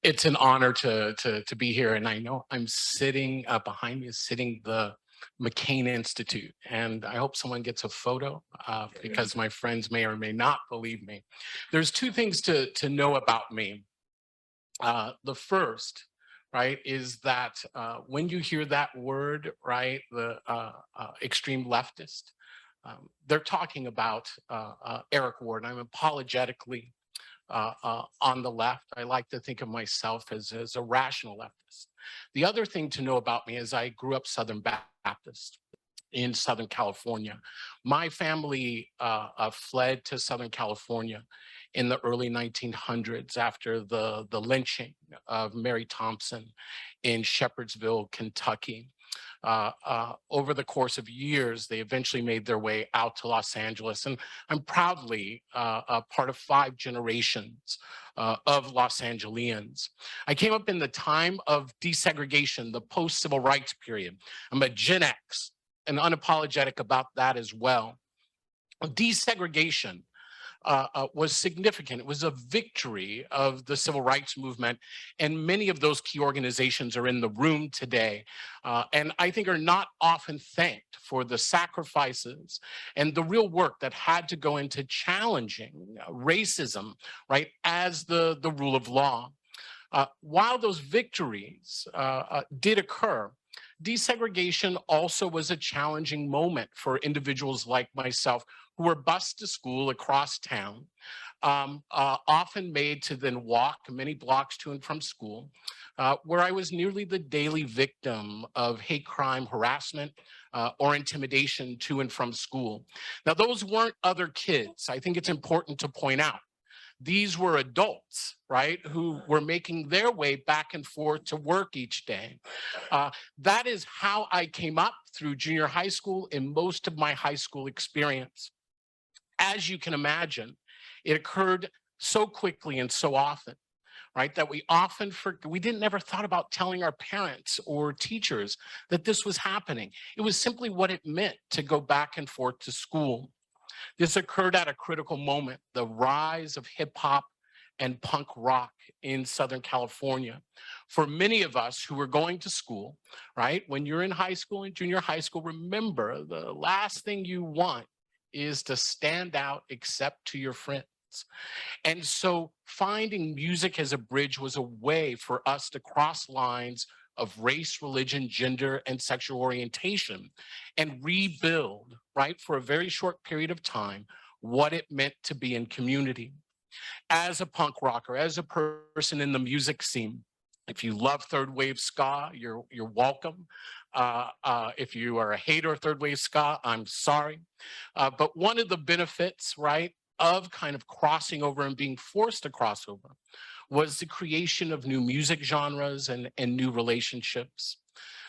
It's an honor to be here, and I know I'm sitting behind me is sitting the McCain Institute, and I hope someone gets a photo because my friends may or may not believe me. There's 2 things to know about me. The first, right, is that when you hear that word, right, the extreme leftist, they're talking about Eric Ward. I'm apologetically on the left. I like to think of myself as a rational leftist. The other thing to know about me is I grew up Southern Baptist in Southern California. My family fled to Southern California in the early 1900s after the lynching of Mary Thompson in Shepherdsville, Kentucky. Over the course of years, they eventually made their way out to Los Angeles. And I'm proudly a part of 5 generations of Los Angeleans. I came up in the time of desegregation, the post-civil rights period. I'm a Gen X and unapologetic about that as well. Desegregation was significant. It was a victory of the civil rights movement, and many of those key organizations are in the room today, and I think are not often thanked for the sacrifices and the real work that had to go into challenging racism, right, as the rule of law. While those victories did occur, desegregation also was a challenging moment for individuals like myself who were bused to school across town, often made to then walk many blocks to and from school, where I was nearly the daily victim of hate crime harassment or intimidation to and from school. Now, those weren't other kids. I think it's important to point out. These were adults, right, who were making their way back and forth to work each day. That is how I came up through junior high school and most of my high school experience. As you can imagine, it occurred so quickly and so often, right, that we didn't ever thought about telling our parents or teachers that this was happening. It was simply what it meant to go back and forth to school. This occurred at a critical moment, the rise of hip hop and punk rock in Southern California. For many of us who were going to school, right, when you're in high school and junior high school, remember the last thing you want is to stand out except to your friends. And so finding music as a bridge was a way for us to cross lines of race, religion, gender, and sexual orientation and rebuild, right, for a very short period of time, what it meant to be in community. As a punk rocker, as a person in the music scene, if you love third wave ska, you're welcome. If you are a hater of third wave ska, I'm sorry. But one of the benefits, right, of kind of crossing over and being forced to cross over was the creation of new music genres and new relationships.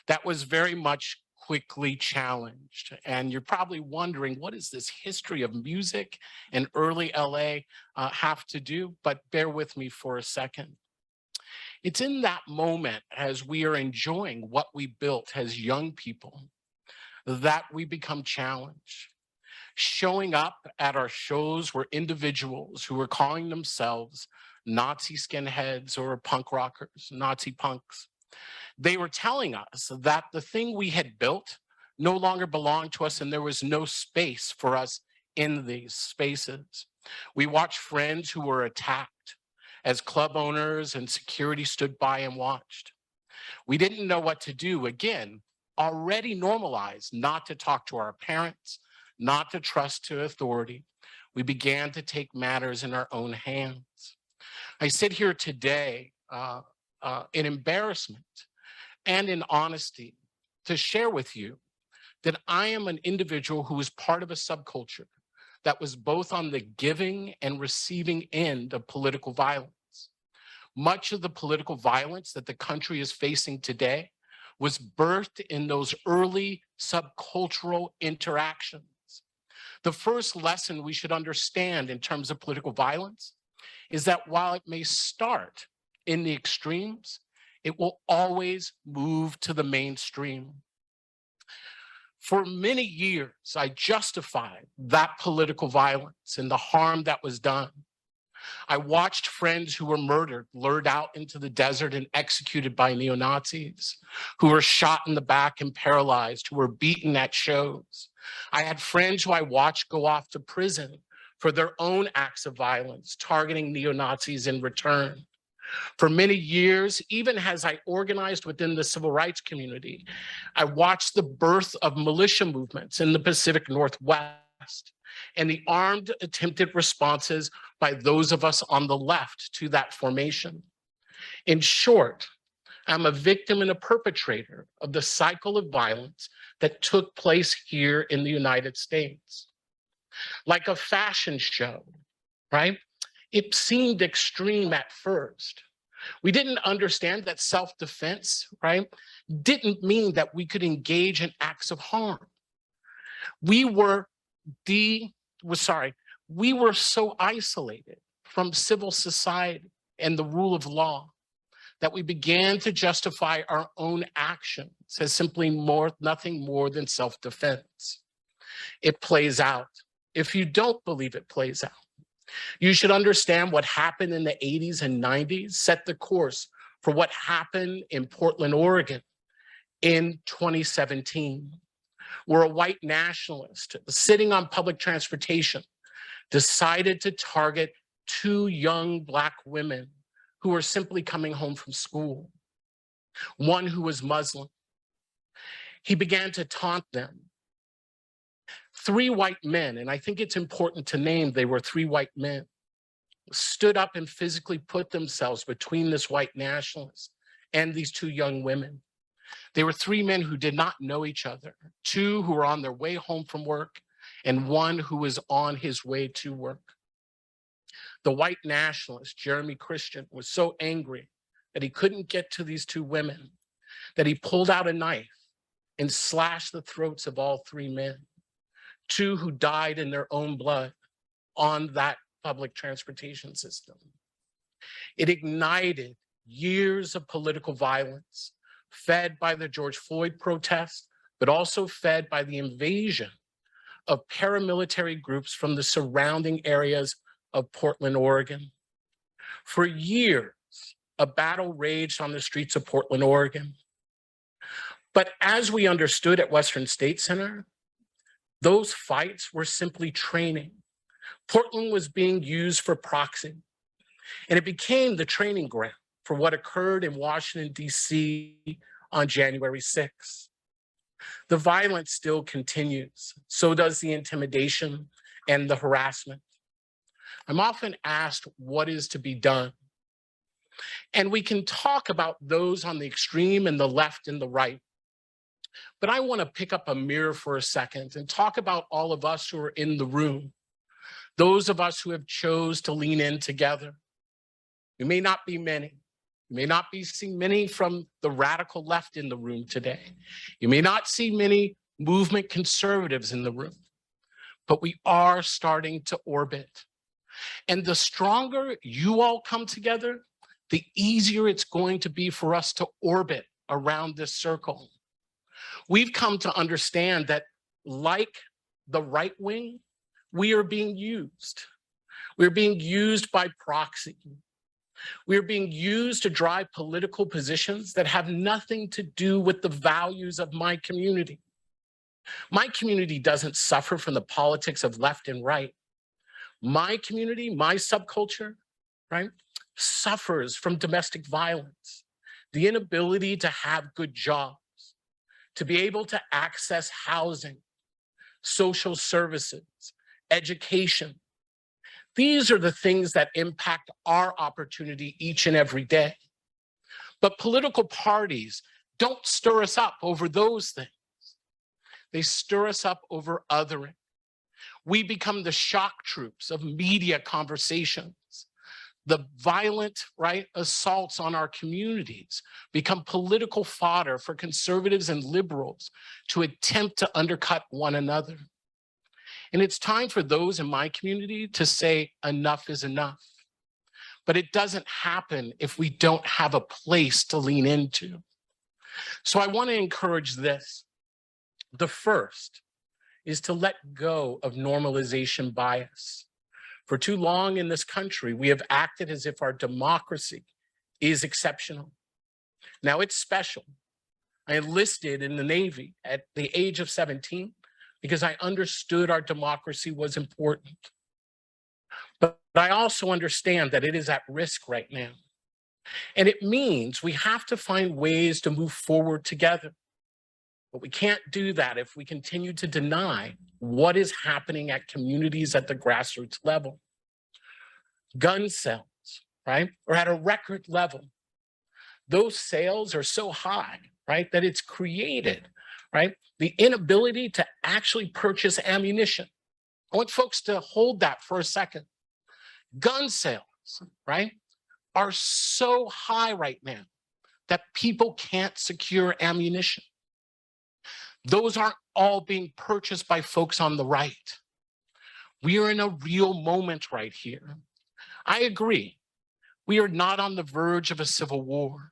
That was very much quickly challenged. And you're probably wondering, what does this history of music and early LA have to do? But bear with me for a second. It's in that moment, as we are enjoying what we built as young people, that we become challenged. Showing up at our shows were individuals who were calling themselves Nazi skinheads or punk rockers, Nazi punks. They were telling us that the thing we had built no longer belonged to us and there was no space for us in these spaces. We watched friends who were attacked as club owners and security stood by and watched. We didn't know what to do. Again, already normalized not to talk to our parents, not to trust to authority. We began to take matters in our own hands. I sit here today in embarrassment and in honesty to share with you that I am an individual who is part of a subculture that was both on the giving and receiving end of political violence. Much of the political violence that the country is facing today was birthed in those early subcultural interactions. The first lesson we should understand in terms of political violence is that while it may start in the extremes, it will always move to the mainstream. For many years, I justified that political violence and the harm that was done. I watched friends who were murdered, lured out into the desert and executed by neo-Nazis, who were shot in the back and paralyzed, who were beaten at shows. I had friends who I watched go off to prison for their own acts of violence, targeting neo-Nazis in return. For many years, even as I organized within the civil rights community, I watched the birth of militia movements in the Pacific Northwest and the armed attempted responses by those of us on the left to that formation. In short, I'm a victim and a perpetrator of the cycle of violence that took place here in the United States. Like a fashion show, right? It seemed extreme at first. We didn't understand that self-defense, right, didn't mean that we could engage in acts of harm. We were so isolated from civil society and the rule of law that we began to justify our own actions as simply nothing more than self-defense. It plays out. If you don't believe it plays out, you should understand what happened in the 80s and 90s set the course for what happened in Portland, Oregon in 2017, where a white nationalist sitting on public transportation decided to target two young Black women who were simply coming home from school, one who was Muslim. He began to taunt them. Three white men, and I think it's important to name they were three white men, stood up and physically put themselves between this white nationalist and these two young women. They were three men who did not know each other, two who were on their way home from work, and one who was on his way to work. The white nationalist, Jeremy Christian, was so angry that he couldn't get to these two women, that he pulled out a knife and slashed the throats of all three men, two who died in their own blood on that public transportation system. It ignited years of political violence, fed by the George Floyd protests, but also fed by the invasion of paramilitary groups from the surrounding areas of Portland, Oregon. For years, a battle raged on the streets of Portland, Oregon. But as we understood at Western State Center, those fights were simply training. Portland was being used for proxy, and it became the training ground for what occurred in Washington, D.C. on January 6th. The violence still continues. So does the intimidation and the harassment. I'm often asked what is to be done. And we can talk about those on the extreme and the left and the right. But I want to pick up a mirror for a second and talk about all of us who are in the room, those of us who have chose to lean in together. We may not be many. You may not be seeing many from the radical left in the room today. You may not see many movement conservatives in the room, but we are starting to orbit. And the stronger you all come together, the easier it's going to be for us to orbit around this circle. We've come to understand that, like the right wing, we are being used. We're being used by proxy. We're being used to drive political positions that have nothing to do with the values of my community. My community doesn't suffer from the politics of left and right. My community, my subculture, right, suffers from domestic violence, the inability to have good jobs, to be able to access housing, social services, education. These are the things that impact our opportunity each and every day. But political parties don't stir us up over those things. They stir us up over othering. We become the shock troops of media conversations. The violent, right, assaults on our communities become political fodder for conservatives and liberals to attempt to undercut one another. And it's time for those in my community to say enough is enough. But it doesn't happen if we don't have a place to lean into. So I want to encourage this. The first is to let go of normalization bias. For too long in this country, we have acted as if our democracy is exceptional. Now it's special. I enlisted in the Navy at the age of 17 because I understood our democracy was important. But I also understand that it is at risk right now. And it means we have to find ways to move forward together. But we can't do that if we continue to deny what is happening at communities at the grassroots level. Gun sales, right, are at a record level. Those sales are so high, right, that it's created, right, the inability to actually purchase ammunition. I want folks to hold that for a second. Gun sales, right, are so high right now that people can't secure ammunition. Those aren't all being purchased by folks on the right. We are in a real moment right here. I agree, we are not on the verge of a civil war,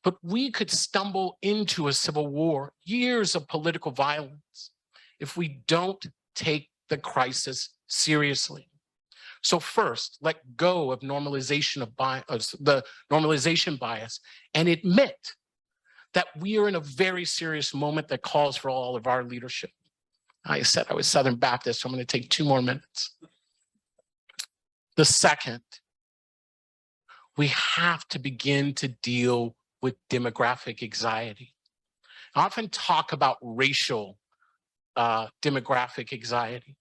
but we could stumble into a civil war, years of political violence, if we don't take the crisis seriously. So first, let go of normalization of bias, the normalization bias, and admit that we are in a very serious moment that calls for all of our leadership. I said I was Southern Baptist, so I'm going to take 2 more minutes. The second, we have to begin to deal with demographic anxiety. I often talk about racial demographic anxiety.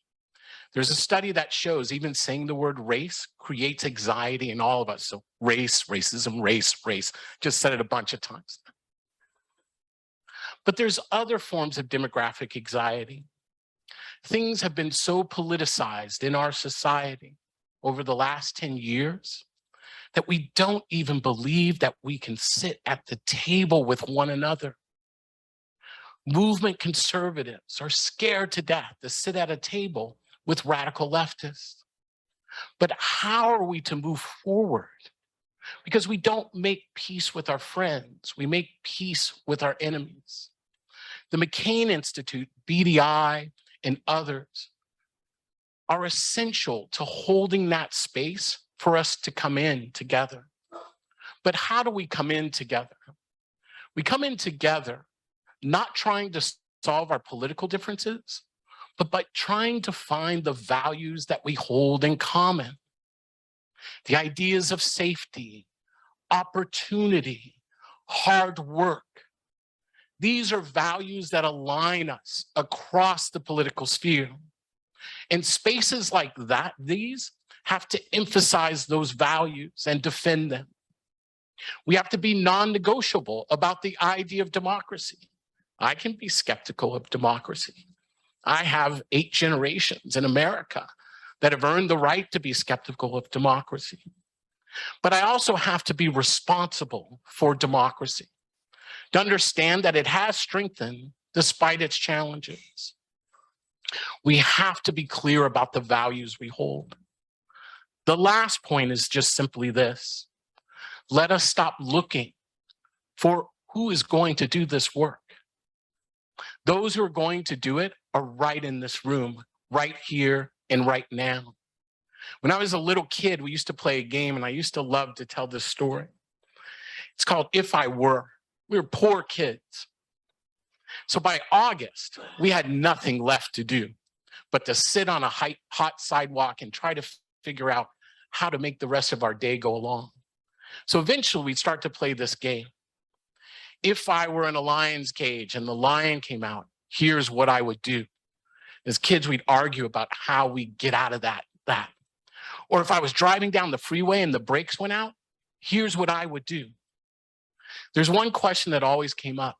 There's a study that shows even saying the word race creates anxiety in all of us. So race, racism, race, race, just said it a bunch of times. But there's other forms of demographic anxiety. Things have been so politicized in our society over the last 10 years that we don't even believe that we can sit at the table with one another. Movement conservatives are scared to death to sit at a table with radical leftists. But how are we to move forward? Because we don't make peace with our friends, we make peace with our enemies. The McCain Institute, BDI, and others are essential to holding that space for us to come in together. But how do we come in together? We come in together not trying to solve our political differences, but by trying to find the values that we hold in common. The ideas of safety, opportunity, hard work. These are values that align us across the political sphere. And spaces like that, these have to emphasize those values and defend them. We have to be non-negotiable about the idea of democracy. I can be skeptical of democracy. I have 8 generations in America that have earned the right to be skeptical of democracy. But I also have to be responsible for democracy, to understand that it has strengthened despite its challenges. We have to be clear about the values we hold. The last point is just simply this. Let us stop looking for who is going to do this work. Those who are going to do it are right in this room, right here and right now. When I was a little kid, we used to play a game, and I used to love to tell this story. It's called If I Were. We were poor kids. So by August, we had nothing left to do but to sit on a hot sidewalk and try to figure out how to make the rest of our day go along. So eventually we'd start to play this game. If I were in a lion's cage and the lion came out, here's what I would do. As kids, we'd argue about how we get out of that. Or if I was driving down the freeway and the brakes went out, here's what I would do. There's one question that always came up.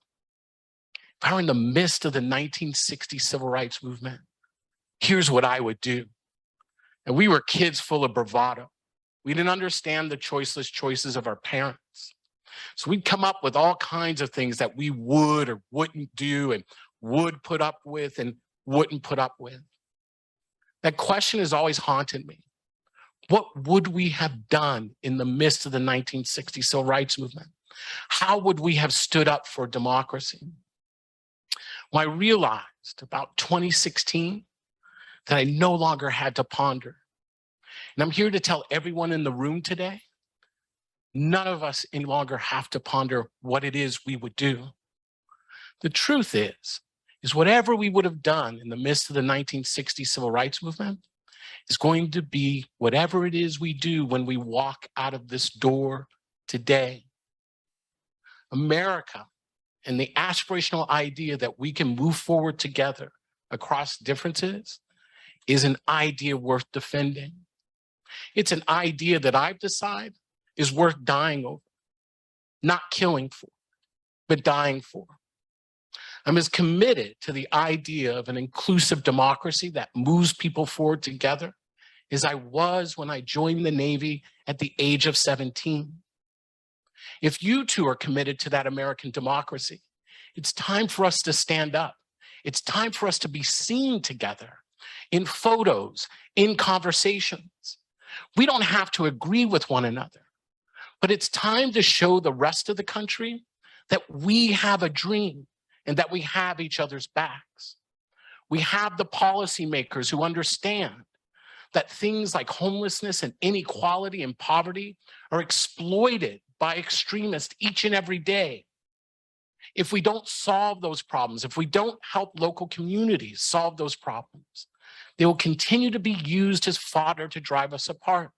If I were in the midst of the 1960 civil rights movement, here's what I would do. And we were kids full of bravado. We didn't understand the choiceless choices of our parents. So we'd come up with all kinds of things that we would or wouldn't do and would put up with and wouldn't put up with. That question has always haunted me. What would we have done in the midst of the 1960 civil rights movement? How would we have stood up for democracy? Well, I realized about 2016 that I no longer had to ponder. And I'm here to tell everyone in the room today, none of us any longer have to ponder what it is we would do. The truth is whatever we would have done in the midst of the 1960 civil rights movement is going to be whatever it is we do when we walk out of this door today. America and the aspirational idea that we can move forward together across differences is an idea worth defending. It's an idea that I've decided is worth dying over, not killing for, but dying for. I'm as committed to the idea of an inclusive democracy that moves people forward together as I was when I joined the Navy at the age of 17. If you too are committed to that American democracy, it's time for us to stand up. It's time for us to be seen together in photos, in conversations. We don't have to agree with one another, but it's time to show the rest of the country that we have a dream and that we have each other's backs. We have the policymakers who understand that things like homelessness and inequality and poverty are exploited by extremists each and every day. If we don't solve those problems, if we don't help local communities solve those problems, they will continue to be used as fodder to drive us apart.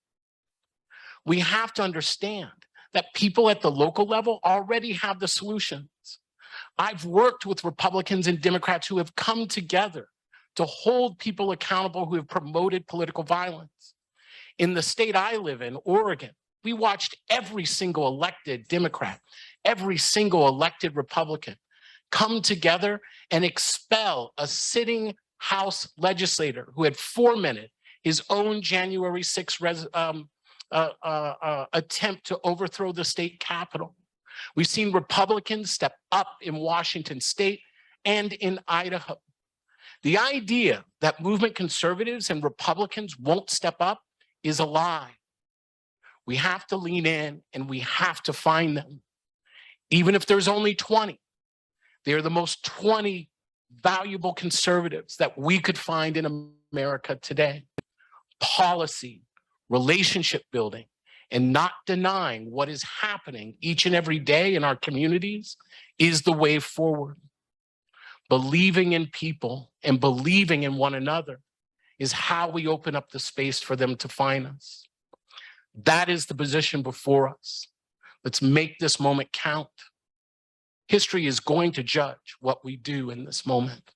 We have to understand that people at the local level already have the solutions. I've worked with Republicans and Democrats who have come together to hold people accountable who have promoted political violence. In the state I live in, Oregon, we watched every single elected Democrat, every single elected Republican come together and expel a sitting House legislator who had fomented his own January 6th attempt to overthrow the state capitol. We've seen Republicans step up in Washington state and in Idaho. The idea that movement conservatives and Republicans won't step up is a lie. We have to lean in and we have to find them. Even if there's only 20, they're the most 20 valuable conservatives that we could find in America today. Policy, relationship building, and not denying what is happening each and every day in our communities is the way forward. Believing in people and believing in one another is how we open up the space for them to find us. That is the position before us. Let's make this moment count. History is going to judge what we do in this moment.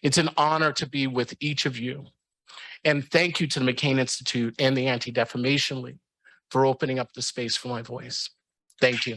It's an honor to be with each of you. And thank you to the McCain Institute and the Anti-Defamation League for opening up the space for my voice. Thank you.